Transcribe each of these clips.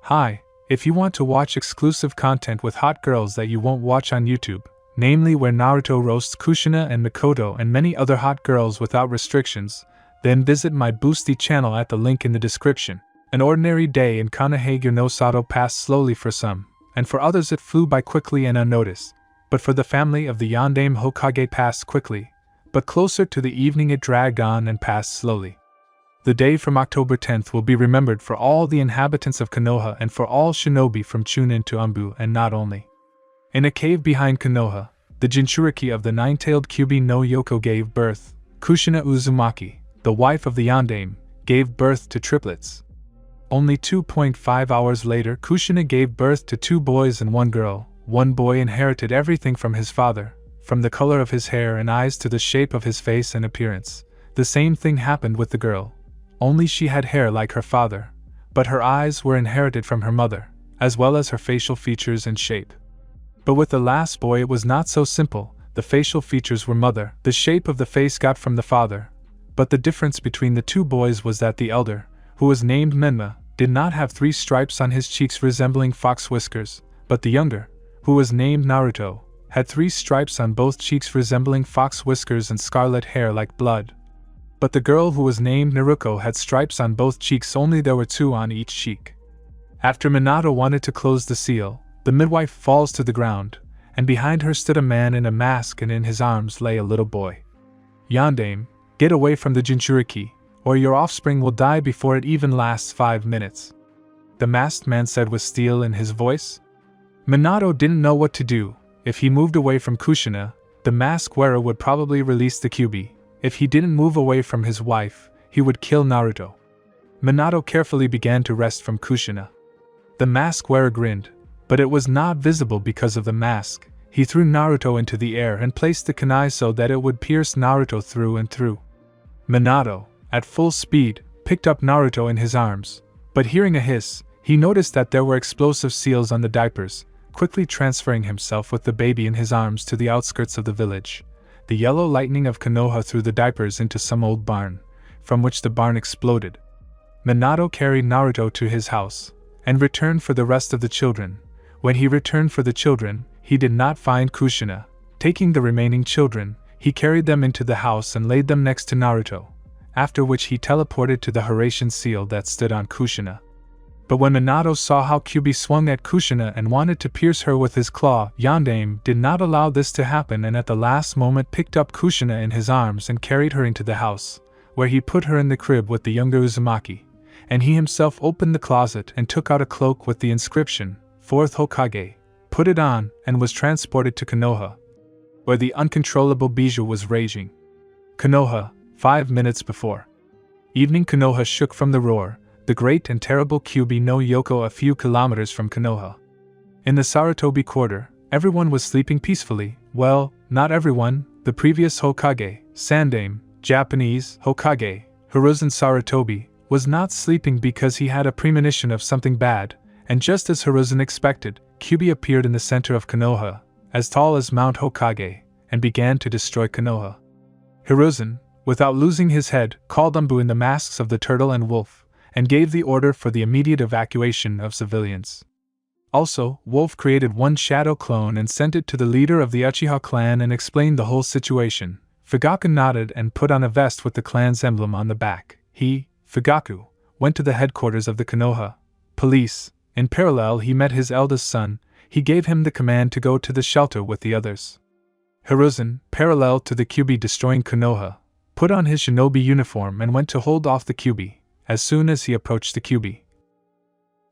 Hi, if you want to watch exclusive content with hot girls that you won't watch on YouTube, namely where Naruto roasts Kushina and Mikoto and many other hot girls without restrictions, then visit my Boosty channel at the link in the description. An ordinary day in Konohage no Sato passed slowly for some, and for others it flew by quickly and unnoticed. But for the family of the Yondaime Hokage passed quickly, but closer to the evening it dragged on and passed slowly. The day from October 10th will be remembered for all the inhabitants of Konoha and for all shinobi from Chunin to Anbu, and not only. In a cave behind Konoha, the Jinchuriki of the nine-tailed Kyubi no Yoko gave birth. Kushina Uzumaki, the wife of the Yondaime, gave birth to triplets. Only 2.5 hours later, Kushina gave birth to 2 boys and 1 girl. One boy inherited everything from his father, from the color of his hair and eyes to the shape of his face and appearance. The same thing happened with the girl. Only she had hair like her father, but her eyes were inherited from her mother, as well as her facial features and shape. But with the last boy it was not so simple. The facial features were mother, the shape of the face got from the father. But the difference between the 2 boys was that the elder, who was named Menma, did not have 3 stripes on his cheeks resembling fox whiskers, but the younger, who was named Naruto, had 3 stripes on both cheeks resembling fox whiskers and scarlet hair like blood. But the girl who was named Naruko had stripes on both cheeks, only there were 2 on each cheek. After Minato wanted to close the seal, the midwife falls to the ground, and behind her stood a man in a mask and in his arms lay a little boy. Yondaime, get away from the Jinchuriki, or your offspring will die before it even lasts 5 minutes. The masked man said with steel in his voice. Minato didn't know what to do. If he moved away from Kushina, the mask wearer would probably release the Kyubi. If he didn't move away from his wife, he would kill Naruto. Minato carefully began to wrest from Kushina. The mask wearer grinned, but it was not visible because of the mask. He threw Naruto into the air and placed the kunai so that it would pierce Naruto through and through. Minato, at full speed, picked up Naruto in his arms, but hearing a hiss, he noticed that there were explosive seals on the diapers, quickly transferring himself with the baby in his arms to the outskirts of the village. The yellow lightning of Konoha threw the diapers into some old barn, from which the barn exploded. Minato carried Naruto to his house, and returned for the rest of the children. When he returned for the children, he did not find Kushina. Taking the remaining children, he carried them into the house and laid them next to Naruto, after which he teleported to the Horatian seal that stood on Kushina. But when Minato saw how Kyubi swung at Kushina and wanted to pierce her with his claw, Yondaime did not allow this to happen and at the last moment picked up Kushina in his arms and carried her into the house, where he put her in the crib with the younger Uzumaki, and he himself opened the closet and took out a cloak with the inscription, 4th Hokage, put it on, and was transported to Konoha, where the uncontrollable bijou was raging. Konoha, 5 minutes before. Evening. Konoha shook from the roar, the great and terrible Kyubi no Yoko a few kilometers from Konoha. In the Sarutobi quarter, everyone was sleeping peacefully. Well, not everyone. The previous Hokage, Sandaime, Japanese Hokage, Hiruzen Sarutobi, was not sleeping because he had a premonition of something bad, and just as Hiruzen expected, Kyubi appeared in the center of Konoha, as tall as Mount Hokage, and began to destroy Konoha. Hiruzen, without losing his head, called Anbu in the masks of the turtle and wolf, and gave the order for the immediate evacuation of civilians. Also, Wolf created one shadow clone and sent it to the leader of the Uchiha clan and explained the whole situation. Fugaku nodded and put on a vest with the clan's emblem on the back. He, Fugaku, went to the headquarters of the Konoha police. In parallel he met his eldest son. He gave him the command to go to the shelter with the others. Hiruzen, parallel to the Kyubi destroying Konoha, put on his shinobi uniform and went to hold off the Kyubi. As soon as he approached the Kyubi,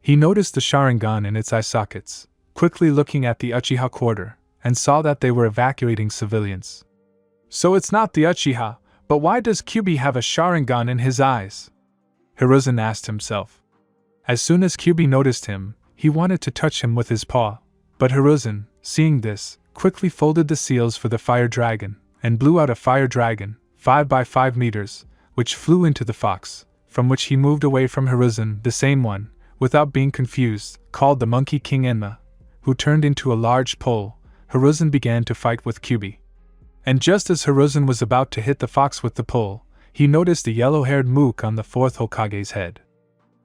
he noticed the Sharingan in its eye sockets, quickly looking at the Uchiha quarter, and saw that they were evacuating civilians. So it's not the Uchiha, but why does Kyubi have a Sharingan in his eyes? Hiruzen asked himself. As soon as Kyubi noticed him, he wanted to touch him with his paw, but Hiruzen, seeing this, quickly folded the seals for the fire dragon, and blew out a fire dragon, 5 by 5 meters, which flew into the fox, from which he moved away from Hiruzen, the same one, without being confused, called the Monkey King Enma, who turned into a large pole. Hiruzen began to fight with Kyubi. And just as Hiruzen was about to hit the fox with the pole, he noticed a yellow-haired mook on the 4th Hokage's head.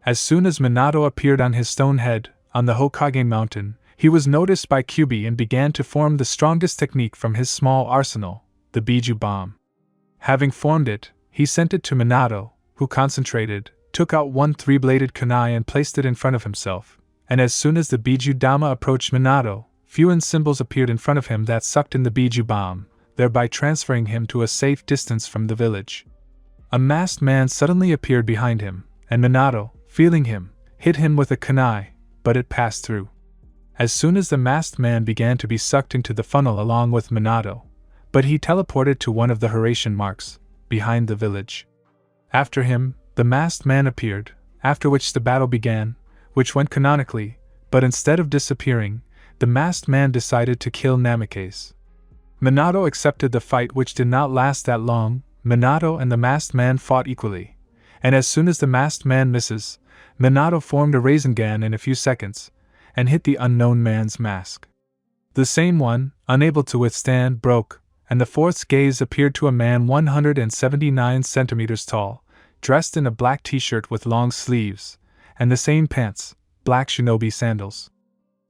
As soon as Minato appeared on his stone head, on the Hokage mountain, he was noticed by Kyuubi and began to form the strongest technique from his small arsenal, the Biju bomb. Having formed it, he sent it to Minato, who concentrated, took out one three-bladed kunai and placed it in front of himself, and as soon as the Biju Dama approached Minato, Fuin symbols appeared in front of him that sucked in the Biju bomb, thereby transferring him to a safe distance from the village. A masked man suddenly appeared behind him, and Minato, feeling him, hit him with a kunai, but it passed through. As soon as the masked man began to be sucked into the funnel along with Minato, but he teleported to one of the Horatian marks, behind the village. After him, the masked man appeared, after which the battle began, which went canonically, but instead of disappearing, the masked man decided to kill Namikaze. Minato accepted the fight, which did not last that long. Minato and the masked man fought equally, and as soon as the masked man misses, Minato formed a Rasengan in a few seconds, and hit the unknown man's mask. The same one, unable to withstand, broke, and the fourth gaze appeared to a man 179 centimeters tall, dressed in a black t-shirt with long sleeves, and the same pants, black shinobi sandals.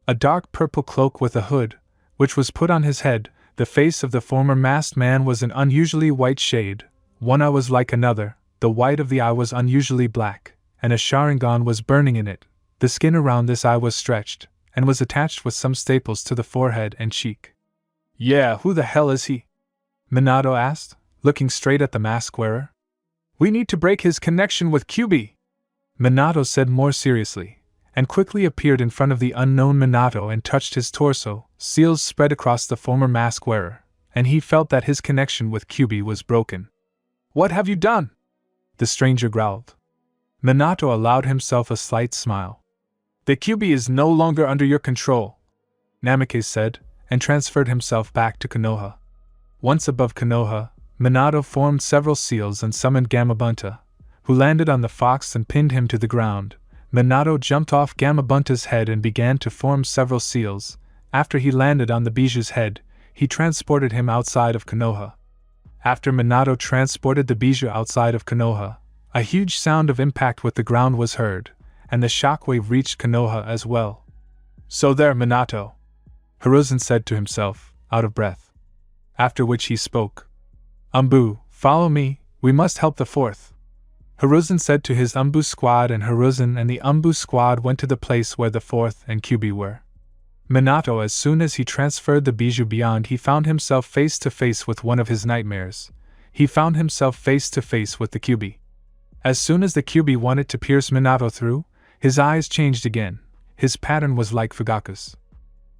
A dark purple cloak with a hood, which was put on his head. The face of the former masked man was an unusually white shade, one eye was like another, the white of the eye was unusually black, and a Sharingan was burning in it. The skin around this eye was stretched, and was attached with some staples to the forehead and cheek. "Yeah, who the hell is he?" Minato asked, looking straight at the mask wearer. "We need to break his connection with Kyuubi," Minato said more seriously, and quickly appeared in front of the unknown Minato and touched his torso. Seals spread across the former mask wearer, and he felt that his connection with Kyuubi was broken. "What have you done?" the stranger growled. Minato allowed himself a slight smile. "The Kyuubi is no longer under your control," Namikaze said, and transferred himself back to Konoha. Once above Konoha, Minato formed several seals and summoned Gamabunta, who landed on the fox and pinned him to the ground. Minato jumped off Gamabunta's head and began to form several seals. After he landed on the Biju's head, he transported him outside of Konoha. After Minato transported the Biju outside of Konoha, a huge sound of impact with the ground was heard, and the shockwave reached Konoha as well. "So there, Minato," Hiruzen said to himself, out of breath. After which he spoke. "Umbu, follow me, we must help the fourth." Hiruzen said to his Umbu squad, and Hiruzen and the Umbu squad went to the place where the fourth and Kyuubi were. Minato, as soon as he transferred the Biju beyond, he found himself face to face with one of his nightmares. He found himself face to face with the Kyuubi. As soon as the Kyuubi wanted to pierce Minato through, his eyes changed again. His pattern was like Fugaku's.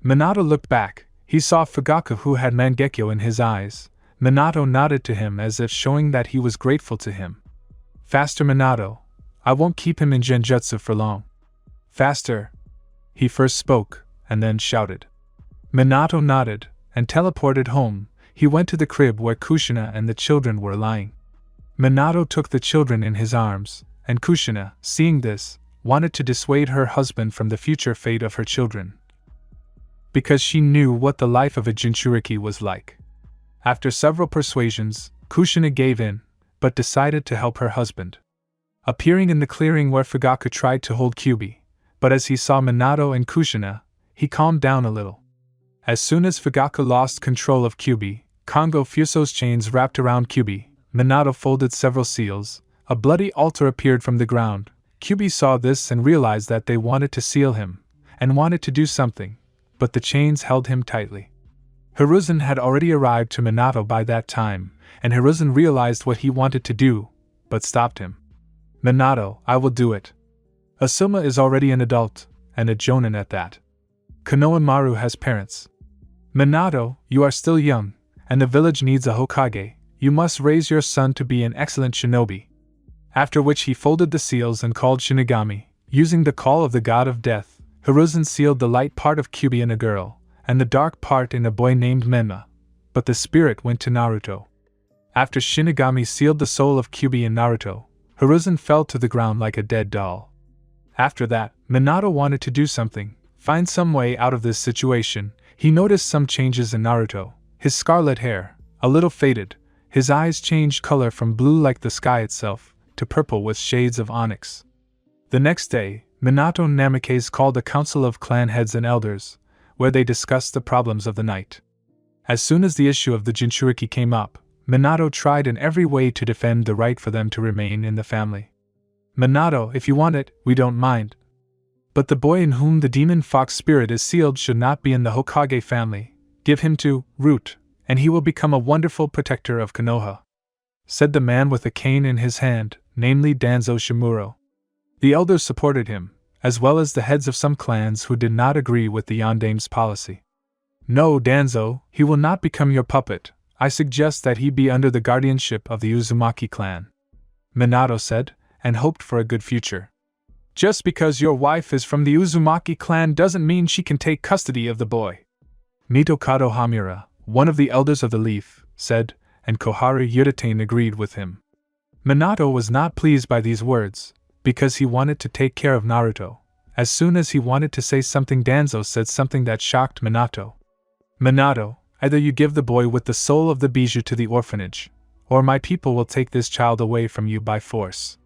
Minato looked back. He saw Fugaku, who had Mangekyo in his eyes. Minato nodded to him as if showing that he was grateful to him. "Faster, Minato. I won't keep him in Genjutsu for long." "Faster!" He first spoke, and then shouted. Minato nodded, and teleported home. He went to the crib where Kushina and the children were lying. Minato took the children in his arms, and Kushina, seeing this, wanted to dissuade her husband from the future fate of her children, because she knew what the life of a Jinchuriki was like. After several persuasions, Kushina gave in, but decided to help her husband. Appearing in the clearing where Fugaku tried to hold Kyuubi, but as he saw Minato and Kushina, he calmed down a little. As soon as Fugaku lost control of Kyuubi, Kongo Fuso's chains wrapped around Kyuubi. Minato folded several seals. A bloody altar appeared from the ground. Kyuubi saw this and realized that they wanted to seal him, and wanted to do something, but the chains held him tightly. Hiruzen had already arrived to Minato by that time, and Hiruzen realized what he wanted to do, but stopped him. "Minato, I will do it. Asuma is already an adult, and a jonin at that. Konohamaru has parents. Minato, you are still young, and the village needs a Hokage. You must raise your son to be an excellent shinobi." After which he folded the seals and called Shinigami. Using the call of the god of death, Hiruzen sealed the light part of Kyuubi in a girl, and the dark part in a boy named Menma, but the spirit went to Naruto. After Shinigami sealed the soul of Kyuubi in Naruto, Hiruzen fell to the ground like a dead doll. After that, Minato wanted to do something, find some way out of this situation. He noticed some changes in Naruto. His scarlet hair, a little faded, his eyes changed color from blue like the sky itself, to purple with shades of onyx. The next day, Minato and Namikaze called a council of clan heads and elders, where they discussed the problems of the night. As soon as the issue of the Jinchuriki came up, Minato tried in every way to defend the right for them to remain in the family. Minato, if you want it, we don't mind. But the boy in whom the demon fox spirit is sealed should not be in the Hokage family. Give him to Root, and he will become a wonderful protector of Konoha," said the man with a cane in his hand, namely Danzo Shimuro. The elders supported him, as well as the heads of some clans who did not agree with the Yandame's policy. "No, Danzo, he will not become your puppet. I suggest that he be under the guardianship of the Uzumaki clan," Minato said, and hoped for a good future. "Just because your wife is from the Uzumaki clan doesn't mean she can take custody of the boy," Mitokado Hamura, one of the elders of the Leaf, said, and Kohari Yuditane agreed with him. Minato was not pleased by these words, because he wanted to take care of Naruto. As soon as he wanted to say something, Danzo said something that shocked Minato. "Minato, either you give the boy with the soul of the bijou to the orphanage, or my people will take this child away from you by force,"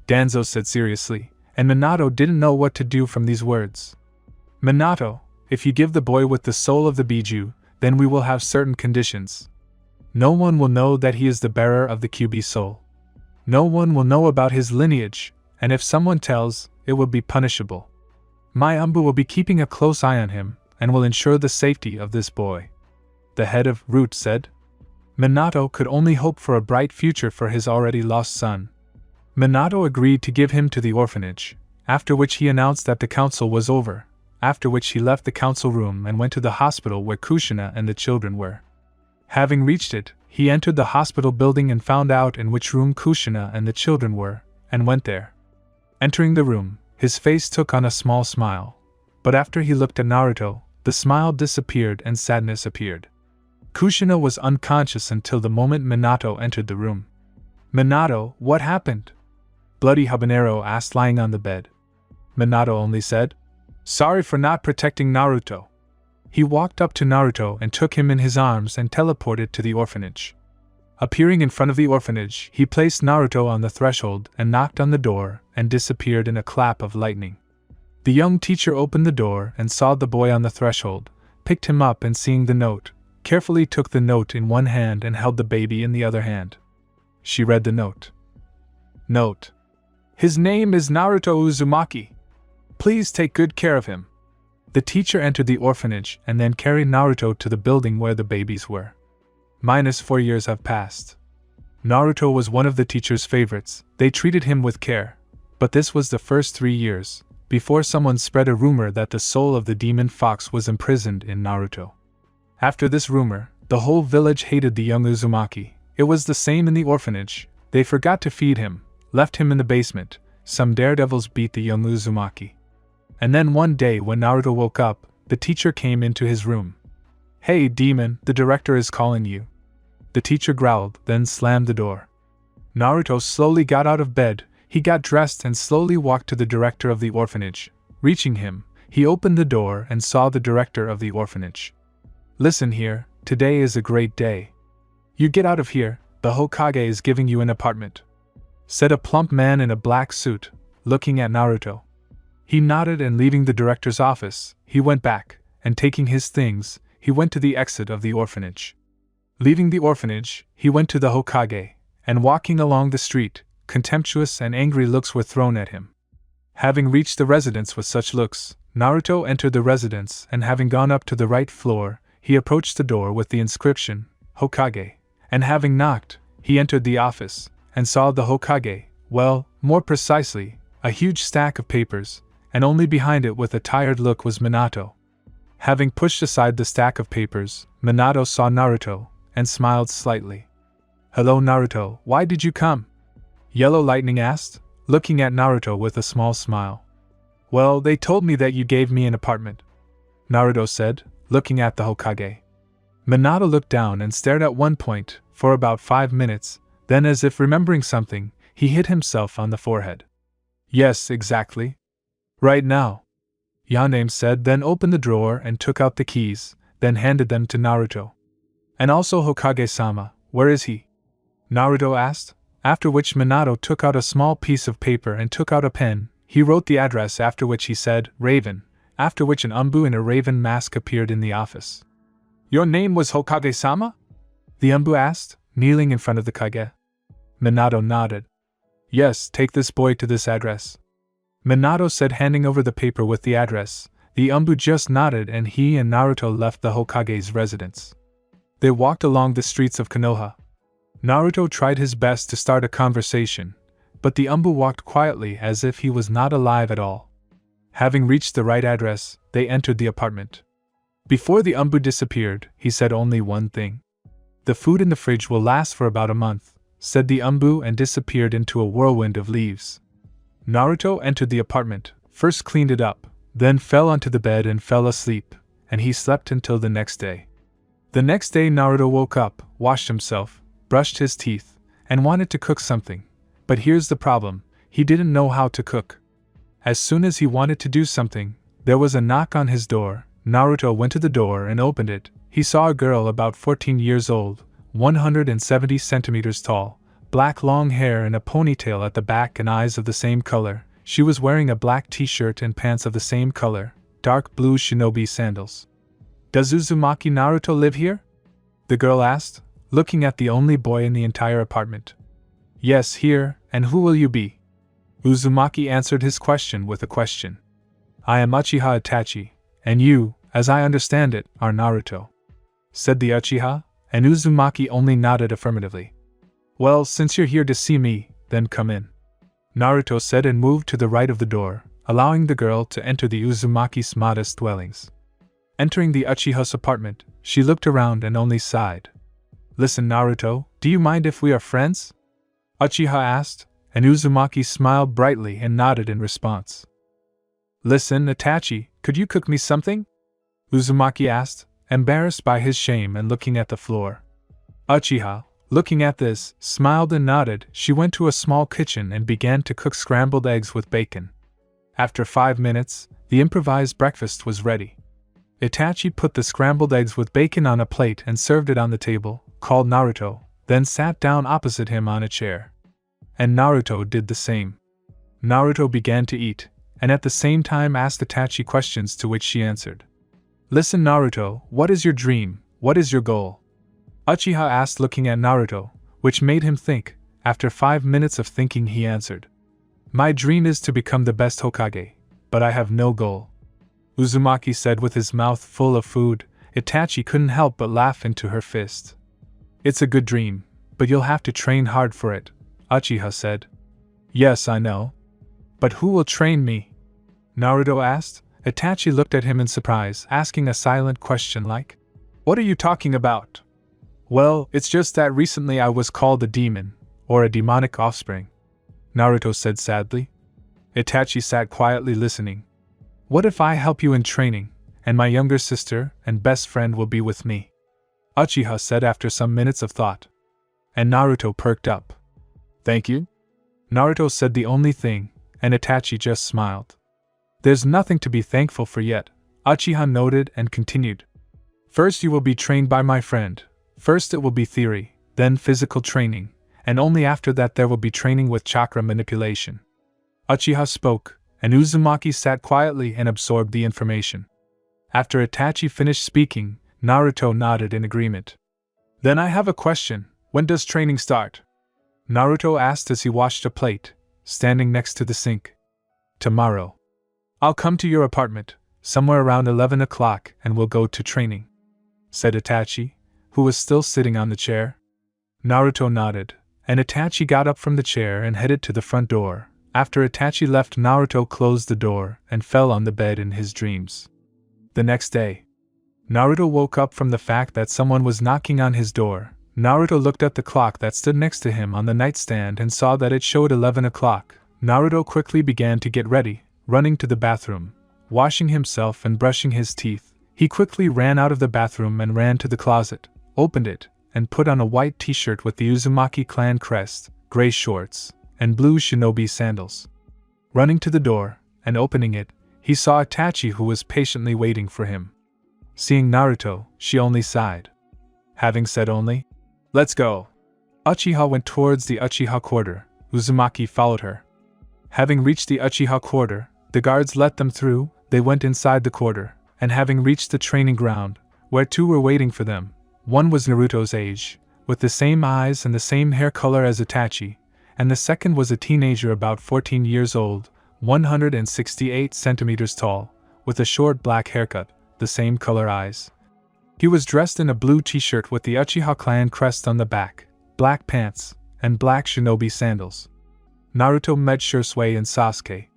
Danzo said seriously, and Minato didn't know what to do from these words. "Minato, if you give the boy with the soul of the bijou, then we will have certain conditions. No one will know that he is the bearer of the QB soul. No one will know about his lineage, and if someone tells, it will be punishable. My Umbu will be keeping a close eye on him, and will ensure the safety of this boy," the head of Root said. Minato could only hope for a bright future for his already lost son. Minato agreed to give him to the orphanage, after which he announced that the council was over, after which he left the council room and went to the hospital where Kushina and the children were. Having reached it, he entered the hospital building and found out in which room Kushina and the children were, and went there. Entering the room, his face took on a small smile, but after he looked at Naruto, the smile disappeared and sadness appeared. Kushina was unconscious until the moment Minato entered the room. "Minato, what happened?" Bloody Habanero asked, lying on the bed. Minato only said, "Sorry for not protecting Naruto." He walked up to Naruto and took him in his arms and teleported to the orphanage. Appearing in front of the orphanage, he placed Naruto on the threshold and knocked on the door and disappeared in a clap of lightning. The young teacher opened the door and saw the boy on the threshold, picked him up and seeing the note, carefully took the note in one hand and held the baby in the other hand. She read the note. Note: "His name is Naruto Uzumaki. Please take good care of him." The teacher entered the orphanage and then carried Naruto to the building where the babies were. -4 years have passed. Naruto was one of the teacher's favorites. They treated him with care. But this was the first 3 years, before someone spread a rumor that the soul of the demon fox was imprisoned in Naruto. After this rumor, the whole village hated the young Uzumaki. It was the same in the orphanage. They forgot to feed him, left him in the basement. Some daredevils beat the young Uzumaki. And then one day when Naruto woke up, the teacher came into his room. "Hey, demon, the director is calling you." The teacher growled, then slammed the door. Naruto slowly got out of bed. He got dressed and slowly walked to the director of the orphanage. Reaching him, he opened the door and saw the director of the orphanage. "Listen here, today is a great day. You get out of here, the Hokage is giving you an apartment," said a plump man in a black suit, looking at Naruto. He nodded and leaving the director's office, he went back, and taking his things, he went to the exit of the orphanage. Leaving the orphanage, he went to the Hokage, and walking along the street, contemptuous and angry looks were thrown at him. Having reached the residence with such looks, Naruto entered the residence and having gone up to the right floor, he approached the door with the inscription, Hokage, and having knocked, he entered the office, and saw the Hokage, well, more precisely, a huge stack of papers, and only behind it with a tired look was Minato. Having pushed aside the stack of papers, Minato saw Naruto, and smiled slightly. "Hello Naruto, why did you come?" Yellow Lightning asked, looking at Naruto with a small smile. "Well, they told me that you gave me an apartment," Naruto said, looking at the Hokage. Minato looked down and stared at one point, for about 5 minutes, then as if remembering something, he hit himself on the forehead. "Yes, exactly. Right now," Yandame said, then opened the drawer and took out the keys, then handed them to Naruto. "And also Hokage-sama, where is he?" Naruto asked, after which Minato took out a small piece of paper and took out a pen. He wrote the address, after which he said, "Raven," after which an umbu in a raven mask appeared in the office. "Your name was Hokage-sama?" the umbu asked, kneeling in front of the kage. Minato nodded. "Yes, take this boy to this address," Minato said, handing over the paper with the address. The umbu just nodded and he and Naruto left the Hokage's residence. They walked along the streets of Konoha. Naruto tried his best to start a conversation, but the umbu walked quietly as if he was not alive at all. Having reached the right address, they entered the apartment. Before the umbu disappeared, he said only one thing. "The food in the fridge will last for about a month," said the umbu, and disappeared into a whirlwind of leaves. Naruto entered the apartment, first cleaned it up, then fell onto the bed and fell asleep, and he slept until the next day. The next day Naruto woke up, washed himself, brushed his teeth, and wanted to cook something. But here's the problem, he didn't know how to cook. As soon as he wanted to do something, there was a knock on his door. Naruto went to the door and opened it. He saw a girl about 14 years old, 170 centimeters tall, black long hair and a ponytail at the back and eyes of the same color. She was wearing a black t-shirt and pants of the same color, dark blue shinobi sandals. "Does Uzumaki Naruto live here?" the girl asked, looking at the only boy in the entire apartment. "Yes, here, and who will you be?" Uzumaki answered his question with a question. "I am Uchiha Itachi, and you, as I understand it, are Naruto," said the Uchiha, and Uzumaki only nodded affirmatively. "Well, since you're here to see me, then come in," Naruto said and moved to the right of the door, allowing the girl to enter the Uzumaki's modest dwellings. Entering the Uchiha's apartment, she looked around and only sighed. "Listen, Naruto, do you mind if we are friends?" Uchiha asked, and Uzumaki smiled brightly and nodded in response. "Listen, Itachi, could you cook me something?" Uzumaki asked, embarrassed by his shame and looking at the floor. Uchiha, looking at this, smiled and nodded. She went to a small kitchen and began to cook scrambled eggs with bacon. After 5 minutes, the improvised breakfast was ready. Itachi put the scrambled eggs with bacon on a plate and served it on the table, called Naruto, then sat down opposite him on a chair. And Naruto did the same. Naruto began to eat, and at the same time asked Itachi questions to which she answered. "Listen, Naruto, what is your dream? What is your goal?" Uchiha asked, looking at Naruto, which made him think. After 5 minutes of thinking, he answered, "My dream is to become the best Hokage, but I have no goal," Uzumaki said with his mouth full of food. Itachi couldn't help but laugh into her fist. "It's a good dream, but you'll have to train hard for it," Uchiha said. "Yes, I know. But who will train me?" Naruto asked. Itachi looked at him in surprise, asking a silent question like, "What are you talking about?" "Well, it's just that recently I was called a demon, or a demonic offspring," Naruto said sadly. Itachi sat quietly listening. "What if I help you in training, and my younger sister and best friend will be with me?" Uchiha said after some minutes of thought. And Naruto perked up. "Thank you?" Naruto said the only thing, and Itachi just smiled. "There's nothing to be thankful for yet," Uchiha noted and continued. "First you will be trained by my friend. First it will be theory, then physical training, and only after that there will be training with chakra manipulation." Uchiha spoke, and Uzumaki sat quietly and absorbed the information. After Itachi finished speaking, Naruto nodded in agreement. "Then I have a question, when does training start?" Naruto asked as he washed a plate, standing next to the sink. "Tomorrow. I'll come to your apartment, somewhere around 11 o'clock, and we'll go to training," said Itachi, who was still sitting on the chair. Naruto nodded, and Itachi got up from the chair and headed to the front door. After Itachi left, Naruto closed the door and fell on the bed in his dreams. The next day, Naruto woke up from the fact that someone was knocking on his door. Naruto looked at the clock that stood next to him on the nightstand and saw that it showed 11 o'clock. Naruto quickly began to get ready, running to the bathroom, washing himself and brushing his teeth. He quickly ran out of the bathroom and ran to the closet, opened it, and put on a white t-shirt with the Uzumaki clan crest, gray shorts, and blue shinobi sandals. Running to the door, and opening it, he saw Itachi, who was patiently waiting for him. Seeing Naruto, she only sighed. Having said only, "Let's go," Uchiha went towards the Uchiha quarter. Uzumaki followed her. Having reached the Uchiha quarter, the guards let them through. They went inside the quarter, and having reached the training ground, where two were waiting for them, one was Naruto's age, with the same eyes and the same hair color as Itachi, and the second was a teenager about 14 years old, 168 centimeters tall, with a short black haircut, the same color eyes. He was dressed in a blue t-shirt with the Uchiha clan crest on the back, black pants, and black shinobi sandals. Naruto met Shisui and Sasuke.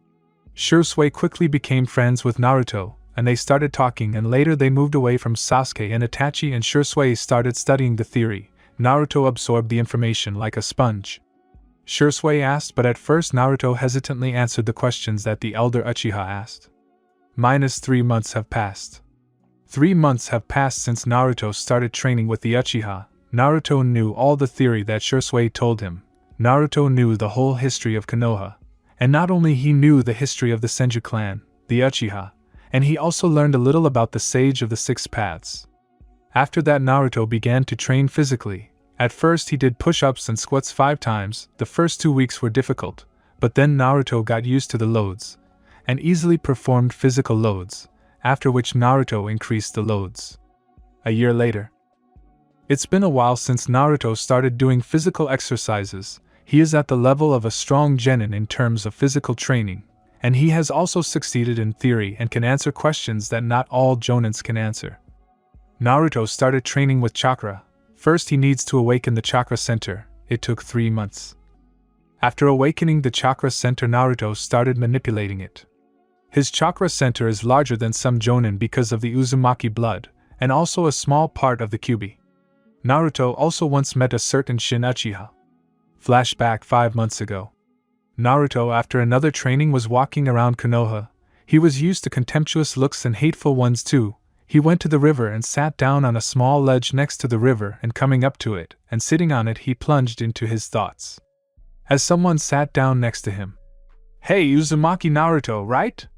Shisui quickly became friends with Naruto, and they started talking, and later they moved away from Sasuke and Itachi, and Shisui started studying the theory. Naruto absorbed the information like a sponge. Shisui asked, but at first Naruto hesitantly answered the questions that the elder Uchiha asked. -3 months have passed. 3 months have passed since Naruto started training with the Uchiha. Naruto knew all the theory that Shisui told him. Naruto knew the whole history of Konoha. And not only he knew the history of the Senju clan, the Uchiha, and he also learned a little about the Sage of the Six Paths. After that, Naruto began to train physically. At first he did push-ups and squats 5 times. The first 2 weeks were difficult, but then Naruto got used to the loads, and easily performed physical loads, after which Naruto increased the loads. A year later. It's been a while since Naruto started doing physical exercises. He is at the level of a strong genin in terms of physical training, and he has also succeeded in theory and can answer questions that not all jonins can answer. Naruto started training with chakra. First he needs to awaken the chakra center. It took 3 months. After awakening the chakra center, Naruto started manipulating it. His chakra center is larger than some jonin because of the Uzumaki blood, and also a small part of the Kyuubi. Naruto also once met a certain Shin Uchiha. Flashback 5 months ago. Naruto, after another training, was walking around Konoha. He was used to contemptuous looks and hateful ones too. He went to the river and sat down on a small ledge next to the river, and coming up to it, and sitting on it, he plunged into his thoughts. As someone sat down next to him. "Hey, Uzumaki Naruto, right?"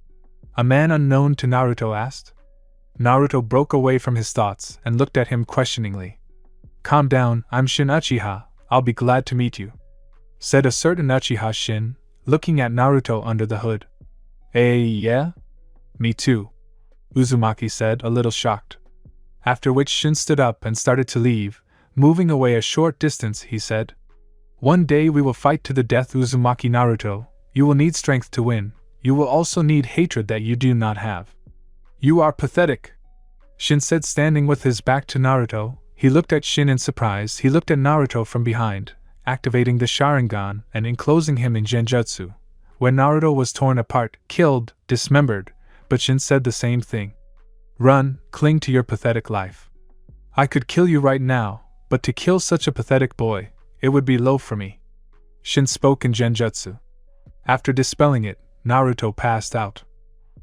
a man unknown to Naruto asked. Naruto broke away from his thoughts and looked at him questioningly. "Calm down, I'm Shin Uchiha. I'll be glad to meet you," said a certain Uchiha Shin, looking at Naruto under the hood. Yeah? Me too," Uzumaki said, a little shocked. After which Shin stood up and started to leave. Moving away a short distance, he said, "One day we will fight to the death, Uzumaki Naruto. You will need strength to win. You will also need hatred that you do not have. You are pathetic," Shin said, standing with his back to Naruto. He looked at Shin in surprise. He looked at Naruto from behind, activating the Sharingan and enclosing him in Genjutsu, where Naruto was torn apart, killed, dismembered, but Shin said the same thing. "Run, cling to your pathetic life. I could kill you right now, but to kill such a pathetic boy, it would be low for me," Shin spoke in Genjutsu. After dispelling it, Naruto passed out.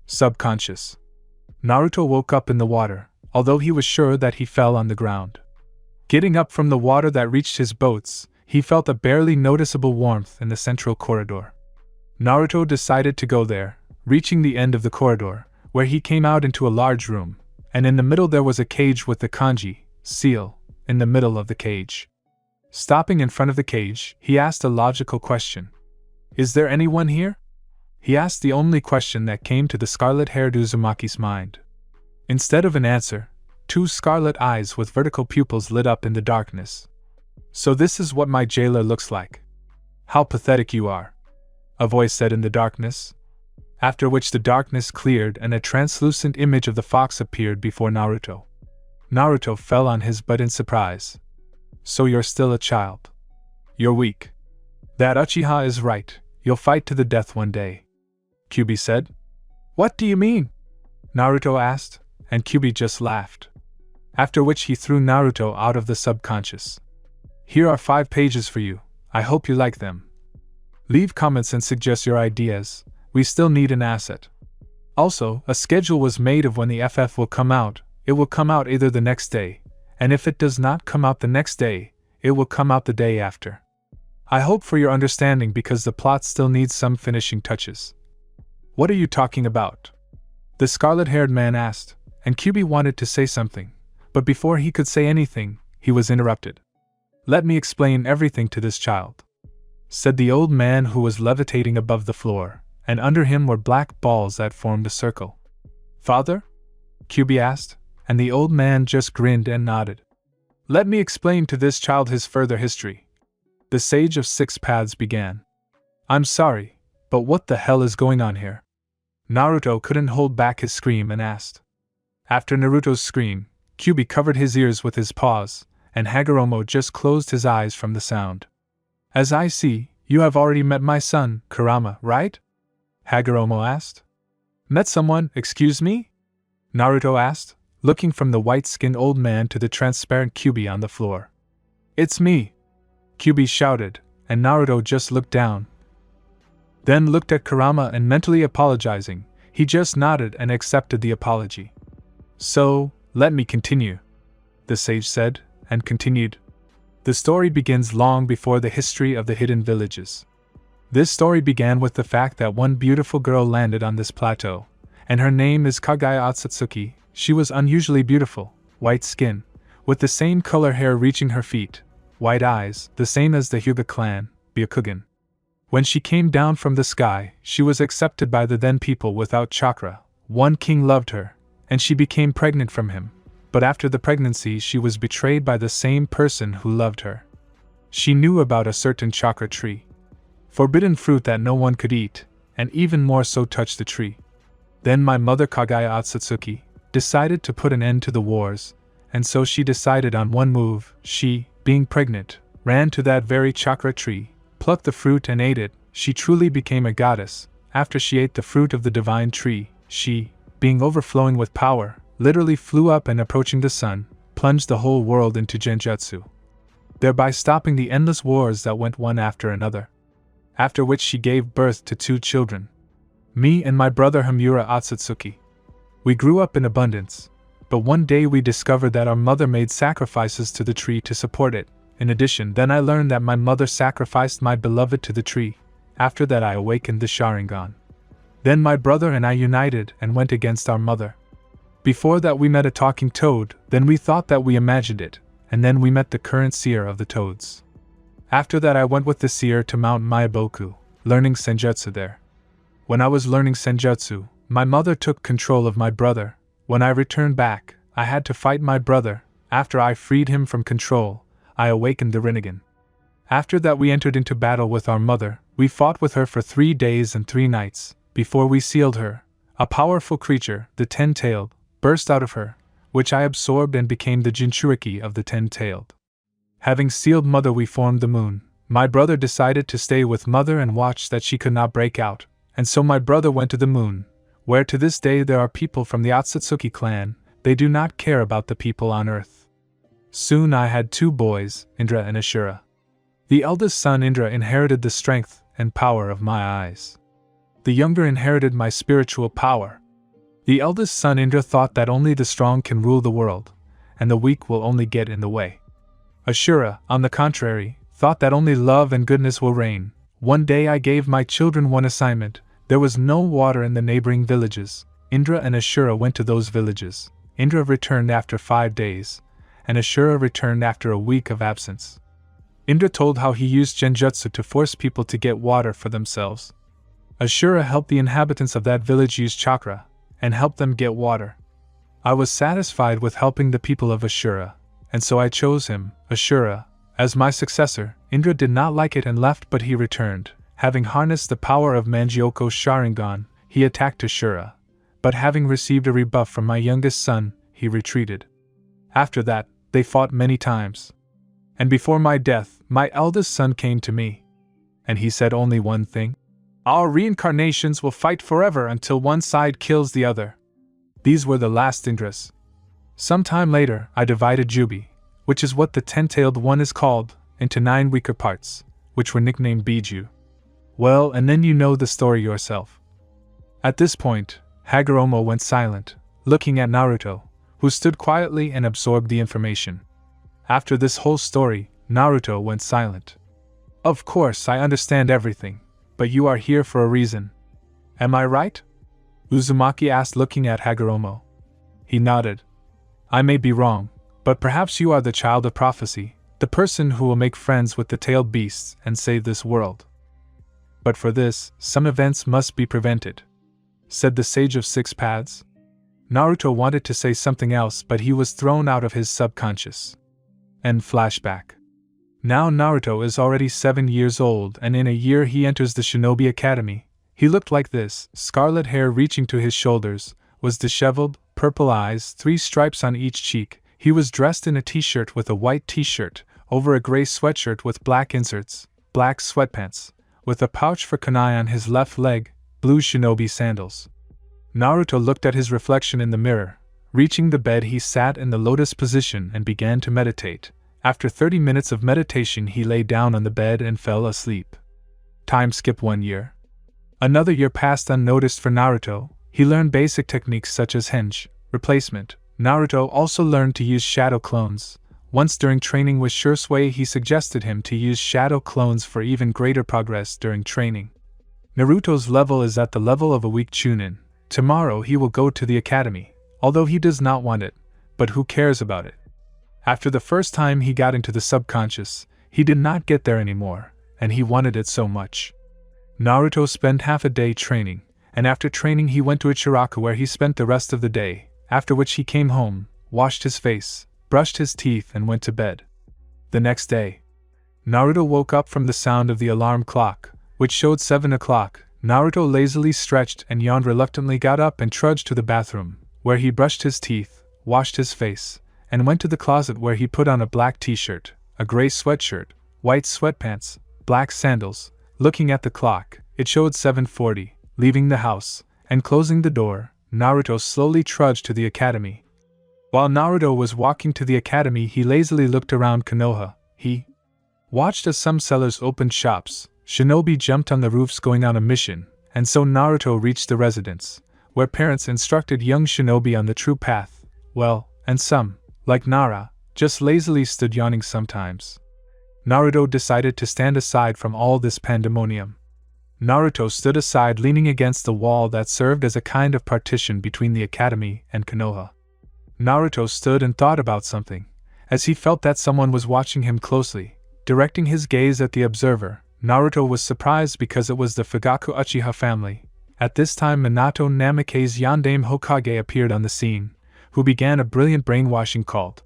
Subconscious. Naruto woke up in the water, although he was sure that he fell on the ground. Getting up from the water that reached his boats, he felt a barely noticeable warmth in the central corridor. Naruto decided to go there, reaching the end of the corridor, where he came out into a large room, and in the middle there was a cage with the kanji seal in the middle of the cage. Stopping in front of the cage, he asked a logical question. "Is there anyone here?" He asked the only question that came to the scarlet-haired Uzumaki's mind. Instead of an answer, 2 scarlet eyes with vertical pupils lit up in the darkness. "So this is what my jailer looks like. How pathetic you are," a voice said in the darkness. After which the darkness cleared and a translucent image of the fox appeared before Naruto. Naruto fell on his butt in surprise. "So you're still a child. You're weak. That Uchiha is right, you'll fight to the death one day," Kyuubi said. "What do you mean?" Naruto asked, and Kyuubi just laughed. After which he threw Naruto out of the subconscious. "Here are 5 pages for you, I hope you like them. Leave comments and suggest your ideas, we still need an asset. Also, a schedule was made of when the FF will come out. It will come out either the next day, and if it does not come out the next day, it will come out the day after. I hope for your understanding because the plot still needs some finishing touches." "What are you talking about?" the scarlet-haired man asked, and Kyuubi wanted to say something, but before he could say anything, he was interrupted. "Let me explain everything to this child," said the old man who was levitating above the floor, and under him were black balls that formed a circle. Father? Kyubi asked, and the old man just grinned and nodded. Let me explain to this child his further history. The Sage of Six Paths began. I'm sorry, but what the hell is going on here? Naruto couldn't hold back his scream and asked. After Naruto's scream, Kyubi covered his ears with his paws, and Hagoromo just closed his eyes from the sound. As I see, you have already met my son, Kurama, right? Hagoromo asked. Met someone, excuse me? Naruto asked, looking from the white-skinned old man to the transparent Kyubi on the floor. It's me! Kyubi shouted, and Naruto just looked down. Then looked at Kurama and mentally apologizing, he just nodded and accepted the apology. So, let me continue, the sage said, and continued. The story begins long before the history of the hidden villages. This story began with the fact that one beautiful girl landed on this plateau, and her name is Kagaya Otsutsuki. She was unusually beautiful, white skin, with the same color hair reaching her feet, white eyes, the same as the Hyuga clan, Byakugan. When she came down from the sky, she was accepted by the then people without chakra. One king loved her, and she became pregnant from him, but after the pregnancy she was betrayed by the same person who loved her. She knew about a certain chakra tree, forbidden fruit that no one could eat, and even more so touch the tree. Then my mother Kagaya Otsutsuki decided to put an end to the wars, and so she decided on one move. She, being pregnant, ran to that very chakra tree, plucked the fruit and ate it. She truly became a goddess. After she ate the fruit of the divine tree, she, being overflowing with power, literally flew up and approaching the sun, plunged the whole world into genjutsu, thereby stopping the endless wars that went one after another. After which she gave birth to 2 children. Me and my brother Hamura Otsutsuki. We grew up in abundance, but one day we discovered that our mother made sacrifices to the tree to support it. In addition, then I learned that my mother sacrificed my beloved to the tree. After that I awakened the Sharingan. Then my brother and I united and went against our mother. Before that we met a talking toad, then we thought that we imagined it, and then we met the current seer of the toads. After that I went with the seer to Mount Maiboku, learning senjutsu there. When I was learning senjutsu, my mother took control of my brother. When I returned back, I had to fight my brother. After I freed him from control, I awakened the Rinnegan. After that we entered into battle with our mother. We fought with her for 3 days and 3 nights, before we sealed her. A powerful creature, the 10-tailed, burst out of her, which I absorbed and became the Jinchuriki of the 10-tailed. Having sealed mother we formed the moon. My brother decided to stay with mother and watch that she could not break out, and so my brother went to the moon, where to this day there are people from the Otsutsuki clan. They do not care about the people on earth. Soon I had 2 boys, Indra and Ashura. The eldest son Indra inherited the strength and power of my eyes. The younger inherited my spiritual power. The eldest son Indra thought that only the strong can rule the world, and the weak will only get in the way. Ashura, on the contrary, thought that only love and goodness will reign. One day I gave my children one assignment. There was no water in the neighboring villages. Indra and Ashura went to those villages. Indra returned after 5 days, and Ashura returned after a week of absence. Indra told how he used genjutsu to force people to get water for themselves. Ashura helped the inhabitants of that village use chakra, and helped them get water. I was satisfied with helping the people of Ashura, and so I chose him, Ashura, as my successor. Indra did not like it and left, but he returned. Having harnessed the power of Mangyoko's Sharingan, he attacked Ashura, but having received a rebuff from my youngest son, he retreated. After that, they fought many times. And before my death, my eldest son came to me. And he said only one thing: our reincarnations will fight forever until one side kills the other. These were the last Indras. Some time later, I divided Jubi, which is what the 10-tailed one is called, into 9 weaker parts, which were nicknamed Biju. Well, and then you know the story yourself. At this point, Hagoromo went silent, looking at Naruto, who stood quietly and absorbed the information. After this whole story, Naruto went silent. Of course, I understand everything, but you are here for a reason. Am I right? Uzumaki asked, looking at Hagoromo. He nodded. I may be wrong, but perhaps you are the child of prophecy. The person who will make friends with the tailed beasts and save this world. But for this, some events must be prevented," said the Sage of Six Paths. Naruto wanted to say something else, but he was thrown out of his subconscious. End flashback. Now Naruto is already 7 years old, and in a year he enters the Shinobi Academy. He looked like this, scarlet hair reaching to his shoulders, was disheveled, purple eyes, 3 stripes on each cheek. He was dressed in a t-shirt with a white t-shirt, over a gray sweatshirt with black inserts, black sweatpants, with a pouch for kunai on his left leg, blue shinobi sandals. Naruto looked at his reflection in the mirror. Reaching the bed, he sat in the lotus position and began to meditate. After 30 minutes of meditation, he lay down on the bed and fell asleep. Time skip 1 year. Another year passed unnoticed for Naruto. He learned basic techniques such as henge, replacement. Naruto also learned to use shadow clones. Once during training with Shursui, he suggested him to use shadow clones for even greater progress during training. Naruto's level is at the level of a weak Chunin. Tomorrow he will go to the academy, although he does not want it, but who cares about it? After the first time he got into the subconscious, he did not get there anymore, and he wanted it so much. Naruto spent half a day training, and after training he went to Ichiraku where he spent the rest of the day, after which he came home, washed his face, brushed his teeth and went to bed. The next day, Naruto woke up from the sound of the alarm clock, which showed 7 o'clock. Naruto lazily stretched and yawned, reluctantly got up and trudged to the bathroom, where he brushed his teeth, washed his face, and went to the closet where he put on a black t-shirt, a gray sweatshirt, white sweatpants, black sandals. Looking at the clock, it showed 7:40. Leaving the house, and closing the door, Naruto slowly trudged to the academy. While Naruto was walking to the academy, he lazily looked around Konoha. He watched as some sellers opened shops, shinobi jumped on the roofs going on a mission, and so Naruto reached the residence, where parents instructed young shinobi on the true path. Well, and some, like Nara, just lazily stood yawning sometimes. Naruto decided to stand aside from all this pandemonium. Naruto stood aside, leaning against the wall that served as a kind of partition between the academy and Konoha. Naruto stood and thought about something, as he felt that someone was watching him closely. Directing his gaze at the observer, Naruto was surprised because it was the Fugaku Uchiha family. At this time, Minato Namikaze's Yandame Hokage appeared on the scene, who began a brilliant brainwashing called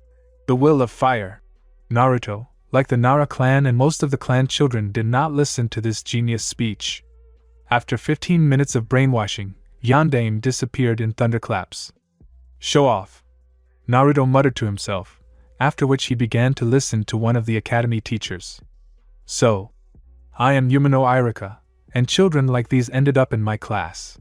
the Will of Fire. Naruto, like the Nara clan and most of the clan children, did not listen to this genius speech. After 15 minutes of brainwashing, Yandame disappeared in thunderclaps. Show off, Naruto muttered to himself, after which he began to listen to one of the academy teachers. So, I am Yumino Irika, and children like these ended up in my class.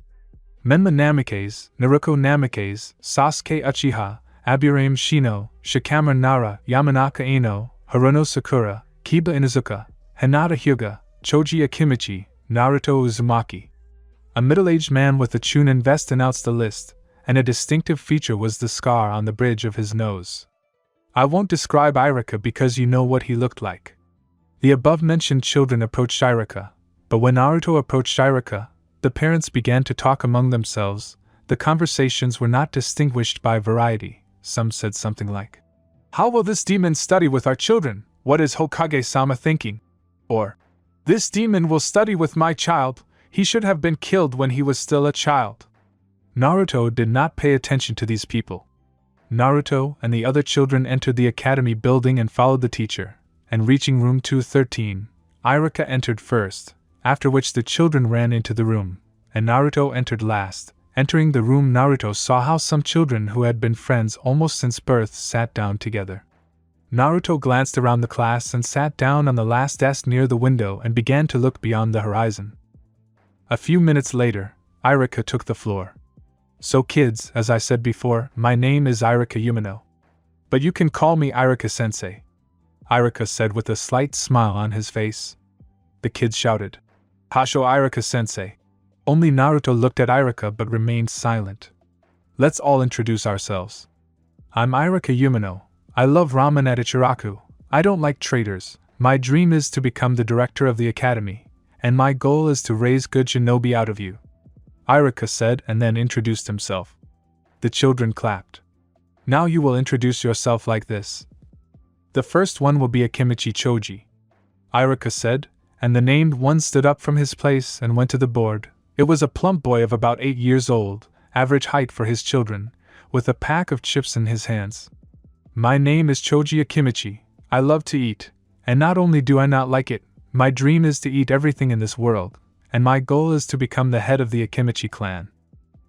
Menma Namikaze, Naruko Namikaze, Sasuke Uchiha, Aburame Shino, Shikamaru Nara, Yamanaka Ino, Haruno Sakura, Kiba Inuzuka, Hinata Hyuga, Choji Akimichi, Naruto Uzumaki. A middle-aged man with a Chunin vest announced the list, and a distinctive feature was the scar on the bridge of his nose. I won't describe Irika because you know what he looked like. The above-mentioned children approached Irika, but when Naruto approached Irika, the parents began to talk among themselves. The conversations were not distinguished by variety. Some said something like, "How will this demon study with our children? What is Hokage-sama thinking?" Or, "This demon will study with my child. He should have been killed when he was still a child." Naruto did not pay attention to these people. Naruto and the other children entered the academy building and followed the teacher, and reaching room 213, Irika entered first, after which the children ran into the room, and Naruto entered last. Entering the room, Naruto saw how some children who had been friends almost since birth sat down together. Naruto glanced around the class and sat down on the last desk near the window and began to look beyond the horizon. A few minutes later, Irika took the floor. "So kids, as I said before, my name is Irika Yumino. But you can call me Irika-sensei," Irika said with a slight smile on his face. The kids shouted, "Hasho Irika-sensei." Only Naruto looked at Irika but remained silent. "Let's all introduce ourselves. I'm Irika Yumino. I love ramen at Ichiraku. I don't like traitors. My dream is to become the director of the academy, and my goal is to raise good shinobi out of you," Irika said, and then introduced himself. The children clapped. "Now you will introduce yourself like this." The first one will be Akimichi Choji, Iruka said, and the named one stood up from his place and went to the board. It was a plump boy of about 8 years old, average height for his children, with a pack of chips in his hands. My name is Choji Akimichi. I love to eat, and not only do I not like it, my dream is to eat everything in this world, and my goal is to become the head of the Akimichi clan.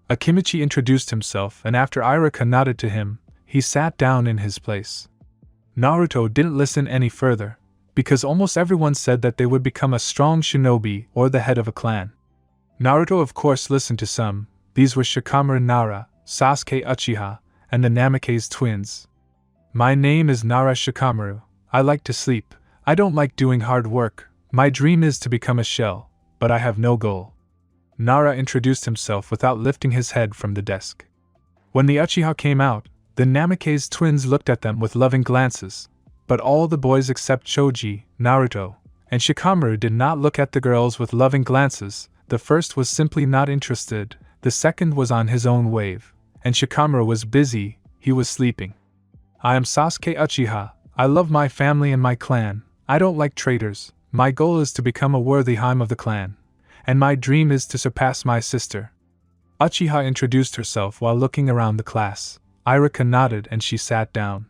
Akimichi introduced himself, and after Iruka nodded to him, he sat down in his place. Naruto didn't listen any further, because almost everyone said that they would become a strong shinobi or the head of a clan. Naruto of course listened to some. These were Shikamaru Nara, Sasuke Uchiha, and the Namake's twins. My name is Nara Shikamaru. I like to sleep. I don't like doing hard work. My dream is to become a shell, but I have no goal. Nara introduced himself without lifting his head from the desk. When the Uchiha came out, the Namake's twins looked at them with loving glances, but all the boys except Choji, Naruto, and Shikamaru did not look at the girls with loving glances. The first was simply not interested, the second was on his own wave, and Shikamaru was busy, he was sleeping. I am Sasuke Uchiha. I love my family and my clan. I don't like traitors. My goal is to become a worthy Heim of the clan, and my dream is to surpass my sister. Uchiha introduced herself while looking around the class. Iruka nodded and she sat down.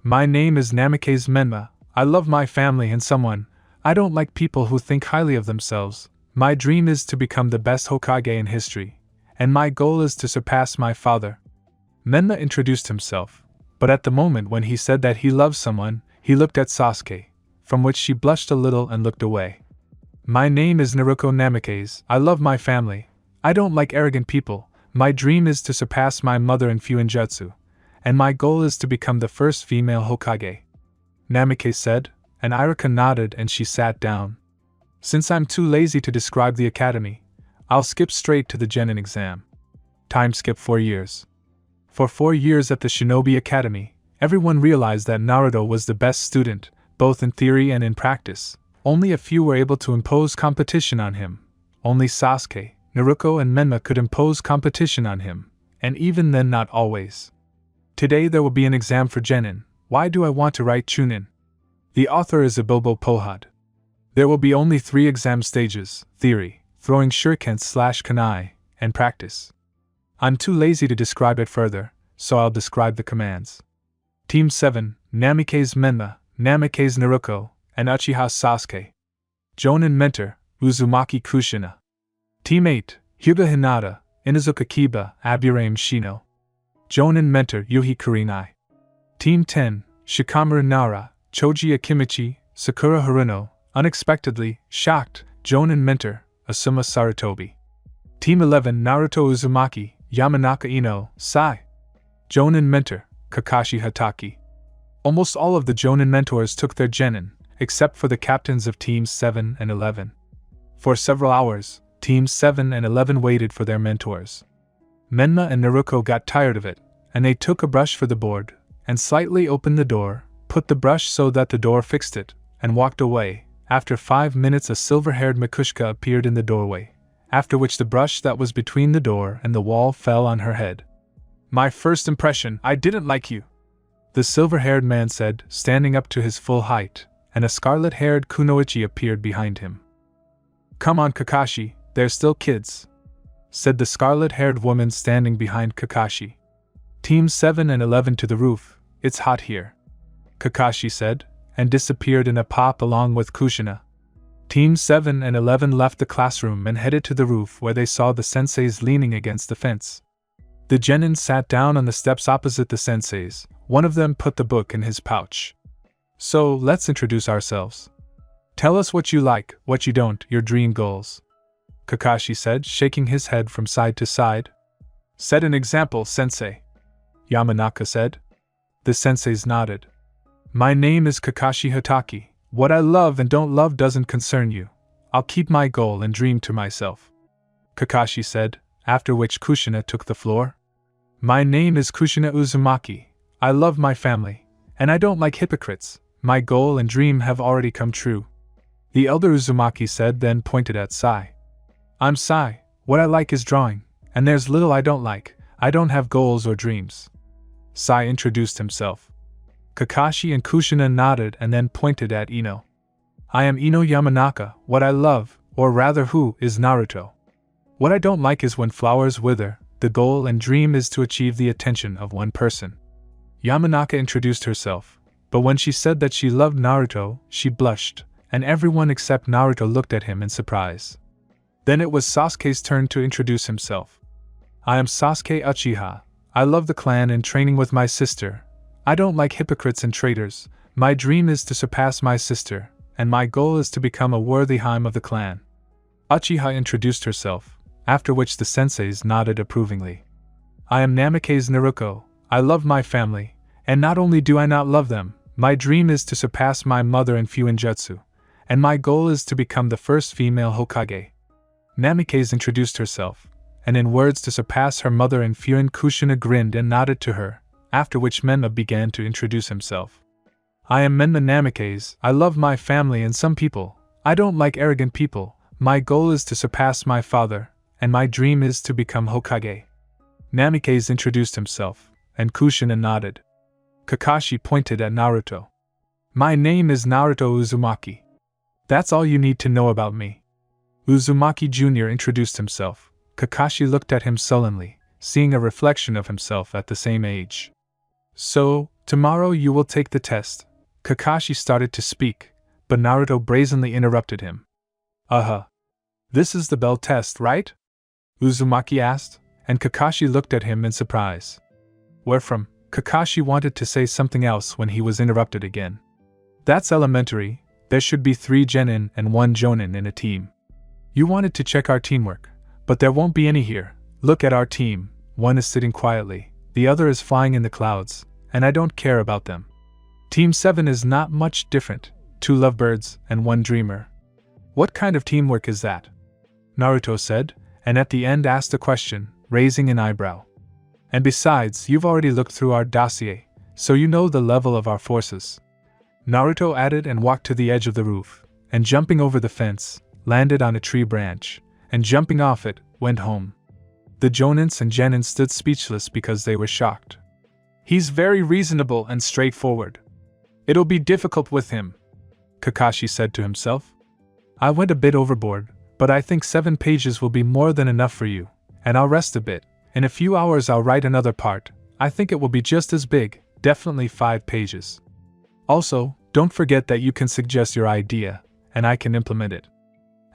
My name is Namake's Menma. I love my family and someone. I don't like people who think highly of themselves. My dream is to become the best Hokage in history, and my goal is to surpass my father. Menma introduced himself, but at the moment when he said that he loves someone, he looked at Sasuke, from which she blushed a little and looked away. My name is Naruto Namake's. I love my family. I don't like arrogant people. My dream is to surpass my mother in Fuinjutsu, and my goal is to become the first female Hokage. Namake said, and Iruka nodded and she sat down. Since I'm too lazy to describe the academy, I'll skip straight to the Genin exam. Time skip 4 years. For 4 years at the Shinobi Academy, everyone realized that Naruto was the best student, both in theory and in practice. Only a few were able to impose competition on him. Only Sasuke, Naruto and Menma could impose competition on him, and even then not always. Today there will be an exam for Genin. Why do I want to write Chunin? The author is Ibobo Pohad. There will be only 3 exam stages: theory, throwing shurikens/kunai, and practice. I'm too lazy to describe it further, so I'll describe the commands. Team 7, Namake's Menma, Namake's Naruto, and Uchiha Sasuke. Jonin Mentor, Uzumaki Kushina. Team 8, Hyuga Hinata, Inuzuka Kiba, Aburame Shino. Jonin Mentor, Yuhi Kurinai. Team 10, Shikamaru Nara, Choji Akimichi, Sakura Haruno. Unexpectedly, shocked, Jonin Mentor, Asuma Sarutobi. Team 11, Naruto Uzumaki, Yamanaka Ino, Sai. Jonin Mentor, Kakashi Hatake. Almost all of the Jonin mentors took their Genin, except for the captains of Teams 7 and 11. For several hours, Teams 7 and 11 waited for their mentors. Menma and Naruto got tired of it, and they took a brush for the board, and slightly opened the door, put the brush so that the door fixed it, and walked away. After 5 minutes a silver-haired Makushka appeared in the doorway, after which the brush that was between the door and the wall fell on her head. My first impression, I didn't like you, the silver-haired man said, standing up to his full height, and a scarlet-haired kunoichi appeared behind him. Come on Kakashi, they're still kids, said the scarlet-haired woman standing behind Kakashi. Team 7 and 11 to the roof, it's hot here, Kakashi said, and disappeared in a pop along with Kushina. Team 7 and 11 left the classroom and headed to the roof where they saw the senseis leaning against the fence. The genin sat down on the steps opposite the senseis. One of them put the book in his pouch. So, let's introduce ourselves. Tell us what you like, what you don't, your dream goals, Kakashi said, shaking his head from side to side. Set an example, sensei, Yamanaka said. The senseis nodded. My name is Kakashi Hatake. What I love and don't love doesn't concern you. I'll keep my goal and dream to myself, Kakashi said, after which Kushina took the floor. My name is Kushina Uzumaki. I love my family, and I don't like hypocrites. My goal and dream have already come true, the elder Uzumaki said, then pointed at Sai. I'm Sai. What I like is drawing, and there's little I don't like. I don't have goals or dreams, Sai introduced himself. Kakashi and Kushina nodded and then pointed at Ino. I am Ino Yamanaka. What I love, or rather who, is Naruto. What I don't like is when flowers wither. The goal and dream is to achieve the attention of one person. Yamanaka introduced herself, but when she said that she loved Naruto, she blushed, and everyone except Naruto looked at him in surprise. Then it was Sasuke's turn to introduce himself. I am Sasuke Uchiha. I love the clan and training with my sister. I don't like hypocrites and traitors. My dream is to surpass my sister, and my goal is to become a worthy Hime of the clan. Uchiha introduced herself, after which the senseis nodded approvingly. I am Namikaze Naruto. I love my family, and not only do I not love them, my dream is to surpass my mother in Fuinjutsu, and my goal is to become the first female Hokage. Namikaze introduced herself, and in words to surpass her mother in Fuin, Kushina grinned and nodded to her, after which Menma began to introduce himself. I am Menma Namikaze. I love my family and some people. I don't like arrogant people. My goal is to surpass my father, and my dream is to become Hokage. Namikaze introduced himself, and Kushina nodded. Kakashi pointed at Naruto. My name is Naruto Uzumaki. That's all you need to know about me. Uzumaki Jr. introduced himself. Kakashi looked at him sullenly, seeing a reflection of himself at the same age. So, tomorrow you will take the test. Kakashi started to speak, but Naruto brazenly interrupted him. This is the bell test, right? Uzumaki asked, and Kakashi looked at him in surprise. Where from? Kakashi wanted to say something else when he was interrupted again. That's elementary. There should be 3 genin and 1 jonin in a team. You wanted to check our teamwork, but there won't be any here. Look at our team. One is sitting quietly, the other is flying in the clouds, and I don't care about them. Team 7 is not much different. 2 lovebirds and 1 dreamer. What kind of teamwork is that? Naruto said, and at the end asked a question, raising an eyebrow. And besides, you've already looked through our dossier, so you know the level of our forces. Naruto added and walked to the edge of the roof, and jumping over the fence, landed on a tree branch, and jumping off it, went home. The jonins and genins stood speechless because they were shocked. He's very reasonable and straightforward. It'll be difficult with him, Kakashi said to himself. I went a bit overboard, but I think 7 pages will be more than enough for you, and I'll rest a bit. In a few hours I'll write another part. I think it will be just as big, definitely 5 pages. Also, don't forget that you can suggest your idea, and I can implement it.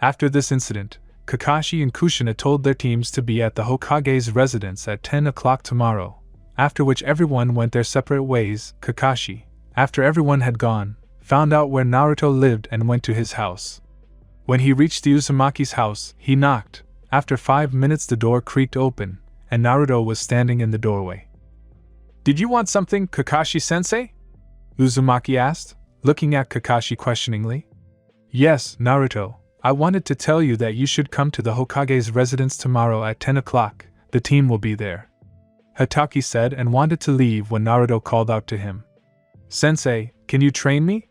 After this incident, Kakashi and Kushina told their teams to be at the Hokage's residence at 10 o'clock tomorrow, after which everyone went their separate ways. Kakashi, after everyone had gone, found out where Naruto lived and went to his house. When he reached the Uzumaki's house, he knocked. After 5 minutes the door creaked open, and Naruto was standing in the doorway. Did you want something, Kakashi-sensei? Uzumaki asked, looking at Kakashi questioningly. Yes, Naruto, I wanted to tell you that you should come to the Hokage's residence tomorrow at 10 o'clock, the team will be there. Hatake said and wanted to leave when Naruto called out to him. Sensei, can you train me?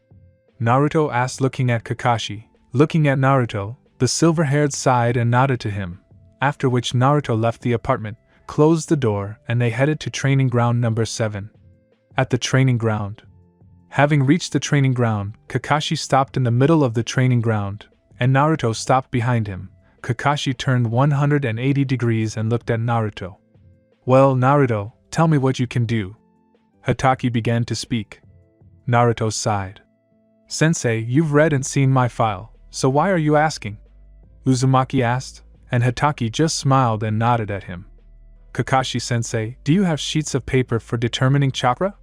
Naruto asked looking at Kakashi. Looking at Naruto, the silver-haired sighed and nodded to him, after which Naruto left the apartment, closed the door, and they headed to training ground number 7. At the training ground. Having reached the training ground, Kakashi stopped in the middle of the training ground, and Naruto stopped behind him. Kakashi turned 180 degrees and looked at Naruto. Well, Naruto, tell me what you can do. Hatake began to speak. Naruto sighed. Sensei, you've read and seen my file, so why are you asking? Uzumaki asked, and Hatake just smiled and nodded at him. Kakashi-sensei, do you have sheets of paper for determining chakra?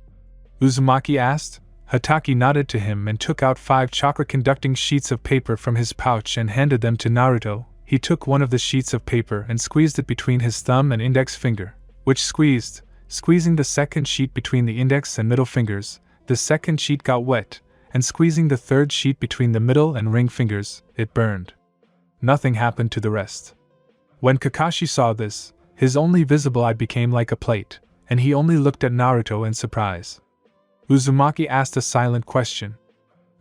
Uzumaki asked. Hatake nodded to him and took out 5 chakra-conducting sheets of paper from his pouch and handed them to Naruto. He took one of the sheets of paper and squeezed it between his thumb and index finger, which squeezing the second sheet between the index and middle fingers. The second sheet got wet, and squeezing the third sheet between the middle and ring fingers, it burned. Nothing happened to the rest. When Kakashi saw this, his only visible eye became like a plate, and he only looked at Naruto in surprise. Uzumaki asked a silent question.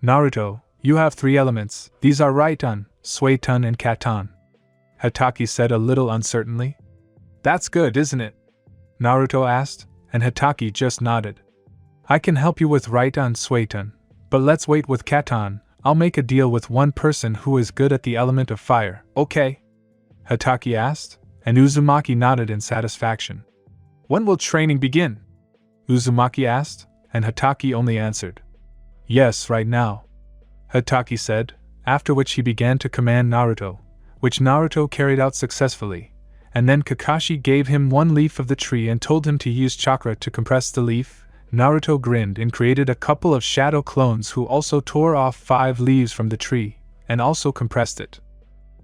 Naruto, you have 3 elements, these are Raiton, Suiton and Katon. Hatake said a little uncertainly. That's good, isn't it? Naruto asked, and Hatake just nodded. I can help you with Raitan Suitan, but let's wait with Katan. I'll make a deal with one person who is good at the element of fire, okay? Hataki asked, and Uzumaki nodded in satisfaction. When will training begin? Uzumaki asked, and Hataki only answered, yes, right now. Hataki said, after which he began to command Naruto, which Naruto carried out successfully, and then Kakashi gave him one leaf of the tree and told him to use chakra to compress the leaf. Naruto grinned and created a couple of shadow clones who also tore off 5 leaves from the tree, and also compressed it.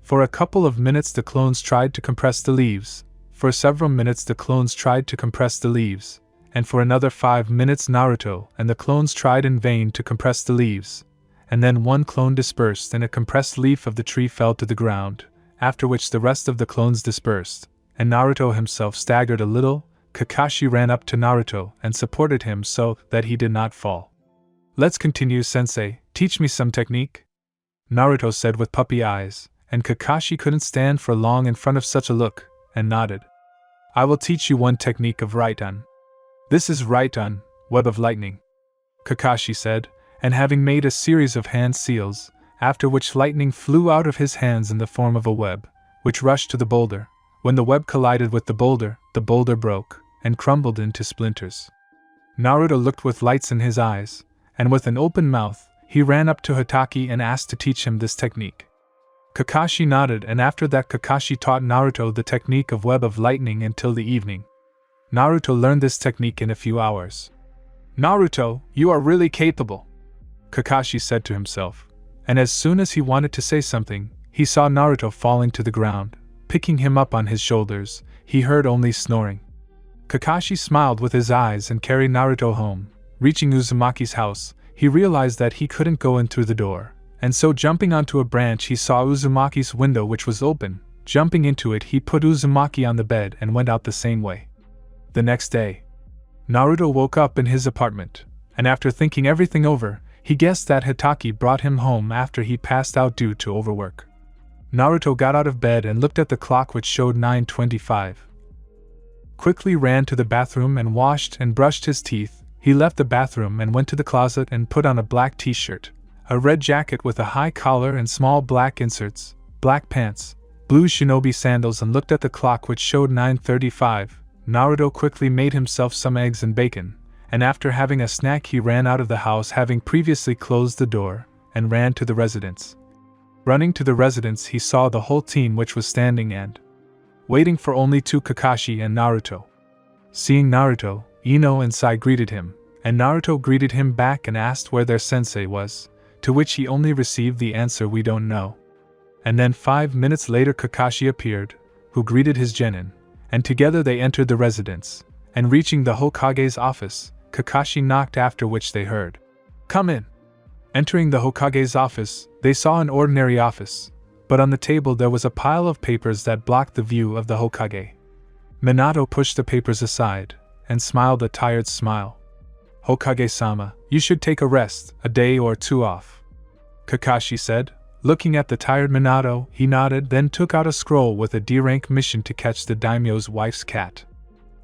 For a couple of minutes the clones tried to compress the leaves, for several minutes the clones tried to compress the leaves, and for another 5 minutes Naruto and the clones tried in vain to compress the leaves, and then one clone dispersed and a compressed leaf of the tree fell to the ground, after which the rest of the clones dispersed, and Naruto himself staggered a little. Kakashi ran up to Naruto and supported him so that he did not fall. Let's continue, sensei, teach me some technique? Naruto said with puppy eyes, and Kakashi couldn't stand for long in front of such a look, and nodded. I will teach you one technique of Raitan. This is Raitan, web of lightning, Kakashi said, and having made a series of hand seals, after which lightning flew out of his hands in the form of a web, which rushed to the boulder. When the web collided with the boulder broke, and crumbled into splinters. Naruto looked with lights in his eyes, and with an open mouth, he ran up to Hataki and asked to teach him this technique. Kakashi nodded, and after that Kakashi taught Naruto the technique of web of lightning until the evening. Naruto learned this technique in a few hours. Naruto, you are really capable, Kakashi said to himself, and as soon as he wanted to say something, he saw Naruto falling to the ground. Picking him up on his shoulders, he heard only snoring. Kakashi smiled with his eyes and carried Naruto home. Reaching Uzumaki's house, he realized that he couldn't go in through the door, and so jumping onto a branch he saw Uzumaki's window which was open. Jumping into it he put Uzumaki on the bed and went out the same way. The next day, Naruto woke up in his apartment, and after thinking everything over, he guessed that Hataki brought him home after he passed out due to overwork. Naruto got out of bed and looked at the clock which showed 9:25. Quickly ran to the bathroom and washed and brushed his teeth. He left the bathroom and went to the closet and put on a black t-shirt, a red jacket with a high collar and small black inserts, black pants, blue shinobi sandals, and looked at the clock which showed 9:35. Naruto quickly made himself some eggs and bacon, and after having a snack he ran out of the house having previously closed the door, and ran to the residence. Running to the residence he saw the whole team which was standing and waiting for only 2 Kakashi and Naruto. Seeing Naruto, Ino and Sai greeted him, and Naruto greeted him back and asked where their sensei was, to which he only received the answer we don't know. And then 5 minutes later Kakashi appeared, who greeted his genin, and together they entered the residence, and reaching the Hokage's office, Kakashi knocked, after which they heard, "Come in." Entering the Hokage's office, they saw an ordinary office, but on the table there was a pile of papers that blocked the view of the Hokage. Minato pushed the papers aside, and smiled a tired smile. "Hokage-sama, you should take a rest, a day or 2 off," Kakashi said. Looking at the tired Minato, he nodded, then took out a scroll with a D-rank mission to catch the daimyo's wife's cat.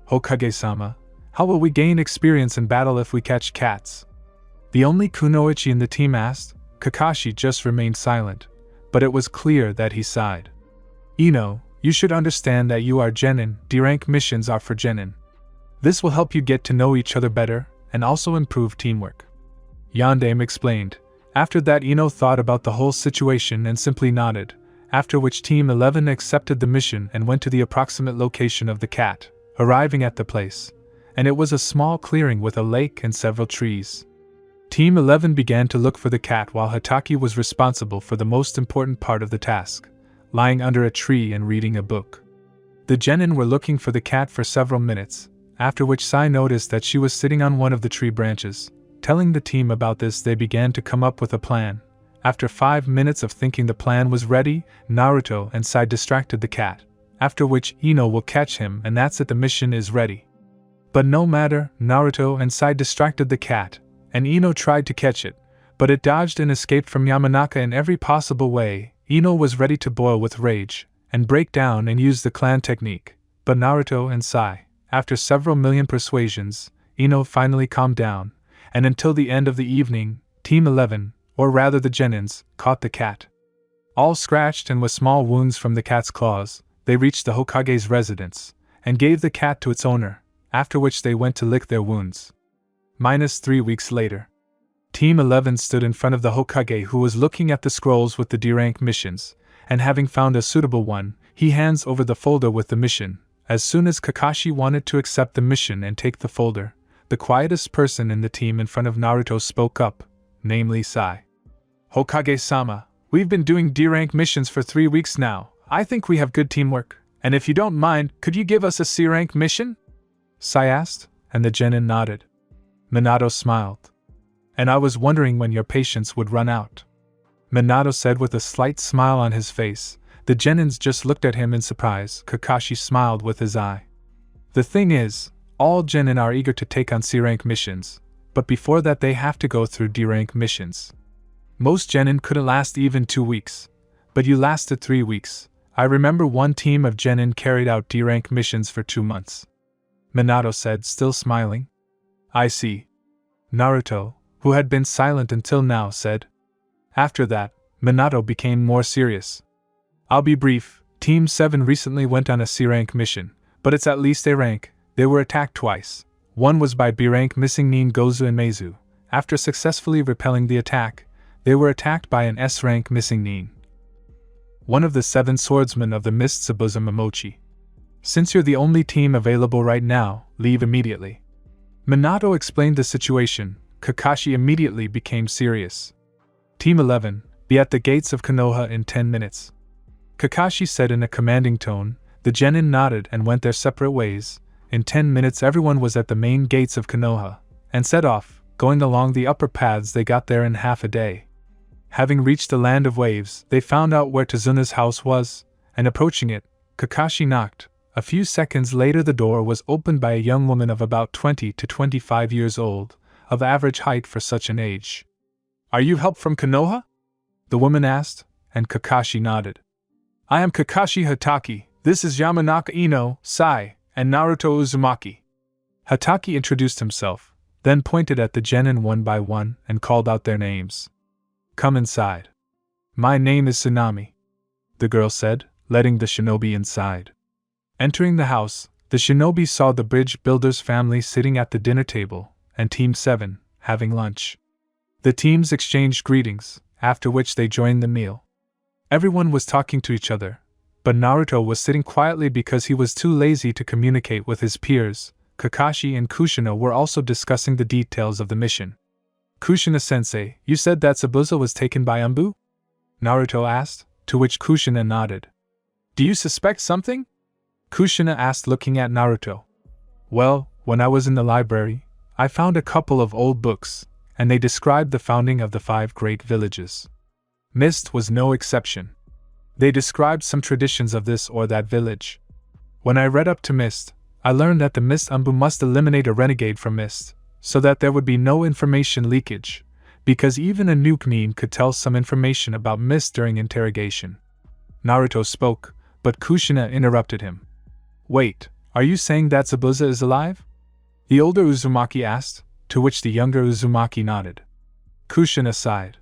"Hokage-sama, how will we gain experience in battle if we catch cats?" The only kunoichi in the team asked. Kakashi just remained silent, but it was clear that he sighed. "Ino, you should understand that you are genin, D-rank missions are for genin. This will help you get to know each other better, and also improve teamwork," Yandame explained. After that Ino thought about the whole situation and simply nodded, after which Team 11 accepted the mission and went to the approximate location of the cat, arriving at the place, and it was a small clearing with a lake and several trees. Team 11 began to look for the cat while Hataki was responsible for the most important part of the task, lying under a tree and reading a book. The genin were looking for the cat for several minutes, after which Sai noticed that she was sitting on one of the tree branches. Telling the team about this, they began to come up with a plan. After 5 minutes of thinking the plan was ready, Naruto and Sai distracted the cat, after which Ino will catch him and that's it, the mission is ready. But no matter, Naruto and Sai distracted the cat, and Ino tried to catch it, but it dodged and escaped from Yamanaka in every possible way. Ino was ready to boil with rage, and break down and use the clan technique, but Naruto and Sai, after several million persuasions, Ino finally calmed down, and until the end of the evening, Team 11, or rather the genins, caught the cat. All scratched and with small wounds from the cat's claws, they reached the Hokage's residence, and gave the cat to its owner, after which they went to lick their wounds. -3 weeks later. Team 11 stood in front of the Hokage, who was looking at the scrolls with the D-rank missions, and having found a suitable one, he hands over the folder with the mission. As soon as Kakashi wanted to accept the mission and take the folder, the quietest person in the team in front of Naruto spoke up, namely Sai. "Hokage-sama, we've been doing D-rank missions for 3 weeks now. I think we have good teamwork, and if you don't mind, could you give us a C-rank mission?" Sai asked, and the genin nodded. Minato smiled. "And I was wondering when your patience would run out," Minato said with a slight smile on his face. The genins just looked at him in surprise. Kakashi smiled with his eye. "The thing is, all genin are eager to take on C-rank missions, but before that they have to go through D-rank missions. Most genin couldn't last even 2 weeks, but you lasted 3 weeks. I remember one team of genin carried out D-rank missions for 2 months," Minato said, still smiling. "I see." Naruto, who had been silent until now, said. After that, Minato became more serious. "I'll be brief. Team 7 recently went on a C-rank mission, but it's at least A rank. They were attacked twice. One was by B-rank missing Nin Gozu and Meizu. After successfully repelling the attack, they were attacked by an S-rank missing Nin, one of the 7 swordsmen of the Mist Zabuza Momochi. Since you're the only team available right now, leave immediately." Minato explained the situation. Kakashi immediately became serious. "Team 11, be at the gates of Konoha in 10 minutes. Kakashi said in a commanding tone. The genin nodded and went their separate ways. In 10 minutes everyone was at the main gates of Konoha, and set off, going along the upper paths. They got there in half a day. Having reached the land of waves, they found out where Tazuna's house was, and approaching it, Kakashi knocked. A few seconds later the door was opened by a young woman of about 20 to 25 years old, of average height for such an age. "Are you help from Konoha?" the woman asked, and Kakashi nodded. "I am Kakashi Hataki. This is Yamanaka Ino, Sai, and Naruto Uzumaki." Hataki introduced himself, then pointed at the genin one by one and called out their names. "Come inside." "My name is Tsunami," the girl said, letting the shinobi inside. Entering the house, the shinobi saw the bridge builder's family sitting at the dinner table, and Team 7, having lunch. The teams exchanged greetings, after which they joined the meal. Everyone was talking to each other, but Naruto was sitting quietly because he was too lazy to communicate with his peers. Kakashi and Kushina were also discussing the details of the mission. "Kushina-sensei, you said that Zabuza was taken by Umbu?" Naruto asked, to which Kushina nodded. "Do you suspect something?" Kushina asked, looking at Naruto. "Well, when I was in the library, I found a couple of old books, and they described the founding of the 5 great villages. Mist was no exception. They described some traditions of this or that village. When I read up to Mist, I learned that the Mist Umbu must eliminate a renegade from Mist, so that there would be no information leakage, because even a nuke meme could tell some information about Mist during interrogation." Naruto spoke, but Kushina interrupted him. "Wait, are you saying that Zabuza is alive?" the older Uzumaki asked, to which the younger Uzumaki nodded. Kushina sighed.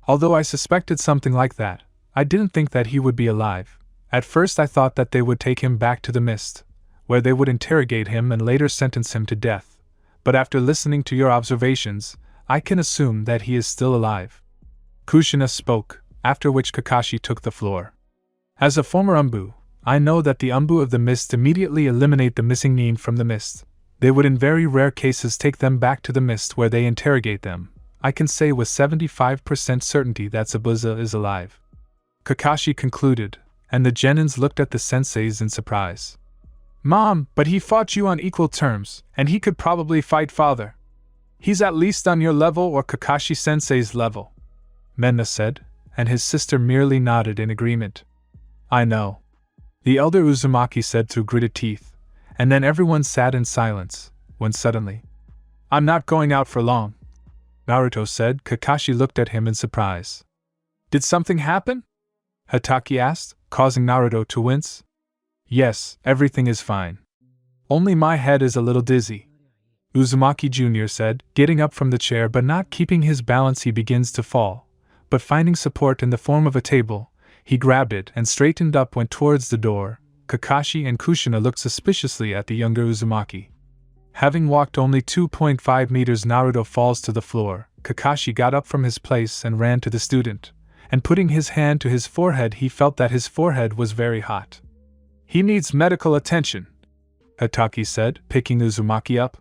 "Although I suspected something like that, I didn't think that he would be alive. At first I thought that they would take him back to the Mist, where they would interrogate him and later sentence him to death. But after listening to your observations, I can assume that he is still alive." Kushina spoke, after which Kakashi took the floor. "As a former Umbu, I know that the Umbu of the Mist immediately eliminate the missing Nin from the Mist. They would in very rare cases take them back to the Mist where they interrogate them. I can say with 75% certainty that Zabuza is alive," Kakashi concluded, and the genins looked at the senseis in surprise. "Mom, but he fought you on equal terms, and he could probably fight father. He's at least on your level or Kakashi-sensei's level," Menna said, and his sister merely nodded in agreement. "I know," the elder Uzumaki said through gritted teeth, and then everyone sat in silence, when suddenly, "I'm not going out for long," Naruto said. Kakashi looked at him in surprise. "Did something happen?" Hataki asked, causing Naruto to wince. "Yes, everything is fine. Only my head is a little dizzy." Uzumaki Jr. said, getting up from the chair but not keeping his balance. He begins to fall, but finding support in the form of a table, he grabbed it and straightened up went towards the door. Kakashi and Kushina looked suspiciously at the younger Uzumaki. Having walked only 2.5 meters, Naruto falls to the floor. Kakashi got up from his place and ran to the student, and putting his hand to his forehead he felt that his forehead was very hot. "He needs medical attention," Hatake said, picking Uzumaki up.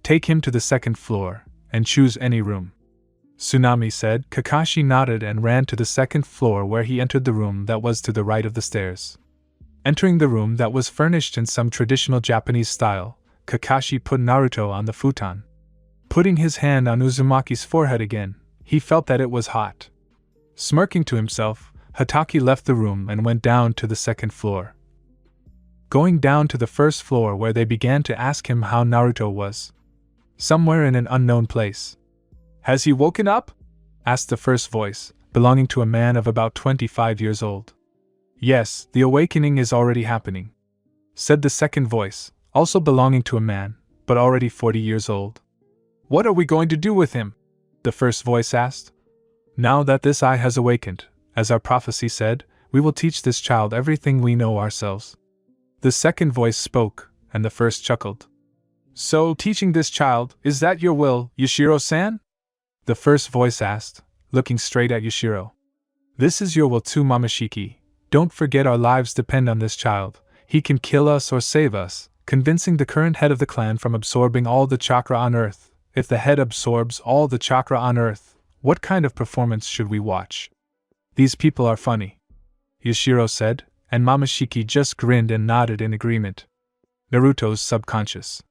"Take him to the second floor, and choose any room," Tsunami said. Kakashi nodded and ran to the second floor, where he entered the room that was to the right of the stairs. Entering the room that was furnished in some traditional Japanese style, Kakashi put Naruto on the futon. Putting his hand on Uzumaki's forehead again, he felt that it was hot. Smirking to himself, Hatake left the room and went down to the second floor. Going down to the first floor, where they began to ask him how Naruto was. Somewhere in an unknown place. "Has he woken up?" asked the first voice, belonging to a man of about 25 years old. "Yes, the awakening is already happening," said the second voice, also belonging to a man, but already 40 years old. "What are we going to do with him?" the first voice asked. "Now that this eye has awakened, as our prophecy said, we will teach this child everything we know ourselves." The second voice spoke, and the first chuckled. "So, teaching this child, is that your will, Yashiro-san?" the first voice asked, looking straight at Yashiro. "This is your will too, Momoshiki. Don't forget our lives depend on this child. He can kill us or save us, convincing the current head of the clan from absorbing all the chakra on Earth. If the head absorbs all the chakra on Earth, what kind of performance should we watch?" "These people are funny," Yashiro said, and Momoshiki just grinned and nodded in agreement. Naruto's subconscious.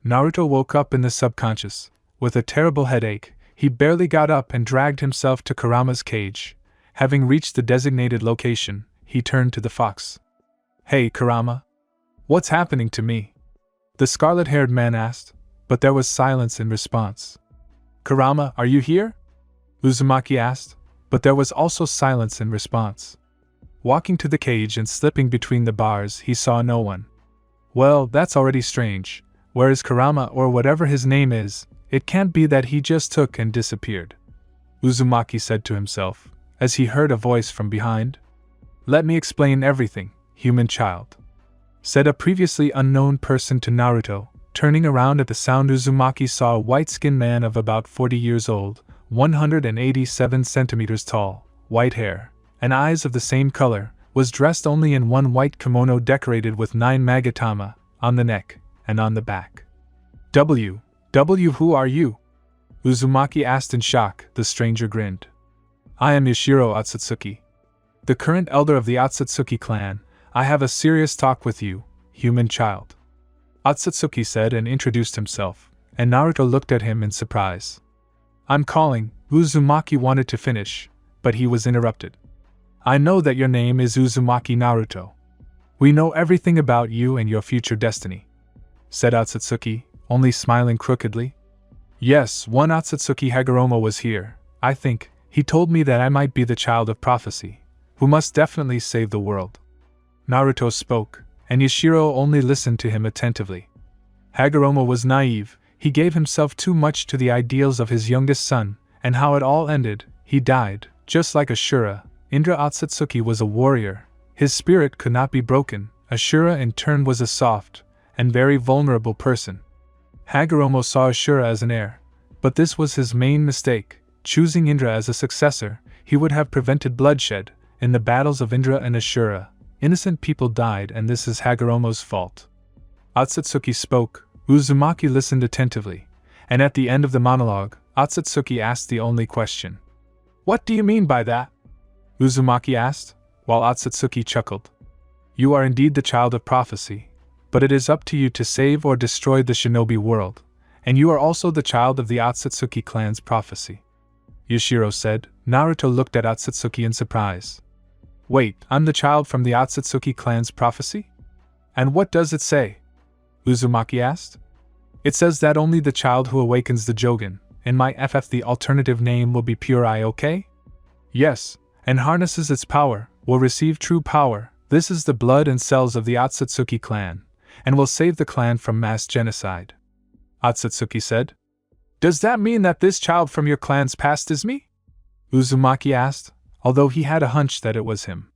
Naruto woke up in the subconscious. With a terrible headache, he barely got up and dragged himself to Kurama's cage. Having reached the designated location, he turned to the fox. "Hey, Kurama. What's happening to me?" the scarlet-haired man asked, but there was silence in response. "Kurama, are you here?" Uzumaki asked, but there was also silence in response. Walking to the cage and slipping between the bars, he saw no one. "Well, that's already strange. Where is Kurama, or whatever his name is? It can't be that he just took and disappeared," Uzumaki said to himself, as he heard a voice from behind. "Let me explain everything, human child," said a previously unknown person to Naruto. Turning around at the sound, Uzumaki saw a white-skinned man of about 40 years old, 187 centimeters tall, white hair, and eyes of the same color, was dressed only in one white kimono decorated with 9 magatama, on the neck, and on the back. W, who are you?" Uzumaki asked in shock. The stranger grinned. "I am Yashiro Otsutsuki, the current elder of the Otsutsuki clan. I have a serious talk with you, human child," Otsutsuki said and introduced himself, and Naruto looked at him in surprise. "I'm calling," Uzumaki wanted to finish, but he was interrupted. "I know that your name is Uzumaki Naruto. We know everything about you and your future destiny," said Otsutsuki, only smiling crookedly. "Yes, one Otsutsuki Hagoromo was here. I think, he told me that I might be the child of prophecy, who must definitely save the world." Naruto spoke, and Yashiro only listened to him attentively. Hagoromo was naive. He gave himself too much to the ideals of his youngest son, and how it all ended. He died, just like Ashura. Indra Otsutsuki was a warrior. His spirit could not be broken. Ashura in turn was a soft and very vulnerable person. Hagoromo saw Ashura as an heir, but this was his main mistake. Choosing Indra as a successor, he would have prevented bloodshed. In the battles of Indra and Ashura, innocent people died, and this is Hagoromo's fault. Otsutsuki spoke. Uzumaki listened attentively, and at the end of the monologue, Otsutsuki asked the only question. "What do you mean by that?" Uzumaki asked, while Otsutsuki chuckled. "You are indeed the child of prophecy, but it is up to you to save or destroy the shinobi world, and you are also the child of the Otsutsuki clan's prophecy," Yashiro said. Naruto looked at Otsutsuki in surprise. "Wait, I'm the child from the Otsutsuki clan's prophecy? And what does it say?" Uzumaki asked. "It says that only the child who awakens the Jogan, in my FF the alternative name will be Pure Eye, okay? Yes, and harnesses its power, will receive true power. This is the blood and cells of the Otsutsuki clan, and will save the clan from mass genocide," Otsutsuki said. Does that mean that this child from your clan's past is me? Uzumaki asked, although he had a hunch that it was him.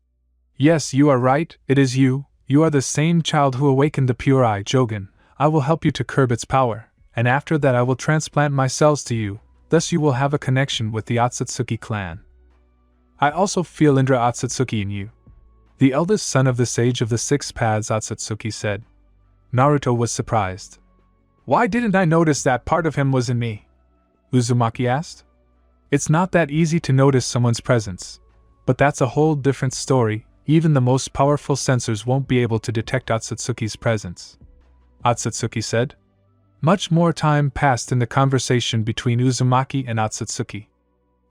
Yes, you are right, it is you. You are the same child who awakened the pure eye, Jogen. I will help you to curb its power, and after that I will transplant my cells to you, thus you will have a connection with the Otsutsuki clan. I also feel Indra Otsutsuki in you. The eldest son of the Sage of the Six Paths, Otsutsuki said. Naruto was surprised. Why didn't I notice that part of him was in me? Uzumaki asked. It's not that easy to notice someone's presence. But that's a whole different story, even the most powerful sensors won't be able to detect Otsutsuki's presence. Otsutsuki said. Much more time passed in the conversation between Uzumaki and Otsutsuki.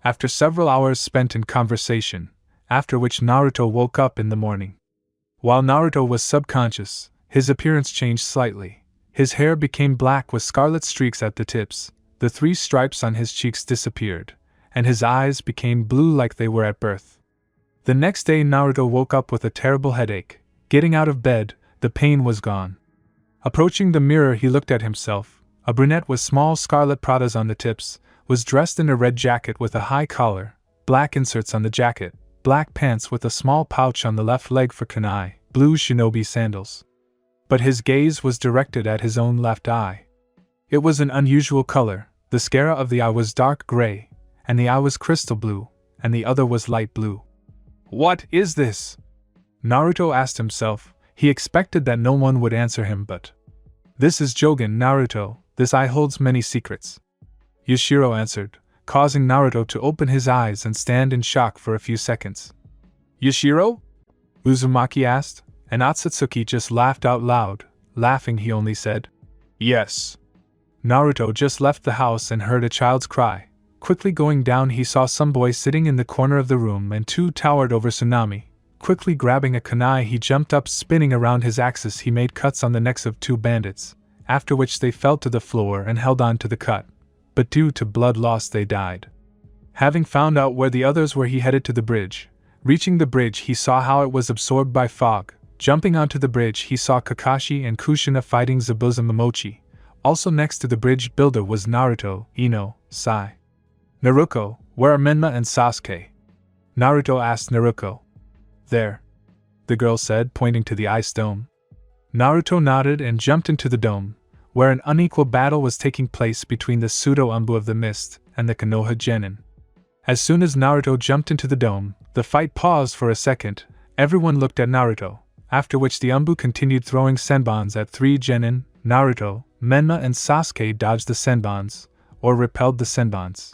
After several hours spent in conversation, after which Naruto woke up in the morning. While Naruto was subconscious, his appearance changed slightly. His hair became black with scarlet streaks at the tips, the 3 stripes on his cheeks disappeared, and his eyes became blue like they were at birth. The next day Naruto woke up with a terrible headache. Getting out of bed, the pain was gone. Approaching the mirror he looked at himself. A brunette with small scarlet pratas on the tips, was dressed in a red jacket with a high collar, black inserts on the jacket, black pants with a small pouch on the left leg for kunai, blue shinobi sandals. But his gaze was directed at his own left eye. It was an unusual color, the sclera of the eye was dark gray, and the eye was crystal blue, and the other was light blue. What is this? Naruto asked himself. He expected that no one would answer him, but this is Jogen, Naruto, this eye holds many secrets. Yashiro answered, causing Naruto to open his eyes and stand in shock for a few seconds. Yashiro? Uzumaki asked, and Otsutsuki just laughed out loud. Laughing, he only said, Yes. Naruto just left the house and heard a child's cry. Quickly going down, he saw some boy sitting in the corner of the room and 2 towered over Tsunami. Quickly grabbing a kunai, he jumped up, spinning around his axis. He made cuts on the necks of 2 bandits, after which they fell to the floor and held on to the cut. But due to blood loss they died. Having found out where the others were, he headed to the bridge. Reaching the bridge, he saw how it was absorbed by fog. Jumping onto the bridge, he saw Kakashi and Kushina fighting Zabuza Momochi. Also next to the bridge builder was Naruto, Ino, Sai. Naruto, where are Menma and Sasuke? Naruto asked Naruto. There. The girl said, pointing to the ice dome. Naruto nodded and jumped into the dome, where an unequal battle was taking place between the pseudo-Umbu of the Mist and the Konoha Genin. As soon as Naruto jumped into the dome, the fight paused for a second. Everyone looked at Naruto, after which the Umbu continued throwing senbons at 3 Genin. Naruto, Menma and Sasuke dodged the senbons, or repelled the senbons.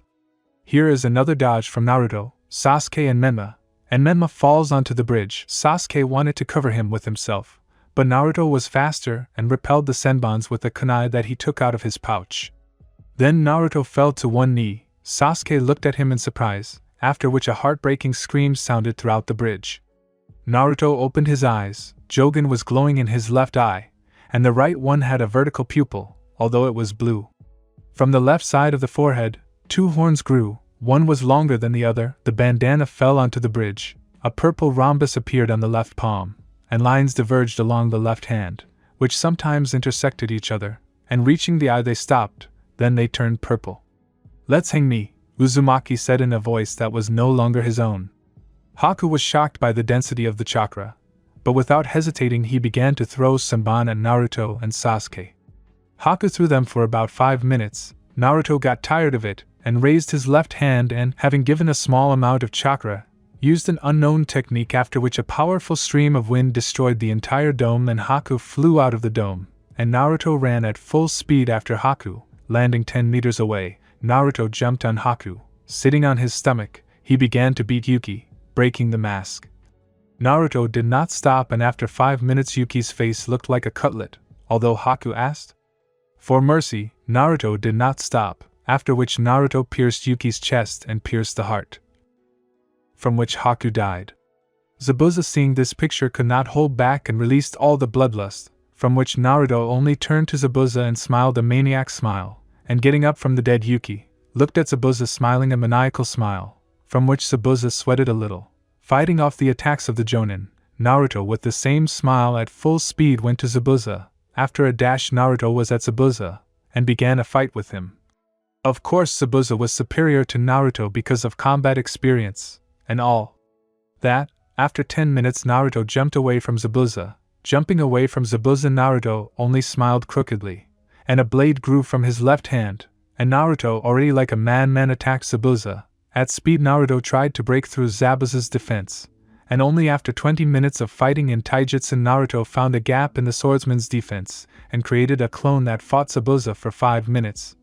Here is another dodge from Naruto, Sasuke and Menma falls onto the bridge. Sasuke wanted to cover him with himself, but Naruto was faster and repelled the senbons with a kunai that he took out of his pouch. Then Naruto fell to one knee. Sasuke looked at him in surprise, after which a heartbreaking scream sounded throughout the bridge. Naruto opened his eyes. Jogen was glowing in his left eye, and the right one had a vertical pupil, although it was blue. From the left side of the forehead, 2 horns grew. One was longer than the other. The bandana fell onto the bridge. A purple rhombus appeared on the left palm, and lines diverged along the left hand, which sometimes intersected each other, and reaching the eye they stopped, then they turned purple. Let's hang me, Uzumaki said in a voice that was no longer his own. Haku was shocked by the density of the chakra, but without hesitating he began to throw senbon at Naruto and Sasuke. Haku threw them for about 5 minutes. Naruto got tired of it, and raised his left hand and, having given a small amount of chakra, used an unknown technique, after which a powerful stream of wind destroyed the entire dome and Haku flew out of the dome, and Naruto ran at full speed after Haku, landing 10 meters away. Naruto jumped on Haku. Sitting on his stomach, he began to beat Yuki, breaking the mask. Naruto did not stop, and after 5 minutes Yuki's face looked like a cutlet, although Haku asked for mercy. Naruto did not stop, after which Naruto pierced Yuki's chest and pierced the heart, from which Haku died. Zabuza, seeing this picture, could not hold back and released all the bloodlust, from which Naruto only turned to Zabuza and smiled a maniac smile, and getting up from the dead Yuki, looked at Zabuza smiling a maniacal smile, from which Zabuza sweated a little. Fighting off the attacks of the Jonin, Naruto with the same smile at full speed went to Zabuza. After a dash Naruto was at Zabuza, and began a fight with him. Of course, Zabuza was superior to Naruto because of combat experience, and all that. After 10 minutes, Naruto jumped away from Zabuza. Jumping away from Zabuza, Naruto only smiled crookedly, and a blade grew from his left hand, and Naruto, already like a madman, attacked Zabuza. At speed, Naruto tried to break through Zabuza's defense, and only after 20 minutes of fighting in taijutsu, Naruto found a gap in the swordsman's defense, and created a clone that fought Zabuza for 5 minutes.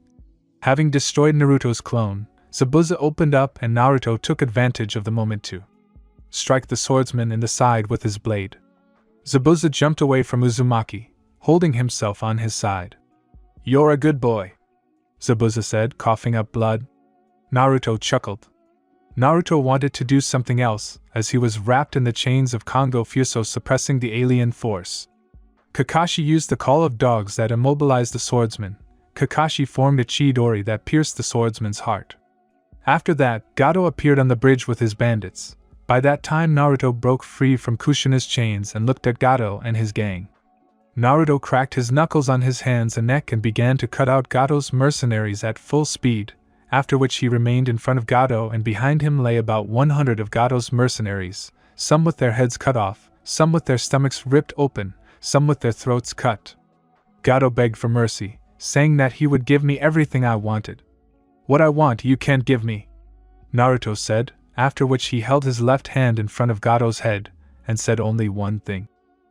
Having destroyed Naruto's clone, Zabuza opened up and Naruto took advantage of the moment to strike the swordsman in the side with his blade. Zabuza jumped away from Uzumaki, holding himself on his side. "You're a good boy," Zabuza said, coughing up blood. Naruto chuckled. Naruto wanted to do something else, as he was wrapped in the chains of Kongo Fuso, suppressing the alien force. Kakashi used the call of dogs that immobilized the swordsman. Kakashi formed a Chidori that pierced the swordsman's heart. After that, Gato appeared on the bridge with his bandits. By that time, Naruto broke free from Kushina's chains and looked at Gato and his gang. Naruto cracked his knuckles on his hands and neck and began to cut out Gato's mercenaries at full speed, after which he remained in front of Gato, and behind him lay about 100 of Gato's mercenaries, some with their heads cut off, some with their stomachs ripped open, some with their throats cut. Gato begged for mercy, saying that he would give me everything I wanted. "What I want you can't give me," Naruto said, after which he held his left hand in front of Gato's head, and said only one thing.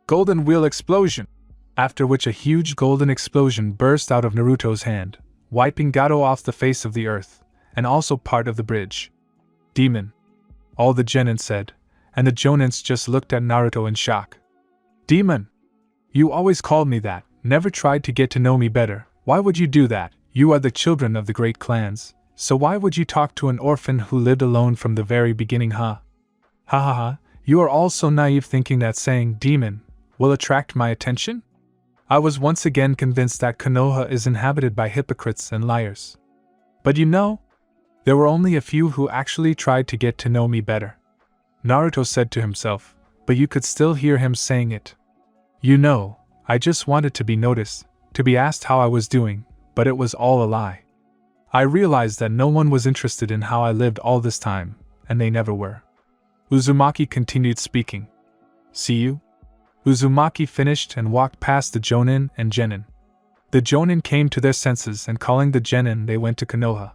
"Golden Wheel Explosion!" After which a huge golden explosion burst out of Naruto's hand, wiping Gato off the face of the earth, and also part of the bridge. "Demon!" all the genin said, and the jonins just looked at Naruto in shock. "Demon! You always called me that, never tried to get to know me better. Why would you do that? You are the children of the great clans, so why would you talk to an orphan who lived alone from the very beginning, huh? Ha ha ha, you are all so naive, thinking that saying demon will attract my attention? I was once again convinced that Konoha is inhabited by hypocrites and liars. But you know, there were only a few who actually tried to get to know me better," Naruto said to himself, but you could still hear him saying it. "You know, I just wanted to be noticed, to be asked how I was doing, but it was all a lie. I realized that no one was interested in how I lived all this time, and they never were." Uzumaki continued speaking. "See you?" Uzumaki finished and walked past the Jonin and Genin. The Jonin came to their senses, and calling the Genin, they went to Konoha.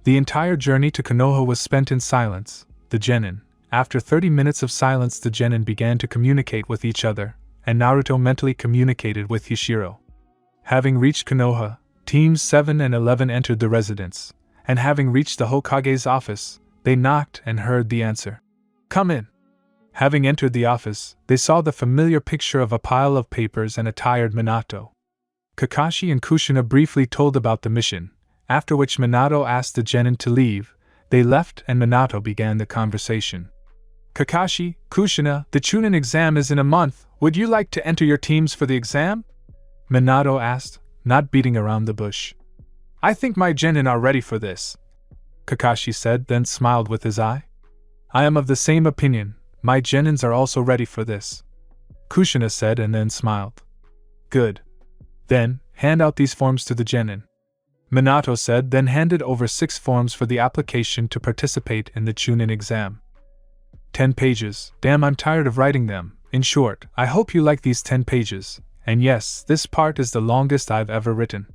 The entire journey to Konoha was spent in silence. The Genin, after 30 minutes of silence, the Genin began to communicate with each other, and Naruto mentally communicated with Hishiro. Having reached Konoha, Teams 7 and 11 entered the residence, and having reached the Hokage's office, they knocked and heard the answer. "Come in." Having entered the office, they saw the familiar picture of a pile of papers and a tired Minato. Kakashi and Kushina briefly told about the mission, after which Minato asked the genin to leave. They left and Minato began the conversation. "Kakashi, Kushina, the Chunin exam is in a month. Would you like to enter your teams for the exam?" Minato asked, not beating around the bush. "I think my genin are ready for this," Kakashi said, then smiled with his eye. "I am of the same opinion. My genins are also ready for this," Kushina said, and then smiled. "Good. Then, hand out these forms to the genin," Minato said, then handed over 6 forms for the application to participate in the Chunin exam. 10 pages. Damn, I'm tired of writing them. In short, I hope you like these 10 pages. And yes, this part is the longest I've ever written.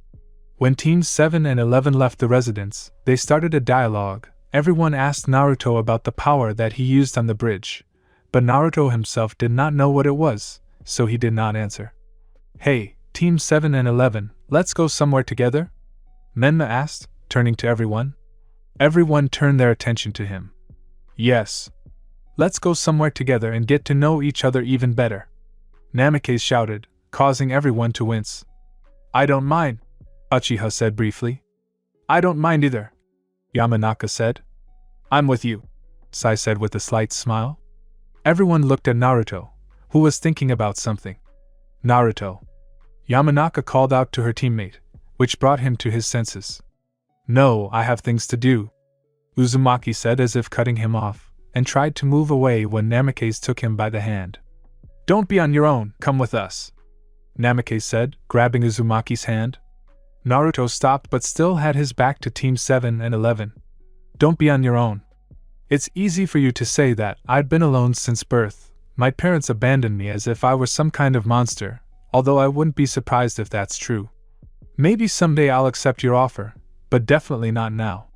When Teams 7 and 11 left the residence, they started a dialogue. Everyone asked Naruto about the power that he used on the bridge, but Naruto himself did not know what it was, so he did not answer. "Hey, Team 7 and 11, let's go somewhere together?" Menma asked, turning to everyone. Everyone turned their attention to him. "Yes. Let's go somewhere together and get to know each other even better," Namikaze shouted, causing everyone to wince. "I don't mind," Uchiha said briefly. "I don't mind either," Yamanaka said. "I'm with you," Sai said with a slight smile. Everyone looked at Naruto, who was thinking about something. "Naruto," Yamanaka called out to her teammate, which brought him to his senses. "No, I have things to do," Uzumaki said as if cutting him off, and tried to move away when Namikaze took him by the hand. "Don't be on your own, come with us," Namikaze said, grabbing Uzumaki's hand. Naruto stopped but still had his back to Team 7 and 11. Don't be on your own. It's easy for you to say that. I'd been alone since birth. My parents abandoned me as if I were some kind of monster, although I wouldn't be surprised if that's true. Maybe someday I'll accept your offer, but definitely not now.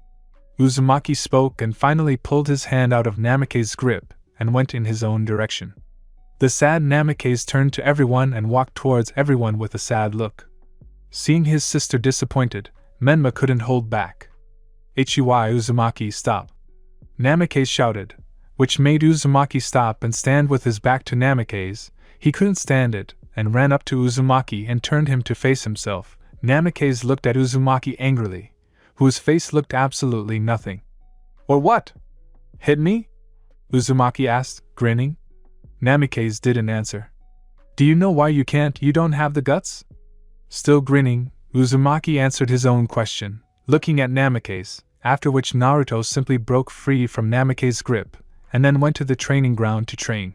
Uzumaki spoke and finally pulled his hand out of Namake's grip and went in his own direction. The sad Namikaze turned to everyone and walked towards everyone with a sad look. Seeing his sister disappointed, Menma couldn't hold back. Uzumaki, stop! Namikaze shouted, which made Uzumaki stop and stand with his back to Namikaze. He couldn't stand it, and ran up to Uzumaki and turned him to face himself. Namikaze looked at Uzumaki angrily, whose face looked absolutely nothing. Or what? Hit me? Uzumaki asked, grinning. Namikaze didn't answer. Do you know why you can't? You don't have the guts? Still grinning, Uzumaki answered his own question, looking at Namikaze, after which Naruto simply broke free from Namikaze's grip, and then went to the training ground to train.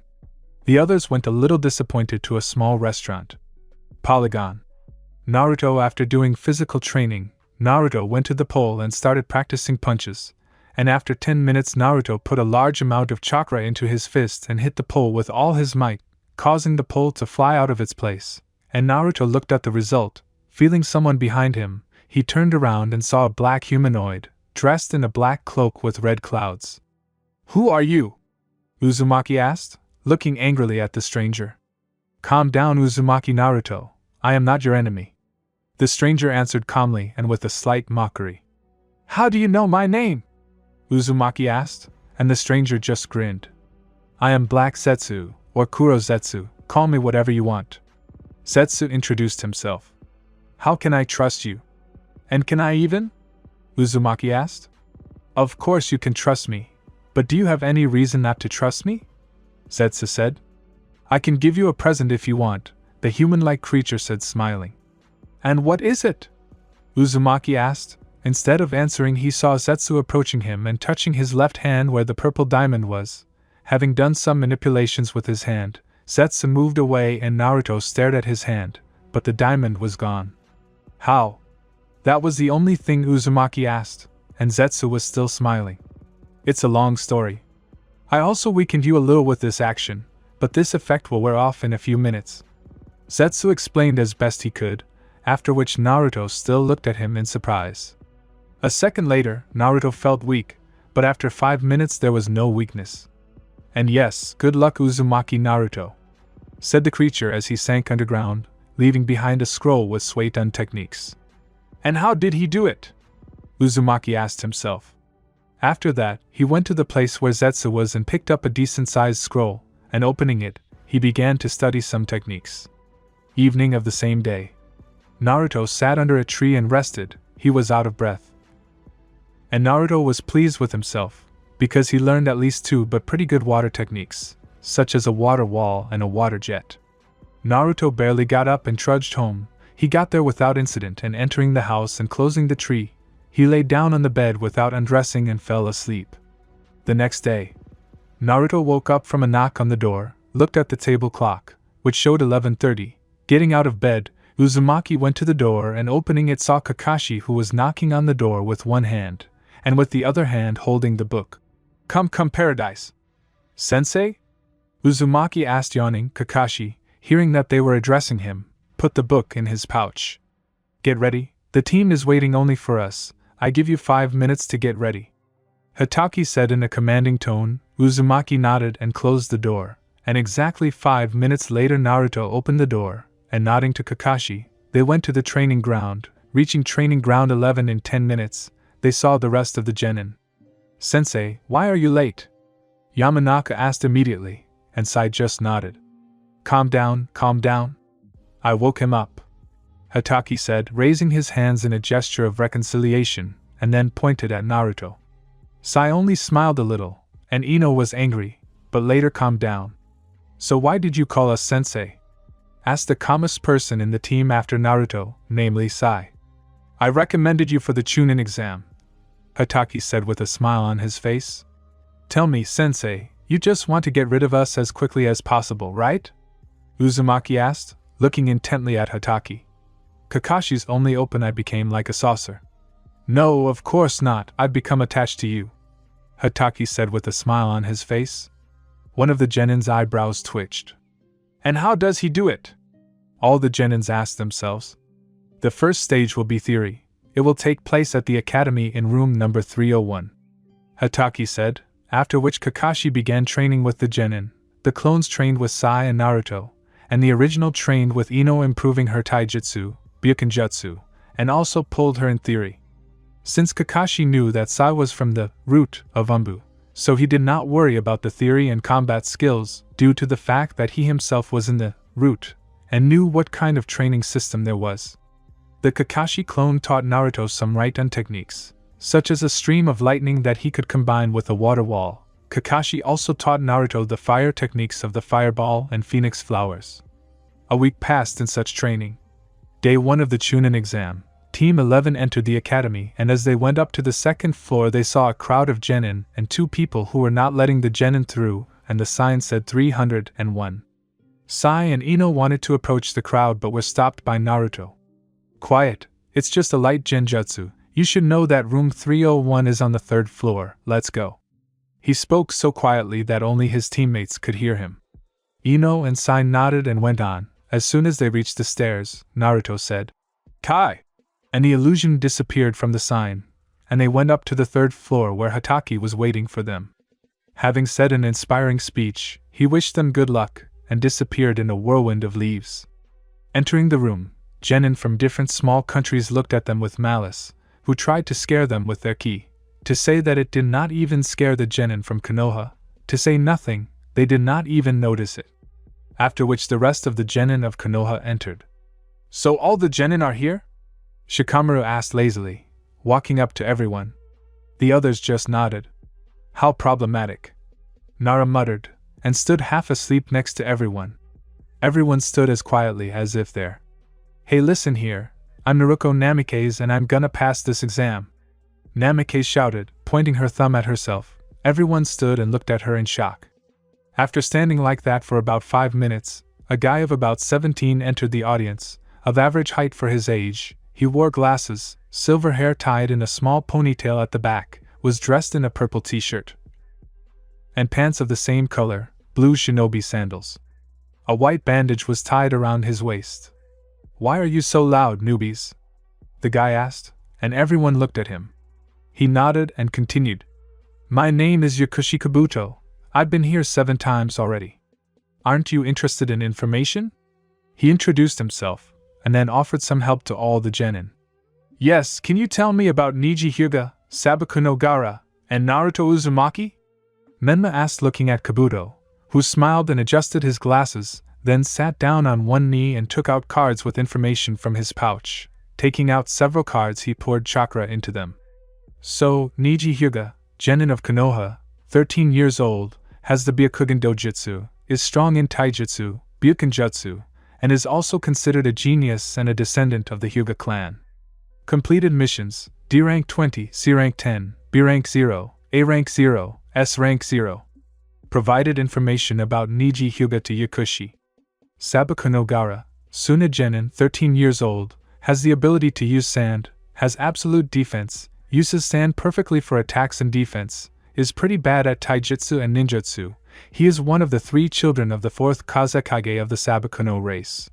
The others went a little disappointed to a small restaurant. Polygon. Naruto. After doing physical training, Naruto went to the pole and started practicing punches, and after 10 minutes Naruto put a large amount of chakra into his fist and hit the pole with all his might, causing the pole to fly out of its place, and Naruto looked at the result. Feeling someone behind him, he turned around and saw a black humanoid, dressed in a black cloak with red clouds. Who are you? Uzumaki asked, looking angrily at the stranger. Calm down, Uzumaki. Naruto, I am not your enemy. The stranger answered calmly and with a slight mockery. How do you know my name? Uzumaki asked, and the stranger just grinned. I am Black Setsu, or Kurozetsu, call me whatever you want. Setsu introduced himself. How can I trust you? And can I even? Uzumaki asked. Of course you can trust me, but do you have any reason not to trust me? Setsu said. I can give you a present if you want, the human-like creature said, smiling. And what is it? Uzumaki asked. Instead of answering, he saw Setsu approaching him and touching his left hand where the purple diamond was. Having done some manipulations with his hand, Setsu moved away and Naruto stared at his hand, but the diamond was gone. How? That was the only thing Uzumaki asked, and Setsu was still smiling. It's a long story. I also weakened you a little with this action, but this effect will wear off in a few minutes. Setsu explained as best he could, after which Naruto still looked at him in surprise. A second later, Naruto felt weak, but after 5 minutes there was no weakness. And yes, good luck Uzumaki. Naruto, said the creature as he sank underground, leaving behind a scroll with Suiton techniques. And how did he do it? Uzumaki asked himself. After that, he went to the place where Setsu was and picked up a decent-sized scroll, and opening it, he began to study some techniques. Evening of the same day. Naruto sat under a tree and rested. He was out of breath. And Naruto was pleased with himself, because he learned at least 2 but pretty good water techniques, such as a water wall and a water jet. Naruto barely got up and trudged home. He got there without incident, and entering the house and closing the tree, he lay down on the bed without undressing and fell asleep. The next day, Naruto woke up from a knock on the door, looked at the table clock, which showed 11:30. Getting out of bed, Uzumaki went to the door and opening it saw Kakashi, who was knocking on the door with one hand, and with the other hand holding the book. Come Paradise. Sensei? Uzumaki asked, yawning. Kakashi, hearing that they were addressing him, put the book in his pouch. Get ready, the team is waiting only for us. I give you 5 minutes to get ready. Hatake said in a commanding tone. Uzumaki nodded and closed the door, and exactly 5 minutes later Naruto opened the door, and nodding to Kakashi, they went to the training ground. Reaching training ground 11 in 10 minutes, they saw the rest of the genin. Sensei, why are you late? Yamanaka asked immediately, and Sai just nodded. Calm down, calm down. I woke him up, Hatake said, raising his hands in a gesture of reconciliation, and then pointed at Naruto. Sai only smiled a little, and Ino was angry, but later calmed down. So why did you call us sensei? Asked the calmest person in the team after Naruto, namely Sai. I recommended you for the Chunin exam, Hatake said with a smile on his face. Tell me, sensei, you just want to get rid of us as quickly as possible, right? Uzumaki asked, looking intently at Hatake. Kakashi's only open eye became like a saucer. No, of course not, I'd become attached to you, Hatake said with a smile on his face. One of the genin's eyebrows twitched. And how does he do it? All the genins asked themselves. The first stage will be theory. It will take place at the academy in room number 301. Hatake said, after which Kakashi began training with the genin. The clones trained with Sai and Naruto, and the original trained with Ino, improving her taijutsu, Byakunjutsu, and also pulled her in theory. Since Kakashi knew that Sai was from the root of Umbu, so he did not worry about the theory and combat skills due to the fact that he himself was in the root and knew what kind of training system there was. The Kakashi clone taught Naruto some right-hand techniques, such as a stream of lightning that he could combine with a water wall. Kakashi also taught Naruto the fire techniques of the fireball and phoenix flowers. A week passed in such training. Day 1 of the Chunin exam, Team 11 entered the academy, and as they went up to the second floor they saw a crowd of genin and 2 people who were not letting the genin through, and the sign said 301. Sai and Ino wanted to approach the crowd but were stopped by Naruto. Quiet, it's just a light genjutsu, you should know that room 301 is on the 3rd floor, let's go. He spoke so quietly that only his teammates could hear him. Ino and Sai nodded and went on. As soon as they reached the stairs, Naruto said, Kai! And the illusion disappeared from the sign, and they went up to the 3rd floor where Hatake was waiting for them. Having said an inspiring speech, he wished them good luck, and disappeared in a whirlwind of leaves. Entering the room, genin from different small countries looked at them with malice, who tried to scare them with their ki. To say that it did not even scare the genin from Konoha, to say nothing, they did not even notice it. After which the rest of the genin of Konoha entered. So all the genin are here? Shikamaru asked lazily, walking up to everyone. The others just nodded. How problematic. Nara muttered, and stood half asleep next to everyone. Everyone stood as quietly as if they're. Hey, listen here, I'm Naruko Namikaze and I'm gonna pass this exam. Namikaze shouted, pointing her thumb at herself. Everyone stood and looked at her in shock. After standing like that for about 5 minutes, a guy of about 17 entered the audience, of average height for his age. He wore glasses, silver hair tied in a small ponytail at the back, was dressed in a purple t-shirt and pants of the same color, blue shinobi sandals. A white bandage was tied around his waist. Why are you so loud, newbies? The guy asked, and everyone looked at him. He nodded and continued. My name is Yakushi Kabuto. I've been here 7 times already. Aren't you interested in information? He introduced himself, and then offered some help to all the genin. Yes, can you tell me about Niji Hyuga, Sabaku no Gaara, and Naruto Uzumaki? Menma asked, looking at Kabuto, who smiled and adjusted his glasses, then sat down on one knee and took out cards with information from his pouch. Taking out several cards, he poured chakra into them. So, Niji Hyuga, genin of Konoha, 13 years old, has the Byakugan Dojutsu, is strong in taijutsu, Byakunjutsu, and is also considered a genius and a descendant of the Hyuga clan. Completed missions: D rank 20, C rank 10, B rank 0, A rank 0, S rank 0. Provided information about Niji Hyuga to Yakushi. Sabaku no Gaara, Suna genin, 13 years old, has the ability to use sand, has absolute defense, uses sand perfectly for attacks and defense, is pretty bad at taijutsu and ninjutsu. He is one of the 3 children of the 4th Kazekage of the Sabaku no race.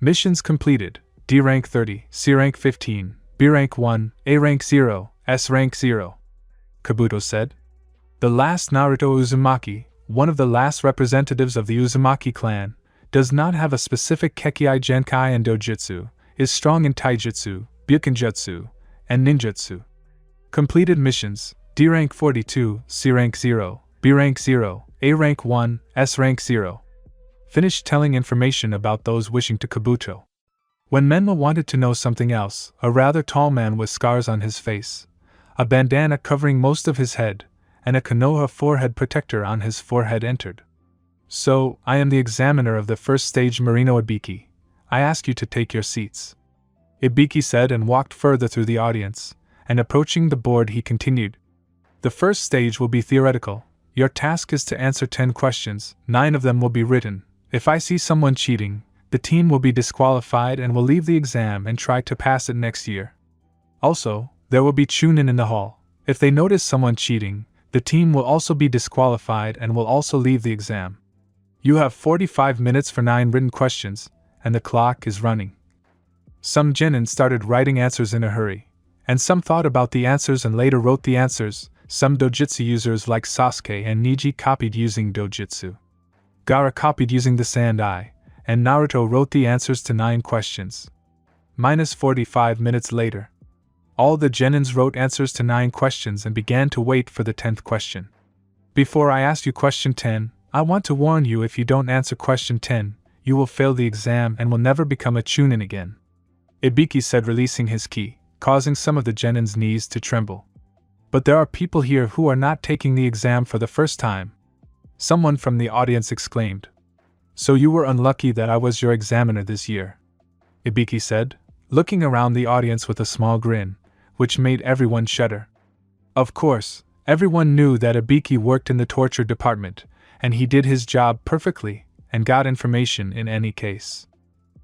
Missions completed: D rank 30, C rank 15, B rank 1, A rank 0, S rank 0. Kabuto said. The last Naruto Uzumaki, one of the last representatives of the Uzumaki clan, does not have a specific Kekkei Genkai and Dojutsu, is strong in taijutsu, Byakunjutsu, and ninjutsu. Completed missions: D rank 42, C rank 0, B rank 0, A rank 1, S rank 0. Finished telling information about those wishing to Kabuto. When Menma wanted to know something else, a rather tall man with scars on his face, a bandana covering most of his head, and a Konoha forehead protector on his forehead entered. So, I am the examiner of the first stage, Marino Ibiki. I ask you to take your seats. Ibiki said and walked further through the audience, and approaching the board he continued. The first stage will be theoretical. Your task is to answer 10 questions, 9 of them will be written. If I see someone cheating, the team will be disqualified and will leave the exam and try to pass it next year. Also, there will be chunin in the hall. If they notice someone cheating, the team will also be disqualified and will also leave the exam. You have 45 minutes for 9 written questions, and the clock is running. Some genin started writing answers in a hurry, and some thought about the answers and later wrote the answers. Some dojutsu users like Sasuke and Niji copied using dojutsu. Gaara copied using the sand eye, and Naruto wrote the answers to 9 questions. Minus 45 minutes later. All the genins wrote answers to 9 questions and began to wait for the 10th question. Before I ask you question 10, I want to warn you, if you don't answer question 10, you will fail the exam and will never become a chunin again. Ibiki said, releasing his ki, causing some of the genin's knees to tremble. But there are people here who are not taking the exam for the first time. Someone from the audience exclaimed. So you were unlucky that I was your examiner this year, Ibiki said, looking around the audience with a small grin, which made everyone shudder. Of course, everyone knew that Ibiki worked in the torture department, and he did his job perfectly, and got information in any case.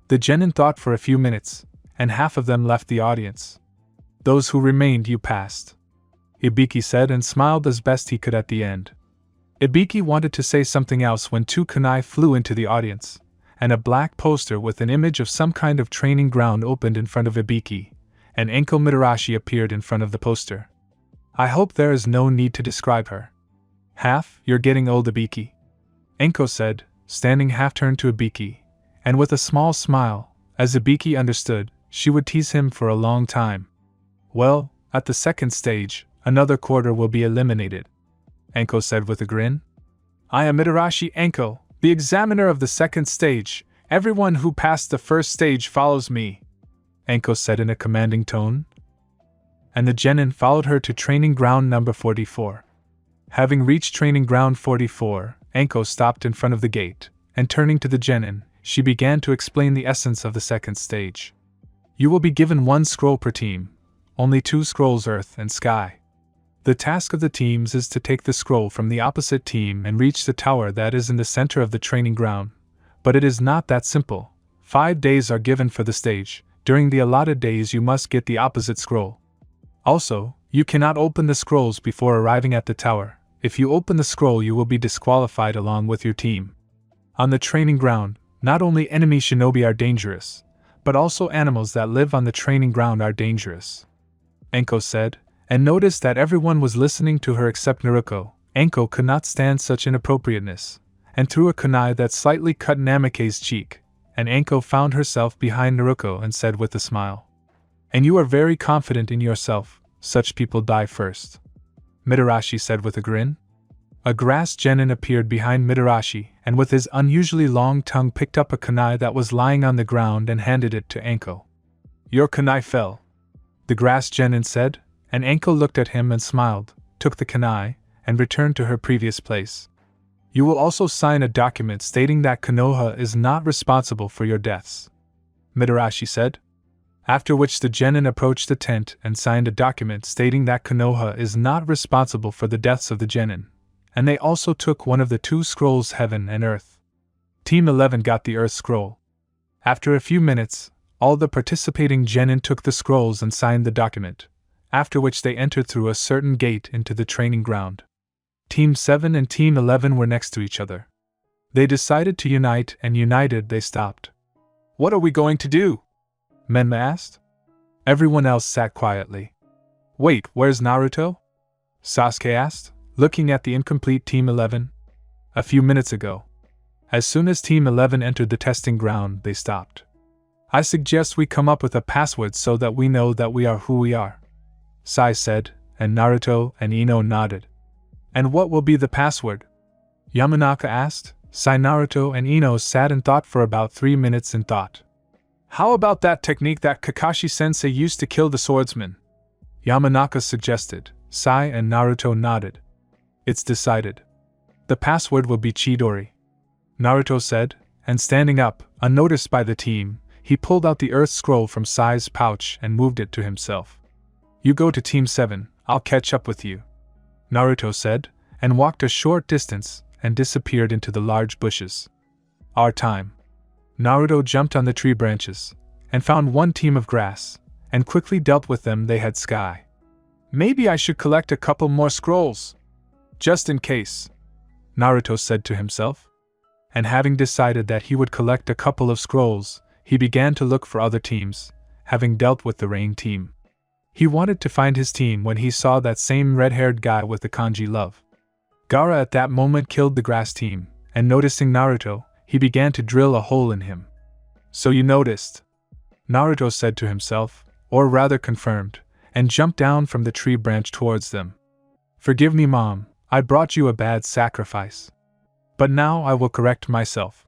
The genin thought for a few minutes, and half of them left the audience. Those who remained you passed, Ibiki said, and smiled as best he could at the end. Ibiki wanted to say something else when 2 kunai flew into the audience, and a black poster with an image of some kind of training ground opened in front of Ibiki, and Enko Mitarashi appeared in front of the poster. I hope there is no need to describe her. You're getting old, Ibiki, Enko said, standing half-turned to Ibiki, and with a small smile, as Ibiki understood, she would tease him for a long time. Well, at the second stage, another quarter will be eliminated, Enko said with a grin. I am Mitarashi Enko, the examiner of the second stage. Everyone who passed the first stage follows me, Enko said in a commanding tone. And the genin followed her to training ground number 44. Having reached training ground 44, Enko stopped in front of the gate, and turning to the genin, she began to explain the essence of the second stage. You will be given 1 scroll per team, only 2 scrolls, earth and sky. The task of the teams is to take the scroll from the opposite team and reach the tower that is in the center of the training ground. But it is not that simple. 5 days are given for the stage. During the allotted days you must get the opposite scroll. Also, you cannot open the scrolls before arriving at the tower. If you open the scroll you will be disqualified along with your team. On the training ground, not only enemy shinobi are dangerous, but also animals that live on the training ground are dangerous, Enko said, and noticed that everyone was listening to her except Naruto. Enko could not stand such inappropriateness, and threw a kunai that slightly cut Namake's cheek, and Enko found herself behind Naruto and said with a smile. And you are very confident in yourself, such people die first, Mitarashi said with a grin. A grass genin appeared behind Mitarashi, and with his unusually long tongue picked up a kunai that was lying on the ground and handed it to Enko. Your kunai fell, the grass genin said, and Enko looked at him and smiled, took the kunai, and returned to her previous place. You will also sign a document stating that Konoha is not responsible for your deaths, Mitarashi said. After which the genin approached the tent and signed a document stating that Konoha is not responsible for the deaths of the genin, and they also took one of the 2 scrolls, heaven and earth. Team 11 got the earth scroll. After a few minutes, all the participating genin took the scrolls and signed the document, after which they entered through a certain gate into the training ground. Team 7 and Team 11 were next to each other. They decided to unite, and united they stopped. What are we going to do? Menma asked. Everyone else sat quietly. Wait, where's Naruto? Sasuke asked, looking at the incomplete Team 11. A few minutes ago. As soon as Team 11 entered the testing ground, they stopped. I suggest we come up with a password so that we know that we are who we are, Sai said, and Naruto and Ino nodded. And what will be the password? Yamanaka asked. Sai, Naruto, and Ino sat and thought for about 3 minutes in thought. How about that technique that Kakashi-sensei used to kill the swordsman? Yamanaka suggested. Sai and Naruto nodded. It's decided. The password will be Chidori, Naruto said, and standing up, unnoticed by the team, he pulled out the earth scroll from Sai's pouch and moved it to himself. You go to Team 7, I'll catch up with you, Naruto said, and walked a short distance and disappeared into the large bushes. Our time. Naruto jumped on the tree branches, and found one team of grass, and quickly dealt with them. They had sky. Maybe I should collect a couple more scrolls. Just in case, Naruto said to himself. And having decided that he would collect a couple of scrolls, he began to look for other teams, having dealt with the rain team. He wanted to find his team when he saw that same red-haired guy with the kanji love. Gaara at that moment killed the grass team, and noticing Naruto, he began to drill a hole in him. So you noticed, Naruto said to himself, or rather confirmed, and jumped down from the tree branch towards them. Forgive me, Mom, I brought you a bad sacrifice. But now I will correct myself.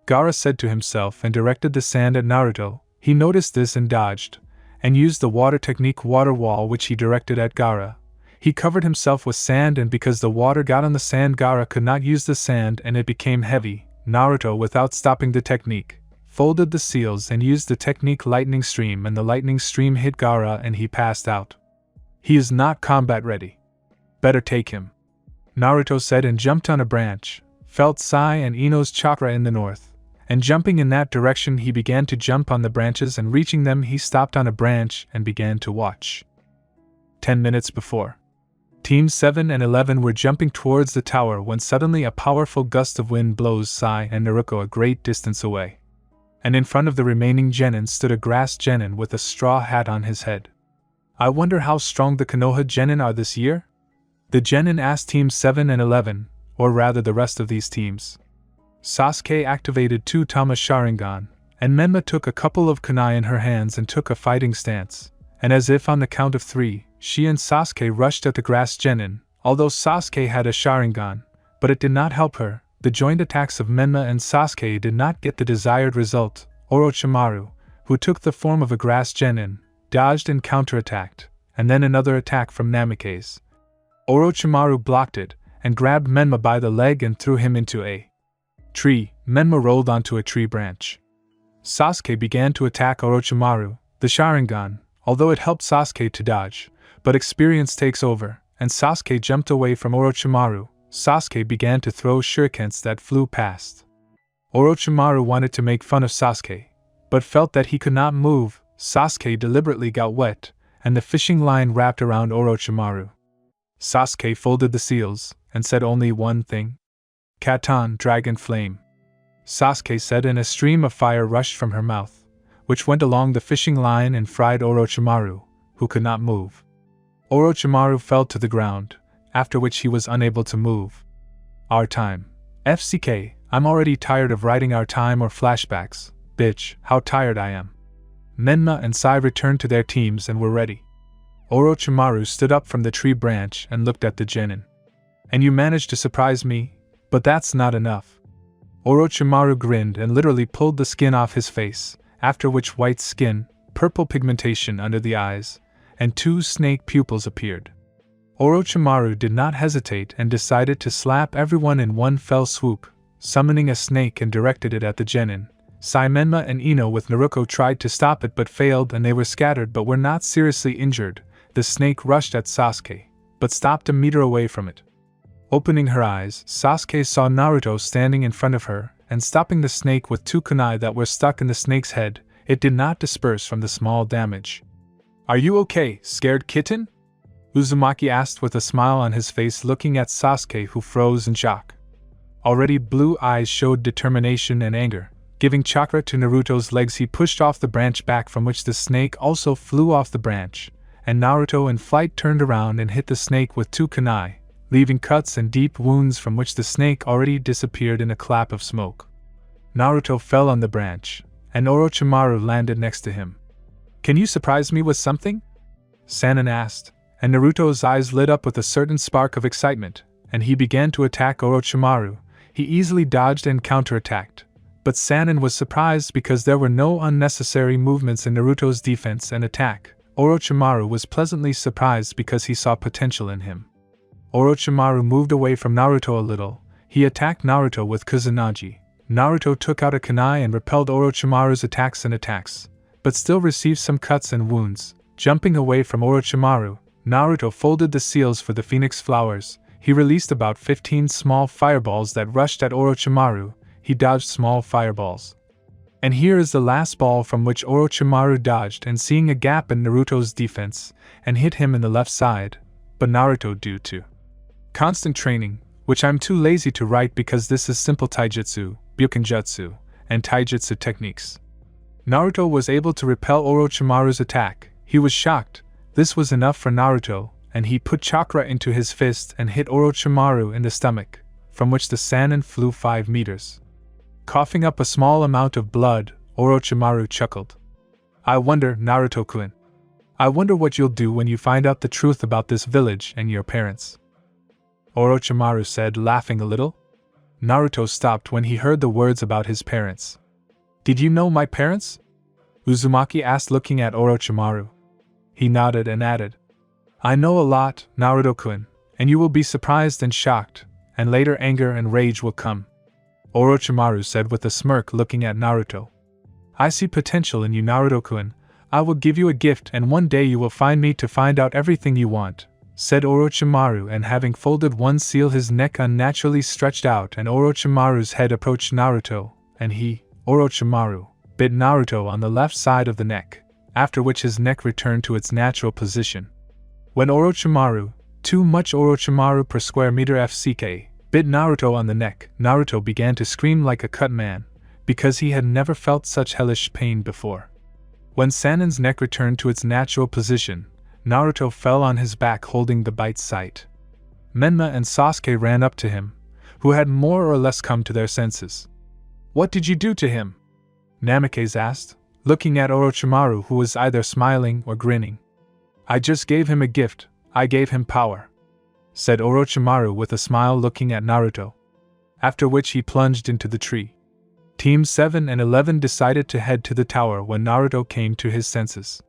Gaara said to himself and directed the sand at Naruto. He noticed this and dodged, and used the water technique water wall which he directed at Gaara. He covered himself with sand, and because the water got on the sand, Gaara could not use the sand and it became heavy. Naruto, without stopping the technique, folded the seals and used the technique lightning stream, and the lightning stream hit Gaara and he passed out. He is not combat ready. Better take him, Naruto said, and jumped on a branch, felt Sai and Ino's chakra in the north, and jumping in that direction he began to jump on the branches, and reaching them he stopped on a branch and began to watch. 10 minutes before, Teams 7 and 11 were jumping towards the tower when suddenly a powerful gust of wind blows Sai and Naruto a great distance away. And in front of the remaining genin stood a grass genin with a straw hat on his head. I wonder how strong the Konoha genin are this year? The genin asked Teams 7 and 11, or rather the rest of these teams. Sasuke activated 2 Tama Sharingan, and Menma took a couple of kunai in her hands and took a fighting stance, and as if on the count of 3, she and Sasuke rushed at the grass genin. Although Sasuke had a Sharingan, but it did not help her. The joint attacks of Menma and Sasuke did not get the desired result. Orochimaru, who took the form of a grass genin, dodged and counterattacked, and then another attack from Namikaze. Orochimaru blocked it, and grabbed Menma by the leg and threw him into a tree. Menma rolled onto a tree branch. Sasuke began to attack Orochimaru, the Sharingan, although it helped Sasuke to dodge, but experience takes over, and Sasuke jumped away from Orochimaru. Sasuke began to throw shurikens that flew past. Orochimaru wanted to make fun of Sasuke, but felt that he could not move. Sasuke deliberately got wet, and the fishing line wrapped around Orochimaru. Sasuke folded the seals, and said only one thing. Katan, dragon flame. Sasuke said, and a stream of fire rushed from her mouth, which went along the fishing line and fried Orochimaru, who could not move. Orochimaru fell to the ground, after which he was unable to move. Our time. FCK, I'm already tired of writing our time or flashbacks. Bitch, how tired I am. Menma and Sai returned to their teams and were ready. Orochimaru stood up from the tree branch and looked at the genin. And you managed to surprise me, but that's not enough. Orochimaru grinned and literally pulled the skin off his face, after which white skin, purple pigmentation under the eyes, and 2 snake pupils appeared. Orochimaru did not hesitate and decided to slap everyone in one fell swoop, summoning a snake and directed it at the genin. Sai, Menma and Ino with Naruto tried to stop it but failed, and they were scattered but were not seriously injured. The snake rushed at Sasuke, but stopped a meter away from it. Opening her eyes, Sasuke saw Naruto standing in front of her, and stopping the snake with 2 kunai that were stuck in the snake's head. It did not disperse from the small damage. Are you okay, scared kitten? Uzumaki asked with a smile on his face, looking at Sasuke, who froze in shock. Already blue eyes showed determination and anger. Giving chakra to Naruto's legs, he pushed off the branch back from which the snake also flew off the branch, and Naruto in flight turned around and hit the snake with 2 kunai, leaving cuts and deep wounds from which the snake already disappeared in a clap of smoke. Naruto fell on the branch, and Orochimaru landed next to him. Can you surprise me with something? Sannin asked, and Naruto's eyes lit up with a certain spark of excitement, and he began to attack Orochimaru. He easily dodged and counterattacked, but Sannin was surprised because there were no unnecessary movements in Naruto's defense and attack. Orochimaru was pleasantly surprised because he saw potential in him. Orochimaru moved away from Naruto a little. He attacked Naruto with Kusanagi. Naruto took out a kunai and repelled Orochimaru's attacks, but still received some cuts and wounds. Jumping away from Orochimaru, Naruto folded the seals for the phoenix flowers. He released about 15 small fireballs that rushed at Orochimaru. He dodged small fireballs. And here is the last ball from which Orochimaru dodged and seeing a gap in Naruto's defense, and hit him in the left side, but Naruto due to constant training, which I'm too lazy to write because this is simple taijutsu, Byakunjutsu, and taijutsu techniques. Naruto was able to repel Orochimaru's attack. He was shocked. This was enough for Naruto, and he put chakra into his fist and hit Orochimaru in the stomach, from which the Sannin flew 5 meters. Coughing up a small amount of blood, Orochimaru chuckled. I wonder, Naruto-kun. I wonder what you'll do when you find out the truth about this village and your parents. Orochimaru said, laughing a little. Naruto stopped when he heard the words about his parents. Did you know my parents? Uzumaki asked, looking at Orochimaru. He nodded and added, I know a lot, Naruto-kun, and you will be surprised and shocked, and later anger and rage will come. Orochimaru said with a smirk, looking at Naruto. I see potential in you, Naruto-kun. I will give you a gift and one day you will find me to find out everything you want, said Orochimaru, and having folded one seal his neck unnaturally stretched out and Orochimaru's head approached Naruto, and he, Orochimaru, bit Naruto on the left side of the neck, after which his neck returned to its natural position. When Orochimaru, too much Orochimaru per square meter FCK, bit Naruto on the neck, Naruto began to scream like a cut man, because he had never felt such hellish pain before. When Sannin's neck returned to its natural position, Naruto fell on his back holding the bite site. Menma and Sasuke ran up to him, who had more or less come to their senses. What did you do to him? Namikaze asked, looking at Orochimaru, who was either smiling or grinning. I just gave him a gift, I gave him power, said Orochimaru with a smile, looking at Naruto. After which he plunged into the tree. Teams 7 and 11 decided to head to the tower when Naruto came to his senses.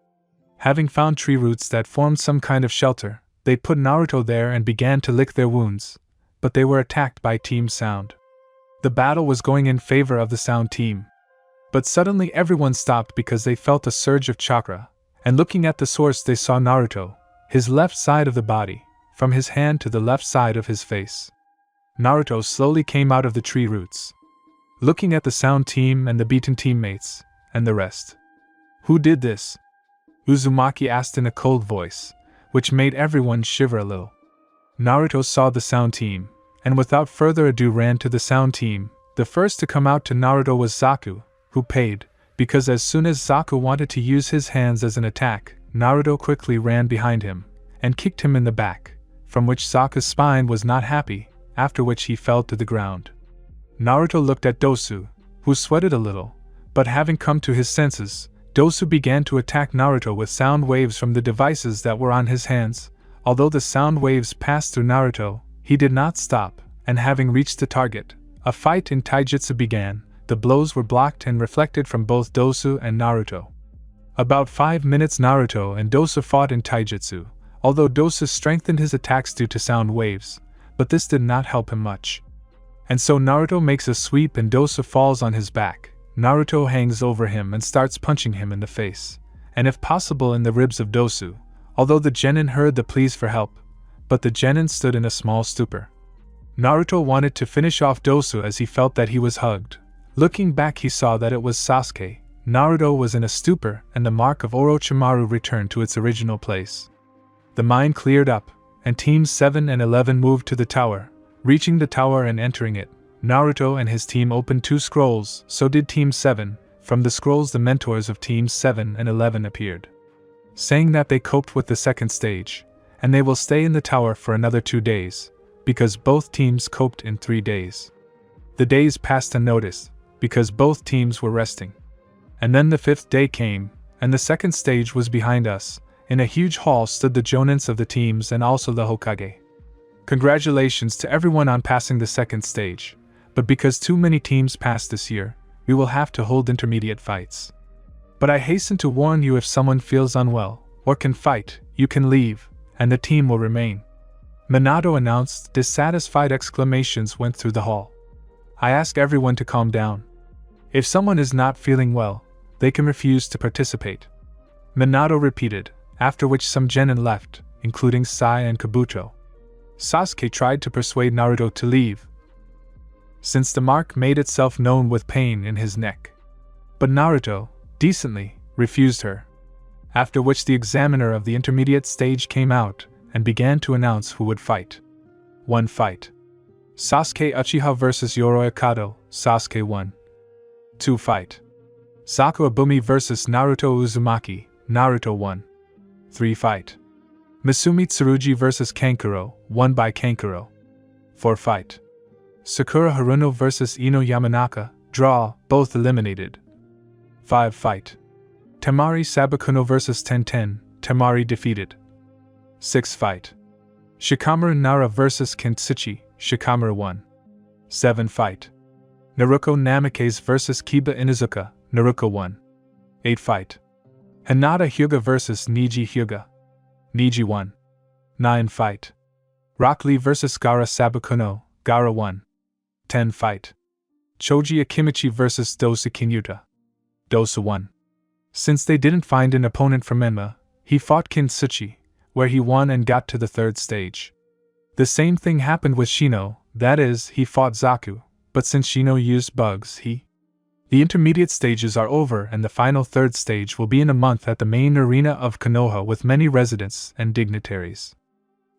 Having found tree roots that formed some kind of shelter, they put Naruto there and began to lick their wounds, but they were attacked by Team Sound. The battle was going in favor of the Sound team. But suddenly everyone stopped because they felt a surge of chakra, and looking at the source they saw Naruto, his left side of the body, from his hand to the left side of his face. Naruto slowly came out of the tree roots, looking at the Sound team and the beaten teammates, and the rest. Who did this? Uzumaki asked in a cold voice, which made everyone shiver a little. Naruto saw the Sound team, and without further ado ran to the Sound team. The first to come out to Naruto was Zaku, who paid, because as soon as Zaku wanted to use his hands as an attack, Naruto quickly ran behind him, and kicked him in the back, from which Zaku's spine was not happy, after which he fell to the ground. Naruto looked at Dosu, who sweated a little, but having come to his senses, Dosu began to attack Naruto with sound waves from the devices that were on his hands. Although the sound waves passed through Naruto, he did not stop, and having reached the target, a fight in taijutsu began. The blows were blocked and reflected from both Dosu and Naruto. About 5 minutes Naruto and Dosu fought in taijutsu, although Dosu strengthened his attacks due to sound waves, but this did not help him much. And so Naruto makes a sweep and Dosu falls on his back. Naruto hangs over him and starts punching him in the face, and if possible in the ribs of Dosu, although the genin heard the pleas for help, but the genin stood in a small stupor. Naruto wanted to finish off Dosu as he felt that he was hugged. Looking back he saw that it was Sasuke. Naruto was in a stupor and the mark of Orochimaru returned to its original place. The mind cleared up, and Teams 7 and 11 moved to the tower. Reaching the tower and entering it, Naruto and his team opened 2 scrolls, so did Team 7. From the scrolls the mentors of Teams 7 and 11 appeared, saying that they coped with the second stage, and they will stay in the tower for another 2 days, because both teams coped in 3 days. The days passed unnoticed, because both teams were resting. And then the 5th day came, and the second stage was behind us. In a huge hall stood the jonins of the teams and also the Hokage. Congratulations to everyone on passing the second stage, but because too many teams passed this year, we will have to hold intermediate fights. But I hasten to warn you, if someone feels unwell, or can fight, you can leave, and the team will remain. Minato announced. Dissatisfied exclamations went through the hall. I ask everyone to calm down. If someone is not feeling well, they can refuse to participate. Minato repeated, after which some genin left, including Sai and Kabuto. Sasuke tried to persuade Naruto to leave, since the mark made itself known with pain in his neck. But Naruto, decently, refused her. After which the examiner of the intermediate stage came out and began to announce who would fight. 1 fight. Sasuke Uchiha vs Yoroi Kado, Sasuke won. 2 fight. Sakura Bumi vs Naruto Uzumaki, Naruto won. 3 fight. Misumi Tsurugi vs Kankuro, won by Kankuro. 4 fight. Sakura Haruno vs Ino Yamanaka, draw, both eliminated. 5 fight. Temari Sabakuno vs Tenten, Temari defeated. 6 fight. Shikamaru Nara vs Kintsuchi, Shikamaru won. 7 fight. Naruto Namikaze vs Kiba Inuzuka, Naruto won. 8 fight. Hinata Hyuga vs Niji Hyuga, Niji won. 9 fight. Rock Lee vs Gaara Sabakuno, Gaara won. 10 fight. Choji Akimichi vs Dosa Kinyuta, Dosa won. Since they didn't find an opponent for Menma, he fought Kintsuchi, where he won and got to the 3rd stage. The same thing happened with Shino, that is, he fought Zaku, but since Shino used bugs, The intermediate stages are over and the final 3rd stage will be in a month at the main arena of Konoha with many residents and dignitaries.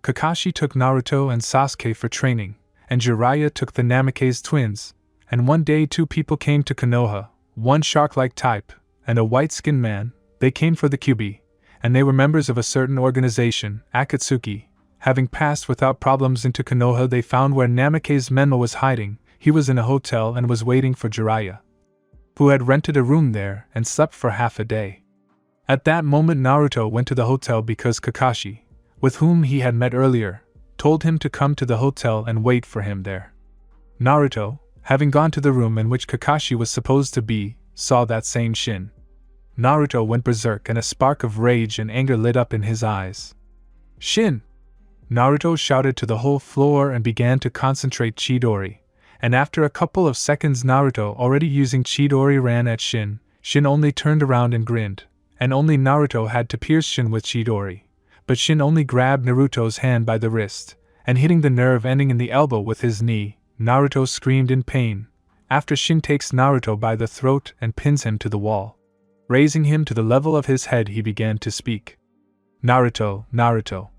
Kakashi took Naruto and Sasuke for training, and Jiraiya took the Namikaze twins, and one day 2 people came to Konoha, one shark-like type, and a white-skinned man. They came for the Kyuubi, and they were members of a certain organization, Akatsuki. Having passed without problems into Konoha, they found where Namikaze Menma was hiding. He was in a hotel and was waiting for Jiraiya, who had rented a room there and slept for half a day. At that moment Naruto went to the hotel because Kakashi, with whom he had met earlier, told him to come to the hotel and wait for him there. Naruto, having gone to the room in which Kakashi was supposed to be, saw that same Shin. Naruto went berserk and a spark of rage and anger lit up in his eyes. "Shin!" Naruto shouted to the whole floor and began to concentrate Chidori, and after a couple of seconds Naruto already using Chidori ran at Shin. Shin only turned around and grinned, and only Naruto had to pierce Shin with Chidori, but Shin only grabbed Naruto's hand by the wrist, and hitting the nerve ending in the elbow with his knee, Naruto screamed in pain, after Shin takes Naruto by the throat and pins him to the wall. Raising him to the level of his head he began to speak. "Naruto, Naruto.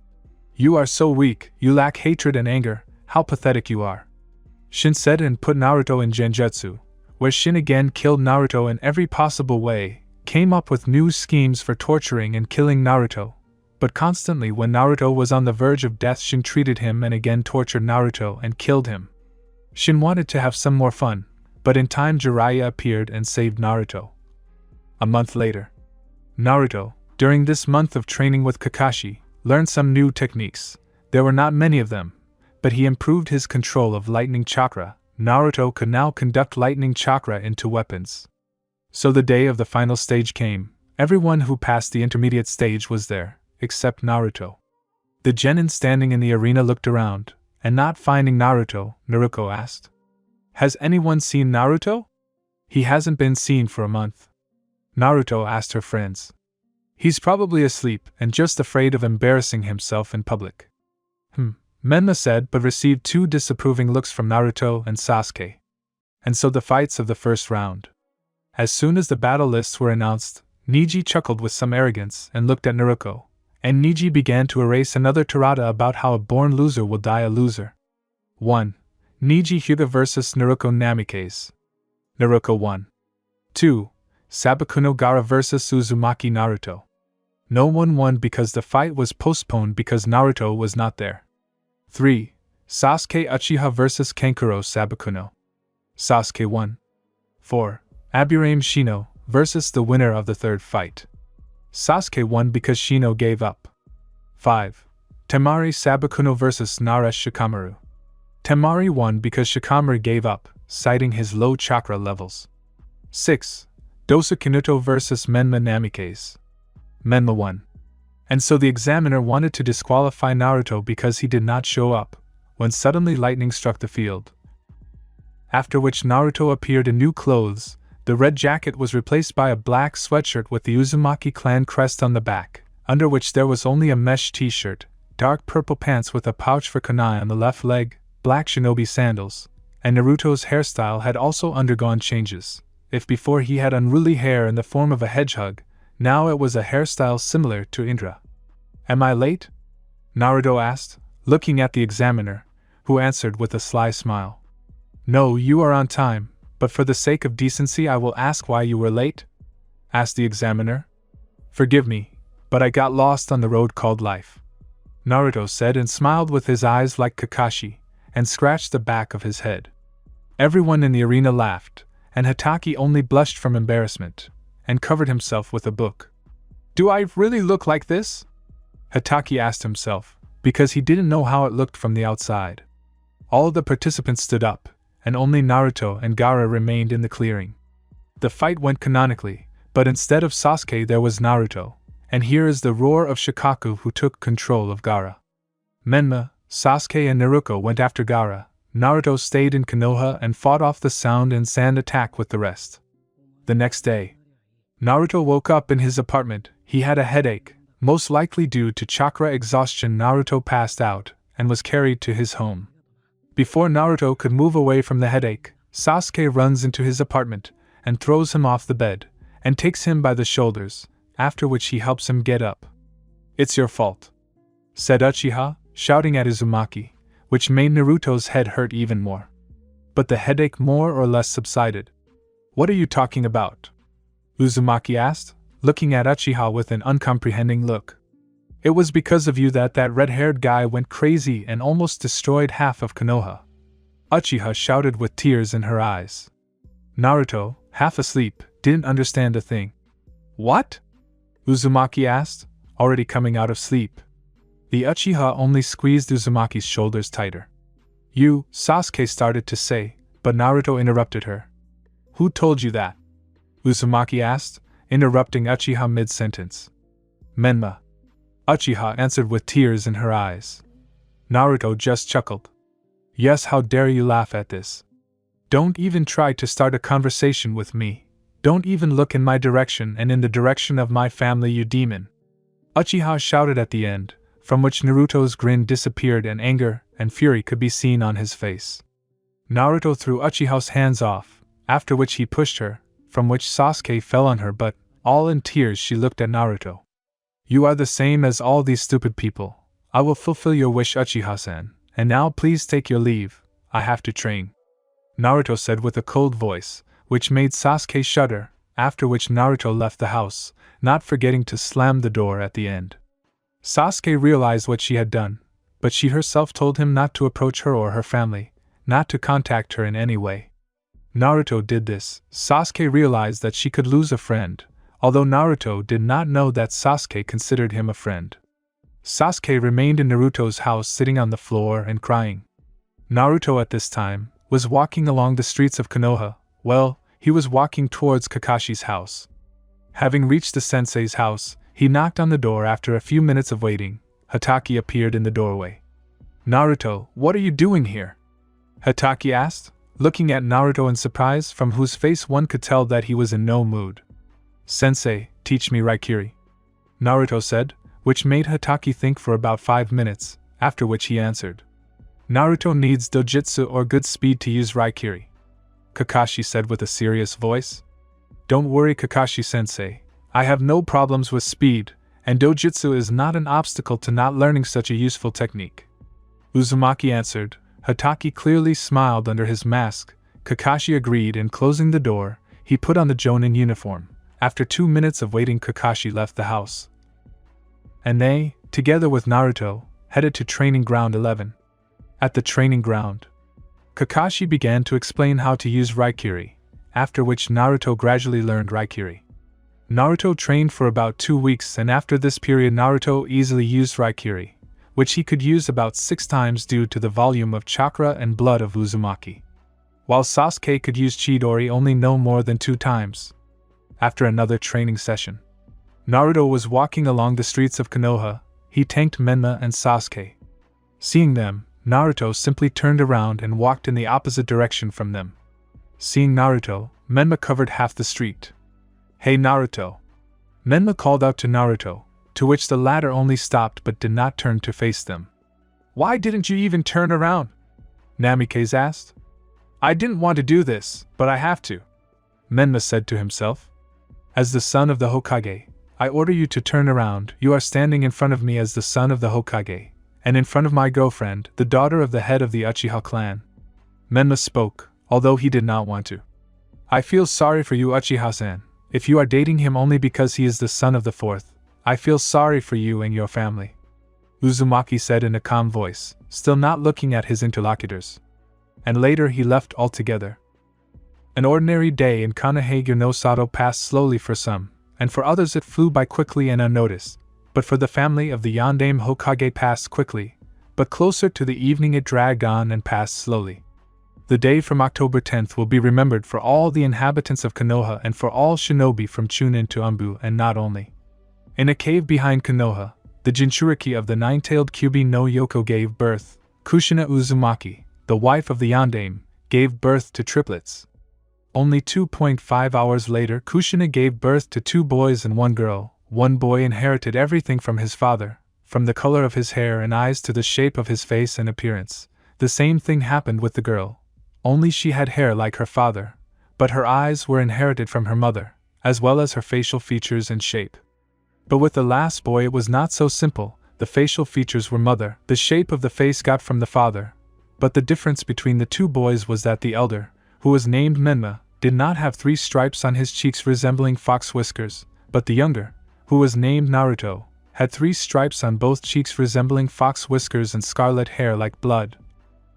You are so weak, you lack hatred and anger, how pathetic you are." Shin said and put Naruto in Genjutsu, where Shin again killed Naruto in every possible way, came up with new schemes for torturing and killing Naruto. But constantly when Naruto was on the verge of death Shin treated him and again tortured Naruto and killed him. Shin wanted to have some more fun, but in time Jiraiya appeared and saved Naruto. A month later, Naruto, during this month of training with Kakashi, learned some new techniques. There were not many of them, but he improved his control of lightning chakra. Naruto could now conduct lightning chakra into weapons. So the day of the final stage came. Everyone who passed the intermediate stage was there, except Naruto. The genin standing in the arena looked around, and not finding Naruto, Naruto asked, "Has anyone seen Naruto? He hasn't been seen for a month." Naruto asked her friends. "He's probably asleep and just afraid of embarrassing himself in public." Menma said, but received 2 disapproving looks from Naruto and Sasuke. And so the fights of the first round. As soon as the battle lists were announced, Niji chuckled with some arrogance and looked at Naruto, and Niji began to erase another tirada about how a born loser will die a loser. 1. Niji Hyuga vs Naruto Namikaze. Naruto won. 2. Sabakuno Gaara vs Uzumaki Naruto. No one won because the fight was postponed because Naruto was not there. 3. Sasuke Uchiha vs Kankuro Sabakuno. Sasuke won. 4. Aburame Shino vs the winner of the 3rd fight. Sasuke won because Shino gave up. 5. Temari Sabakuno vs Nara Shikamaru. Temari won because Shikamaru gave up, citing his low chakra levels. 6. Dosa Kinuto vs Menma Namikaze. Menma won. And so the examiner wanted to disqualify Naruto because he did not show up, when suddenly lightning struck the field. After which Naruto appeared in new clothes. The red jacket was replaced by a black sweatshirt with the Uzumaki clan crest on the back, under which there was only a mesh t-shirt, dark purple pants with a pouch for kunai on the left leg, black shinobi sandals, and Naruto's hairstyle had also undergone changes. If before he had unruly hair in the form of a hedgehog, now it was a hairstyle similar to Indra. Am I late? Naruto asked, looking at the examiner, who answered with a sly smile. No, you are on time, but for the sake of decency I will ask why you were late? Asked the examiner. Forgive me, but I got lost on the road called life, Naruto said and smiled with his eyes like Kakashi, and scratched the back of his head. Everyone in the arena laughed, and Hatake only blushed from embarrassment, and covered himself with a book. Do I really look like this? Hatake asked himself, because he didn't know how it looked from the outside. All the participants stood up, and only Naruto and Gaara remained in the clearing. The fight went canonically, but instead of Sasuke there was Naruto, and here is the roar of Shikaku who took control of Gaara. Menma, Sasuke and Naruto went after Gaara. Naruto stayed in Konoha and fought off the sound and sand attack with the rest. The next day, Naruto woke up in his apartment. He had a headache, most likely due to chakra exhaustion. Naruto passed out and was carried to his home. Before Naruto could move away from the headache, Sasuke runs into his apartment and throws him off the bed and takes him by the shoulders, after which he helps him get up. It's your fault, said Uchiha, shouting at Uzumaki, which made Naruto's head hurt even more. But the headache more or less subsided. What are you talking about? Uzumaki asked, looking at Uchiha with an uncomprehending look. It was because of you that red-haired guy went crazy and almost destroyed half of Konoha, Uchiha shouted with tears in her eyes. Naruto, half asleep, didn't understand a thing. What? Uzumaki asked, already coming out of sleep. The Uchiha only squeezed Uzumaki's shoulders tighter. You, Sasuke started to say, but Naruto interrupted her. Who told you that? Uzumaki asked, interrupting Uchiha mid-sentence. Menma, Uchiha answered with tears in her eyes. Naruto just chuckled. Yes, how dare you laugh at this? Don't even try to start a conversation with me. Don't even look in my direction and in the direction of my family, you demon. Uchiha shouted at the end, from which Naruto's grin disappeared and anger and fury could be seen on his face. Naruto threw Uchiha's hands off, after which he pushed her, from which Sasuke fell on her, but, all in tears, she looked at Naruto. You are the same as all these stupid people. I will fulfill your wish, Uchiha-san, and now please take your leave. I have to train, Naruto said with a cold voice, which made Sasuke shudder, after which Naruto left the house, not forgetting to slam the door at the end. Sasuke realized what she had done, but she herself told him not to approach her or her family, not to contact her in any way. Naruto did this. Sasuke realized that she could lose a friend, although Naruto did not know that Sasuke considered him a friend. Sasuke remained in Naruto's house sitting on the floor and crying. Naruto at this time was walking along the streets of Konoha. Well, he was walking towards Kakashi's house. Having reached the sensei's house, he knocked on the door. After a few minutes of waiting, Hatake appeared in the doorway. Naruto, what are you doing here? Hatake asked, looking at Naruto in surprise, from whose face one could tell that he was in no mood. Sensei, teach me Raikiri, Naruto said, which made Hatake think for about 5 minutes, after which he answered. Naruto needs dojutsu or good speed to use Raikiri, Kakashi said with a serious voice. Don't worry, Kakashi-sensei, I have no problems with speed, and dojutsu is not an obstacle to not learning such a useful technique, Uzumaki answered. Hatake clearly smiled under his mask. Kakashi agreed, and closing the door, he put on the Jonin uniform. After 2 minutes of waiting, Kakashi left the house. And they, together with Naruto, headed to Training Ground 11. At the training ground, Kakashi began to explain how to use Raikiri, after which Naruto gradually learned Raikiri. Naruto trained for about 2 weeks, and after this period Naruto easily used Raikiri, which he could use about 6 times due to the volume of chakra and blood of Uzumaki, while Sasuke could use Chidori only no more than 2 times. After another training session, Naruto was walking along the streets of Konoha. He tanked Menma and Sasuke. Seeing them, Naruto simply turned around and walked in the opposite direction from them. Seeing Naruto, Menma covered half the street. Hey Naruto! Menma called out to Naruto, to which the latter only stopped but did not turn to face them. Why didn't you even turn around? Namikaze asked. I didn't want to do this, but I have to, Menma said to himself. As the son of the Hokage, I order you to turn around. You are standing in front of me as the son of the Hokage, and in front of my girlfriend, the daughter of the head of the Uchiha clan. Menma spoke, although he did not want to. I feel sorry for you, Uchiha-san. If you are dating him only because he is the son of the fourth, I feel sorry for you and your family. Uzumaki said in a calm voice, still not looking at his interlocutors. And later he left altogether. An ordinary day in Kanehage no Sato passed slowly for some, and for others it flew by quickly and unnoticed, but for the family of the Yondaime Hokage passed quickly, but closer to the evening it dragged on and passed slowly. The day from October 10th will be remembered for all the inhabitants of Konoha and for all shinobi from Chunin to Anbu, and not only. In a cave behind Konoha, the Jinchuriki of the nine-tailed Kyubi no Yoko gave birth. Kushina Uzumaki, the wife of the Yondaime, gave birth to triplets. Only 2.5 hours later, Kushina gave birth to 2 boys and 1 girl. One boy inherited everything from his father, from the color of his hair and eyes to the shape of his face and appearance. The same thing happened with the girl. Only she had hair like her father, but her eyes were inherited from her mother, as well as her facial features and shape. But with the last boy it was not so simple. The facial features were mother, the shape of the face got from the father. But the difference between the 2 boys was that the elder, who was named Menma, did not have 3 stripes on his cheeks resembling fox whiskers, but the younger, who was named Naruto, had 3 stripes on both cheeks resembling fox whiskers and scarlet hair like blood.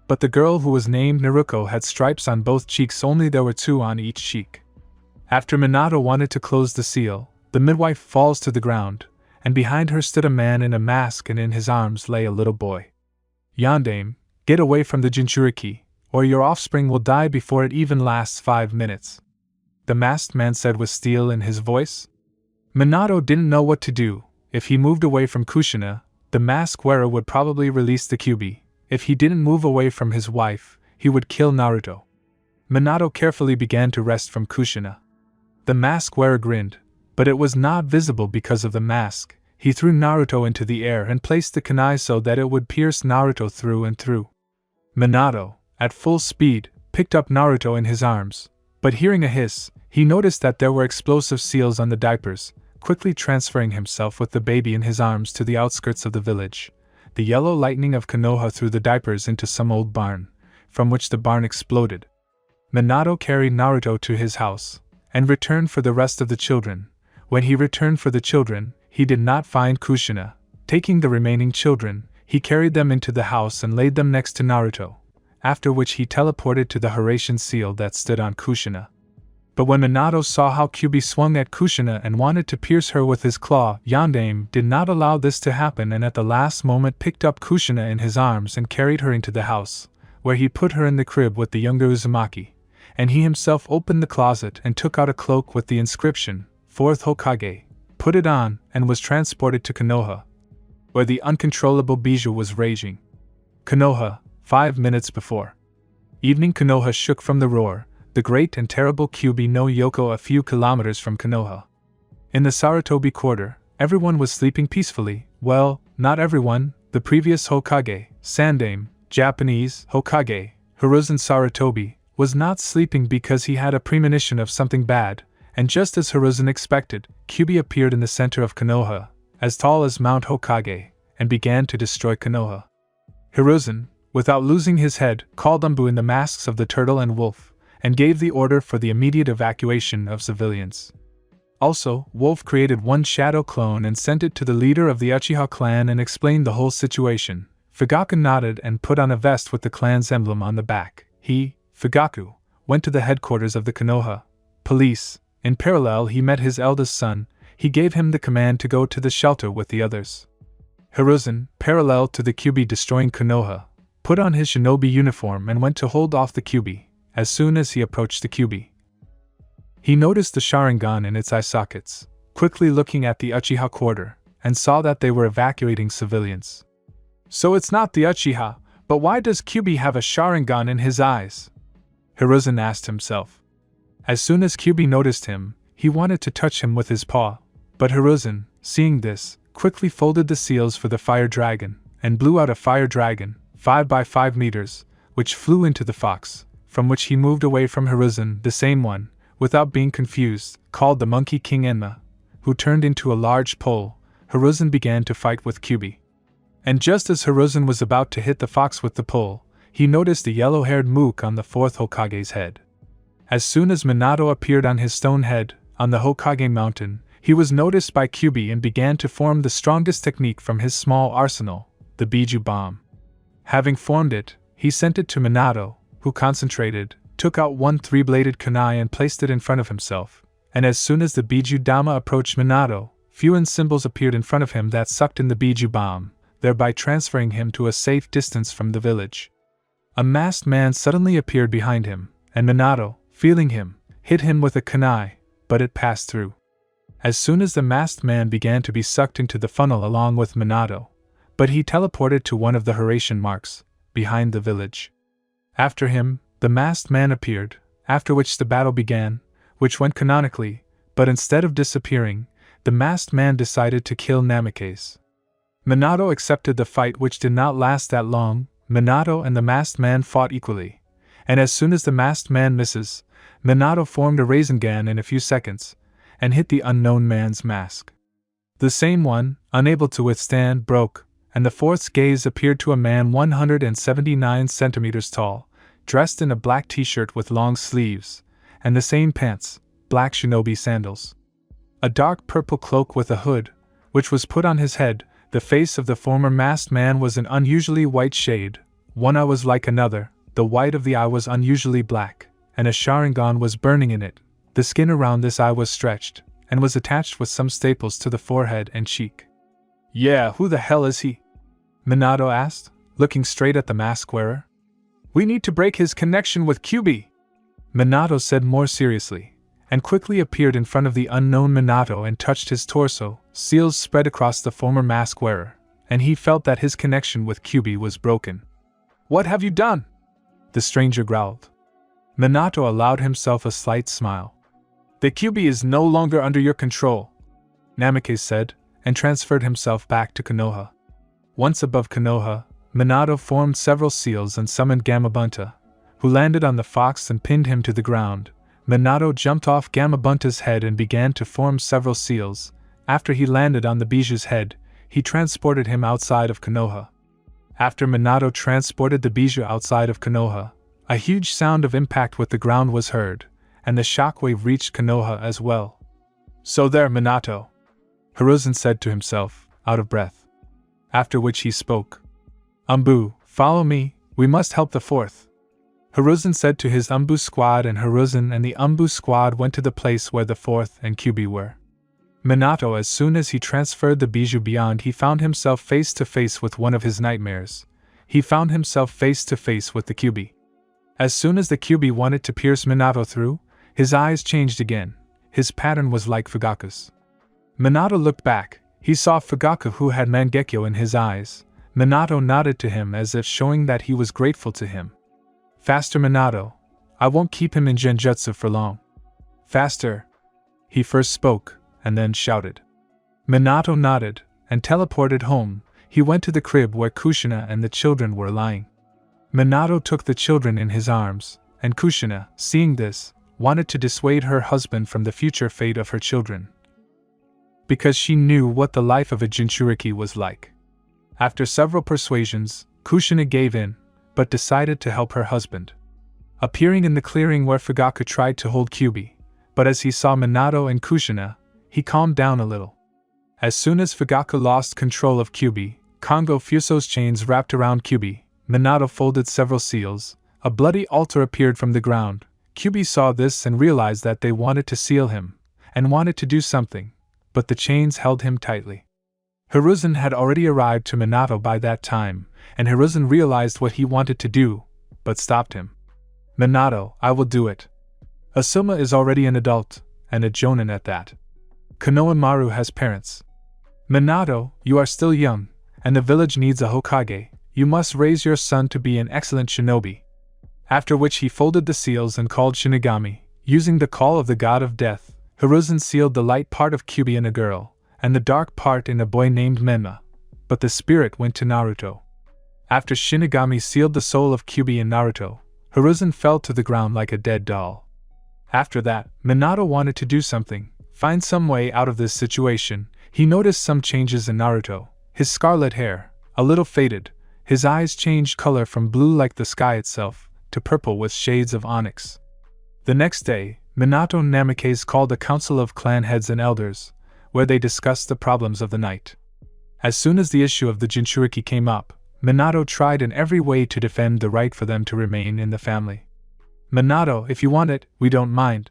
But the girl who was named Naruko had stripes on both cheeks, only there were 2 on each cheek. After Minato wanted to close the seal, the midwife falls to the ground, and behind her stood a man in a mask and in his arms lay a little boy. Yondaime, get away from the Jinchuriki, or your offspring will die before it even lasts 5 minutes. The masked man said with steel in his voice. Minato didn't know what to do. If he moved away from Kushina, the mask wearer would probably release the Kyubi. If he didn't move away from his wife, he would kill Naruto. Minato carefully began to wrest from Kushina. The mask wearer grinned, but it was not visible because of the mask. He threw Naruto into the air and placed the kunai so that it would pierce Naruto through and through. Minato, at full speed, picked up Naruto in his arms, but hearing a hiss, he noticed that there were explosive seals on the diapers. Quickly transferring himself with the baby in his arms to the outskirts of the village, the yellow lightning of Konoha threw the diapers into some old barn, from which the barn exploded. Minato carried Naruto to his house, and returned for the rest of the children. When he returned for the children, he did not find Kushina. Taking the remaining children, he carried them into the house and laid them next to Naruto, after which he teleported to the Horatian seal that stood on Kushina. But when Minato saw how Kyubi swung at Kushina and wanted to pierce her with his claw, Yondaime did not allow this to happen and at the last moment picked up Kushina in his arms and carried her into the house, where he put her in the crib with the younger Uzumaki, and he himself opened the closet and took out a cloak with the inscription, 4th Hokage, put it on, and was transported to Konoha, where the uncontrollable bijou was raging. Konoha, 5 minutes before. Evening. Konoha shook from the roar, the great and terrible Kyubi no Yoko a few kilometers from Konoha. In the Sarutobi quarter, everyone was sleeping peacefully. Well, not everyone. The previous Hokage, Sandaime, Japanese Hokage, Hiruzen Sarutobi, was not sleeping because he had a premonition of something bad, and just as Hiruzen expected, Kyubi appeared in the center of Konoha, as tall as Mount Hokage, and began to destroy Konoha. Hiruzen, without losing his head, called Anbu in the masks of the turtle and wolf, and gave the order for the immediate evacuation of civilians. Also, Wolf created one shadow clone and sent it to the leader of the Uchiha clan and explained the whole situation. Fugaku nodded and put on a vest with the clan's emblem on the back. He, Fugaku, went to the headquarters of the Konoha police. In parallel he met his eldest son. He gave him the command to go to the shelter with the others. Hiruzen, parallel to the Kyubi destroying Konoha, put on his shinobi uniform and went to hold off the Kyubi. As soon as he approached the Kyubi, he noticed the Sharingan in its eye sockets, quickly looking at the Uchiha quarter, and saw that they were evacuating civilians. So it's not the Uchiha, but why does Kyubi have a Sharingan in his eyes? Hiruzen asked himself. As soon as Kyubi noticed him, he wanted to touch him with his paw, but Hiruzen, seeing this, quickly folded the seals for the fire dragon, and blew out a fire dragon, 5 by 5 meters, which flew into the fox, from which he moved away from Hiruzen, the same one, without being confused, called the Monkey King Enma, who turned into a large pole, Hiruzen began to fight with Kyubi. And just as Hiruzen was about to hit the fox with the pole, he noticed a yellow-haired mook on the fourth Hokage's head. As soon as Minato appeared on his stone head, on the Hokage mountain, he was noticed by Kyubi and began to form the strongest technique from his small arsenal, the Biju bomb. Having formed it, he sent it to Minato, who concentrated, took out one three-bladed kunai and placed it in front of himself, and as soon as the Biju Dama approached Minato, Fuin symbols appeared in front of him that sucked in the Biju bomb, thereby transferring him to a safe distance from the village. A masked man suddenly appeared behind him, and Minato, feeling him, hit him with a kunai, but it passed through. As soon as the masked man began to be sucked into the funnel along with Minato, but he teleported to one of the Horatian marks, behind the village. After him, the masked man appeared, after which the battle began, which went canonically, but instead of disappearing, the masked man decided to kill Namikaze. Minato accepted the fight, which did not last that long. Minato and the masked man fought equally, and as soon as the masked man misses, Minato formed a Rasengan in a few seconds, and hit the unknown man's mask. The same one, unable to withstand, broke, and the fourth's gaze appeared to a man 179 centimeters tall, dressed in a black t-shirt with long sleeves, and the same pants, black shinobi sandals. A dark purple cloak with a hood, which was put on his head. The face of the former masked man was an unusually white shade, one eye was like another, the white of the eye was unusually black, and a Sharingan was burning in it. The skin around this eye was stretched, and was attached with some staples to the forehead and cheek. "Yeah, who the hell is he?" Minato asked, looking straight at the mask wearer. "We need to break his connection with Kyubi," Minato said more seriously, and quickly appeared in front of the unknown Minato and touched his torso. Seals spread across the former mask wearer, and he felt that his connection with Kyubi was broken. "What have you done?" the stranger growled. Minato allowed himself a slight smile. "The Kyubi is no longer under your control," Namikaze said, and transferred himself back to Konoha. Once above Konoha, Minato formed several seals and summoned Gamabunta, who landed on the fox and pinned him to the ground. Minato jumped off Gamabunta's head and began to form several seals. After he landed on the Biju's head, he transported him outside of Konoha. After Minato transported the Biju outside of Konoha, a huge sound of impact with the ground was heard, and the shockwave reached Konoha as well. "So there, Minato," Hiruzen said to himself, out of breath. After which he spoke. "Umbu, follow me, we must help the fourth." Hiruzen said to his Umbu squad, and Hiruzen and the Umbu squad went to the place where the fourth and Kyubi were. Minato, as soon as he transferred the Biju beyond, he found himself face to face with one of his nightmares. He found himself face to face with the Kyubi. As soon as the Kyubi wanted to pierce Minato through, his eyes changed again. His pattern was like Fugaku's. Minato looked back. He saw Fugaku, who had Mangekyo in his eyes. Minato nodded to him as if showing that he was grateful to him. "Faster, Minato. I won't keep him in Genjutsu for long." "Faster!" He first spoke, and then shouted. Minato nodded, and teleported home. He went to the crib where Kushina and the children were lying. Minato took the children in his arms, and Kushina, seeing this, wanted to dissuade her husband from the future fate of her children, because she knew what the life of a Jinchuriki was like. After several persuasions, Kushina gave in, but decided to help her husband. Appearing in the clearing where Fugaku tried to hold Kyubi, but as he saw Minato and Kushina, he calmed down a little. As soon as Fugaku lost control of Kyubi, Kongo Fuso's chains wrapped around Kyubi. Minato folded several seals. A bloody altar appeared from the ground. Kyubi saw this and realized that they wanted to seal him, and wanted to do something, but the chains held him tightly. Hiruzen had already arrived to Minato by that time, and Hiruzen realized what he wanted to do, but stopped him. "Minato, I will do it. Asuma is already an adult, and a jonin at that. Konohamaru has parents. Minato, you are still young, and the village needs a Hokage. You must raise your son to be an excellent shinobi." After which he folded the seals and called Shinigami. Using the call of the god of death, Hiruzen sealed the light part of Kyubi in a girl, and the dark part in a boy named Menma, but the spirit went to Naruto. After Shinigami sealed the soul of Kyubi in Naruto, Hiruzen fell to the ground like a dead doll. After that, Minato wanted to do something, find some way out of this situation. He noticed some changes in Naruto. His scarlet hair, a little faded, his eyes changed color from blue like the sky itself, to purple with shades of onyx. The next day, Minato and Namikaze called a council of clan heads and elders, where they discussed the problems of the night. As soon as the issue of the Jinchuriki came up, Minato tried in every way to defend the right for them to remain in the family. Minato, if you want it, we don't mind.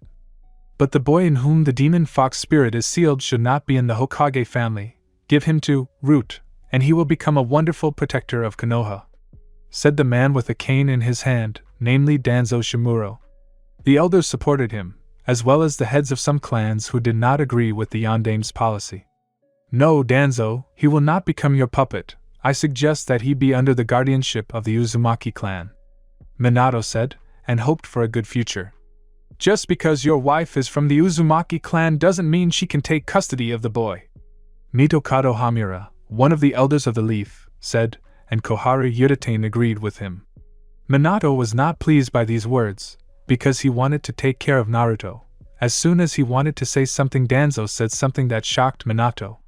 But the boy in whom the demon fox spirit is sealed should not be in the Hokage family. Give him to Root, and he will become a wonderful protector of Konoha," said the man with a cane in his hand, namely Danzo Shimuro. The elders supported him, as well as the heads of some clans who did not agree with the Yandame's policy. "No, Danzo, he will not become your puppet. I suggest that he be under the guardianship of the Uzumaki clan," Minato said, and hoped for a good future. "Just because your wife is from the Uzumaki clan doesn't mean she can take custody of the boy," Mitokado Hamura, one of the elders of the Leaf, said, and Koharu Yuditane agreed with him. Minato was not pleased by these words, because he wanted to take care of Naruto. As soon as he wanted to say something, Danzo said something that shocked Minato.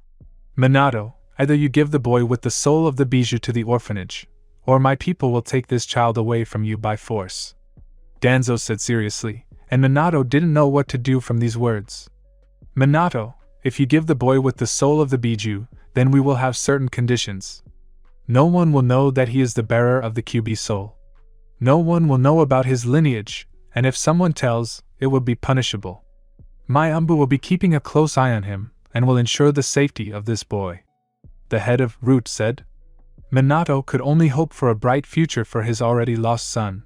"Minato, either you give the boy with the soul of the bijou to the orphanage, or my people will take this child away from you by force," Danzo said seriously, and Minato didn't know what to do from these words. "Minato, if you give the boy with the soul of the bijou, then we will have certain conditions. No one will know that he is the bearer of the QB soul. No one will know about his lineage, and if someone tells, it will be punishable. My Umbu will be keeping a close eye on him, and will ensure the safety of this boy," the head of Root said. Minato could only hope for a bright future for his already lost son.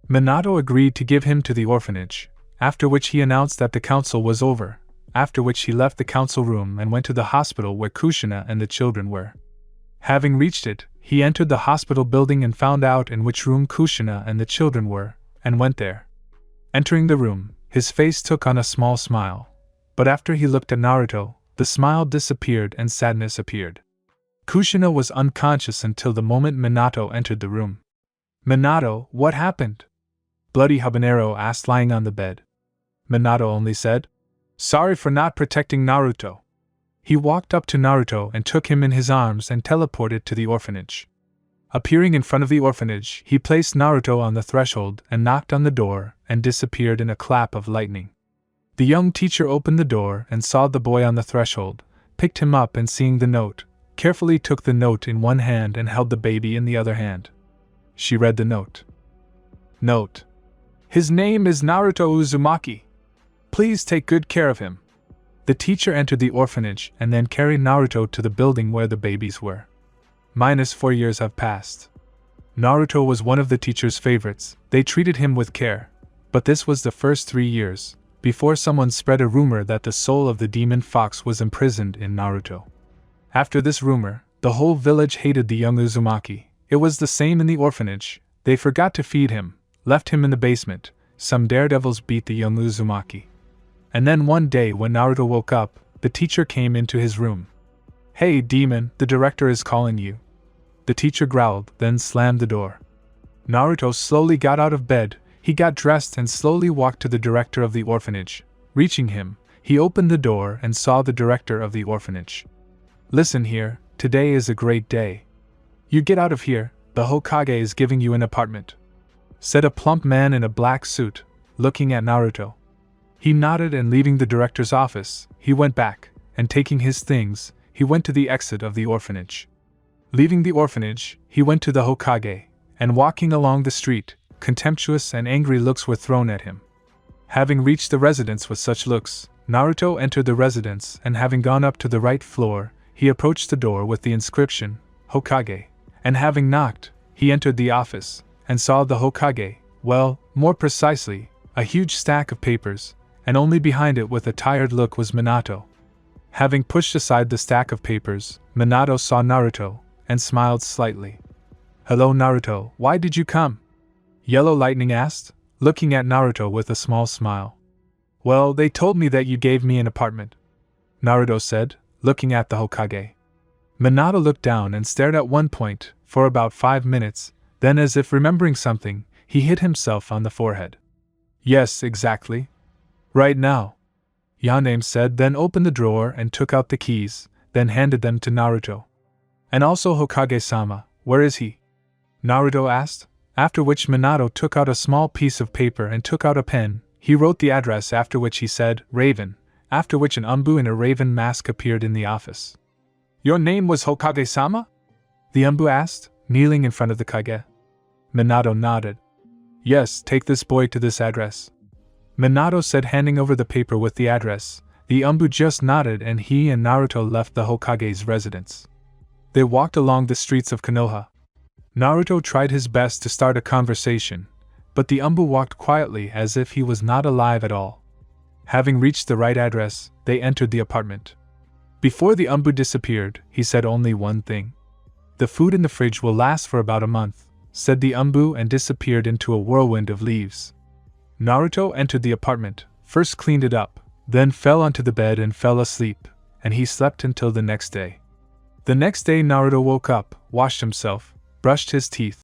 Minato agreed to give him to the orphanage, after which he announced that the council was over, after which he left the council room and went to the hospital where Kushina and the children were. Having reached it, he entered the hospital building and found out in which room Kushina and the children were, and went there. Entering the room, his face took on a small smile, but after he looked at Naruto, the smile disappeared and sadness appeared. Kushina was unconscious until the moment Minato entered the room. "Minato, what happened?" Bloody Habanero asked, lying on the bed. Minato only said, "Sorry for not protecting Naruto." He walked up to Naruto and took him in his arms and teleported to the orphanage. Appearing in front of the orphanage, he placed Naruto on the threshold and knocked on the door and disappeared in a clap of lightning. The young teacher opened the door and saw the boy on the threshold, picked him up and seeing the note, carefully took the note in one hand and held the baby in the other hand. She read the note. Note: "His name is Naruto Uzumaki. Please take good care of him." The teacher entered the orphanage and then carried Naruto to the building where the babies were. -4 years have passed. Naruto was one of the teacher's favorites. They treated him with care. But this was the first 3 years, before someone spread a rumor that the soul of the demon fox was imprisoned in Naruto. After this rumor, the whole village hated the young Uzumaki. It was the same in the orphanage. They forgot to feed him, left him in the basement. Some daredevils beat the young Uzumaki. And then one day when Naruto woke up, the teacher came into his room. "Hey, demon, the director is calling you." The teacher growled, then slammed the door. Naruto slowly got out of bed. He got dressed and slowly walked to the director of the orphanage. Reaching him, he opened the door and saw the director of the orphanage. "Listen here, today is a great day. You get out of here, the Hokage is giving you an apartment," said a plump man in a black suit, looking at Naruto. He nodded and leaving the director's office, he went back, and taking his things, he went to the exit of the orphanage. Leaving the orphanage, he went to the Hokage, and walking along the street, contemptuous and angry looks were thrown at him. Having reached the residence with such looks, Naruto entered the residence and having gone up to the right floor, he approached the door with the inscription, Hokage, and having knocked, he entered the office, and saw the Hokage, well, more precisely, a huge stack of papers, and only behind it with a tired look was Minato. Having pushed aside the stack of papers, Minato saw Naruto, and smiled slightly. "Hello Naruto, why did you come?" Yellow Lightning asked, looking at Naruto with a small smile. "Well, they told me that you gave me an apartment," Naruto said, looking at the Hokage. Minato looked down and stared at one point, for about 5 minutes, then as if remembering something, he hit himself on the forehead. "Yes, exactly. Right now, Yaname said, then opened the drawer and took out the keys, then handed them to Naruto. And also Hokage-sama, where is he? Naruto asked, after which Minato took out a small piece of paper and took out a pen. He wrote the address, after which he said, Raven, after which an Umbu in a raven mask appeared in the office. Your name was Hokage-sama? The Umbu asked, kneeling in front of the Kage. Minato nodded. Yes, take this boy to this address. Minato said, handing over the paper with the address. The Umbu just nodded and he and Naruto left the Hokage's residence. They walked along the streets of Konoha. Naruto tried his best to start a conversation, but the Umbu walked quietly as if he was not alive at all. Having reached the right address, they entered the apartment. Before the Umbu disappeared, he said only one thing. The food in the fridge will last for about a month, said the Umbu, and disappeared into a whirlwind of leaves. Naruto entered the apartment, first cleaned it up, then fell onto the bed and fell asleep, and he slept until the next day. The next day Naruto woke up, washed himself, brushed his teeth,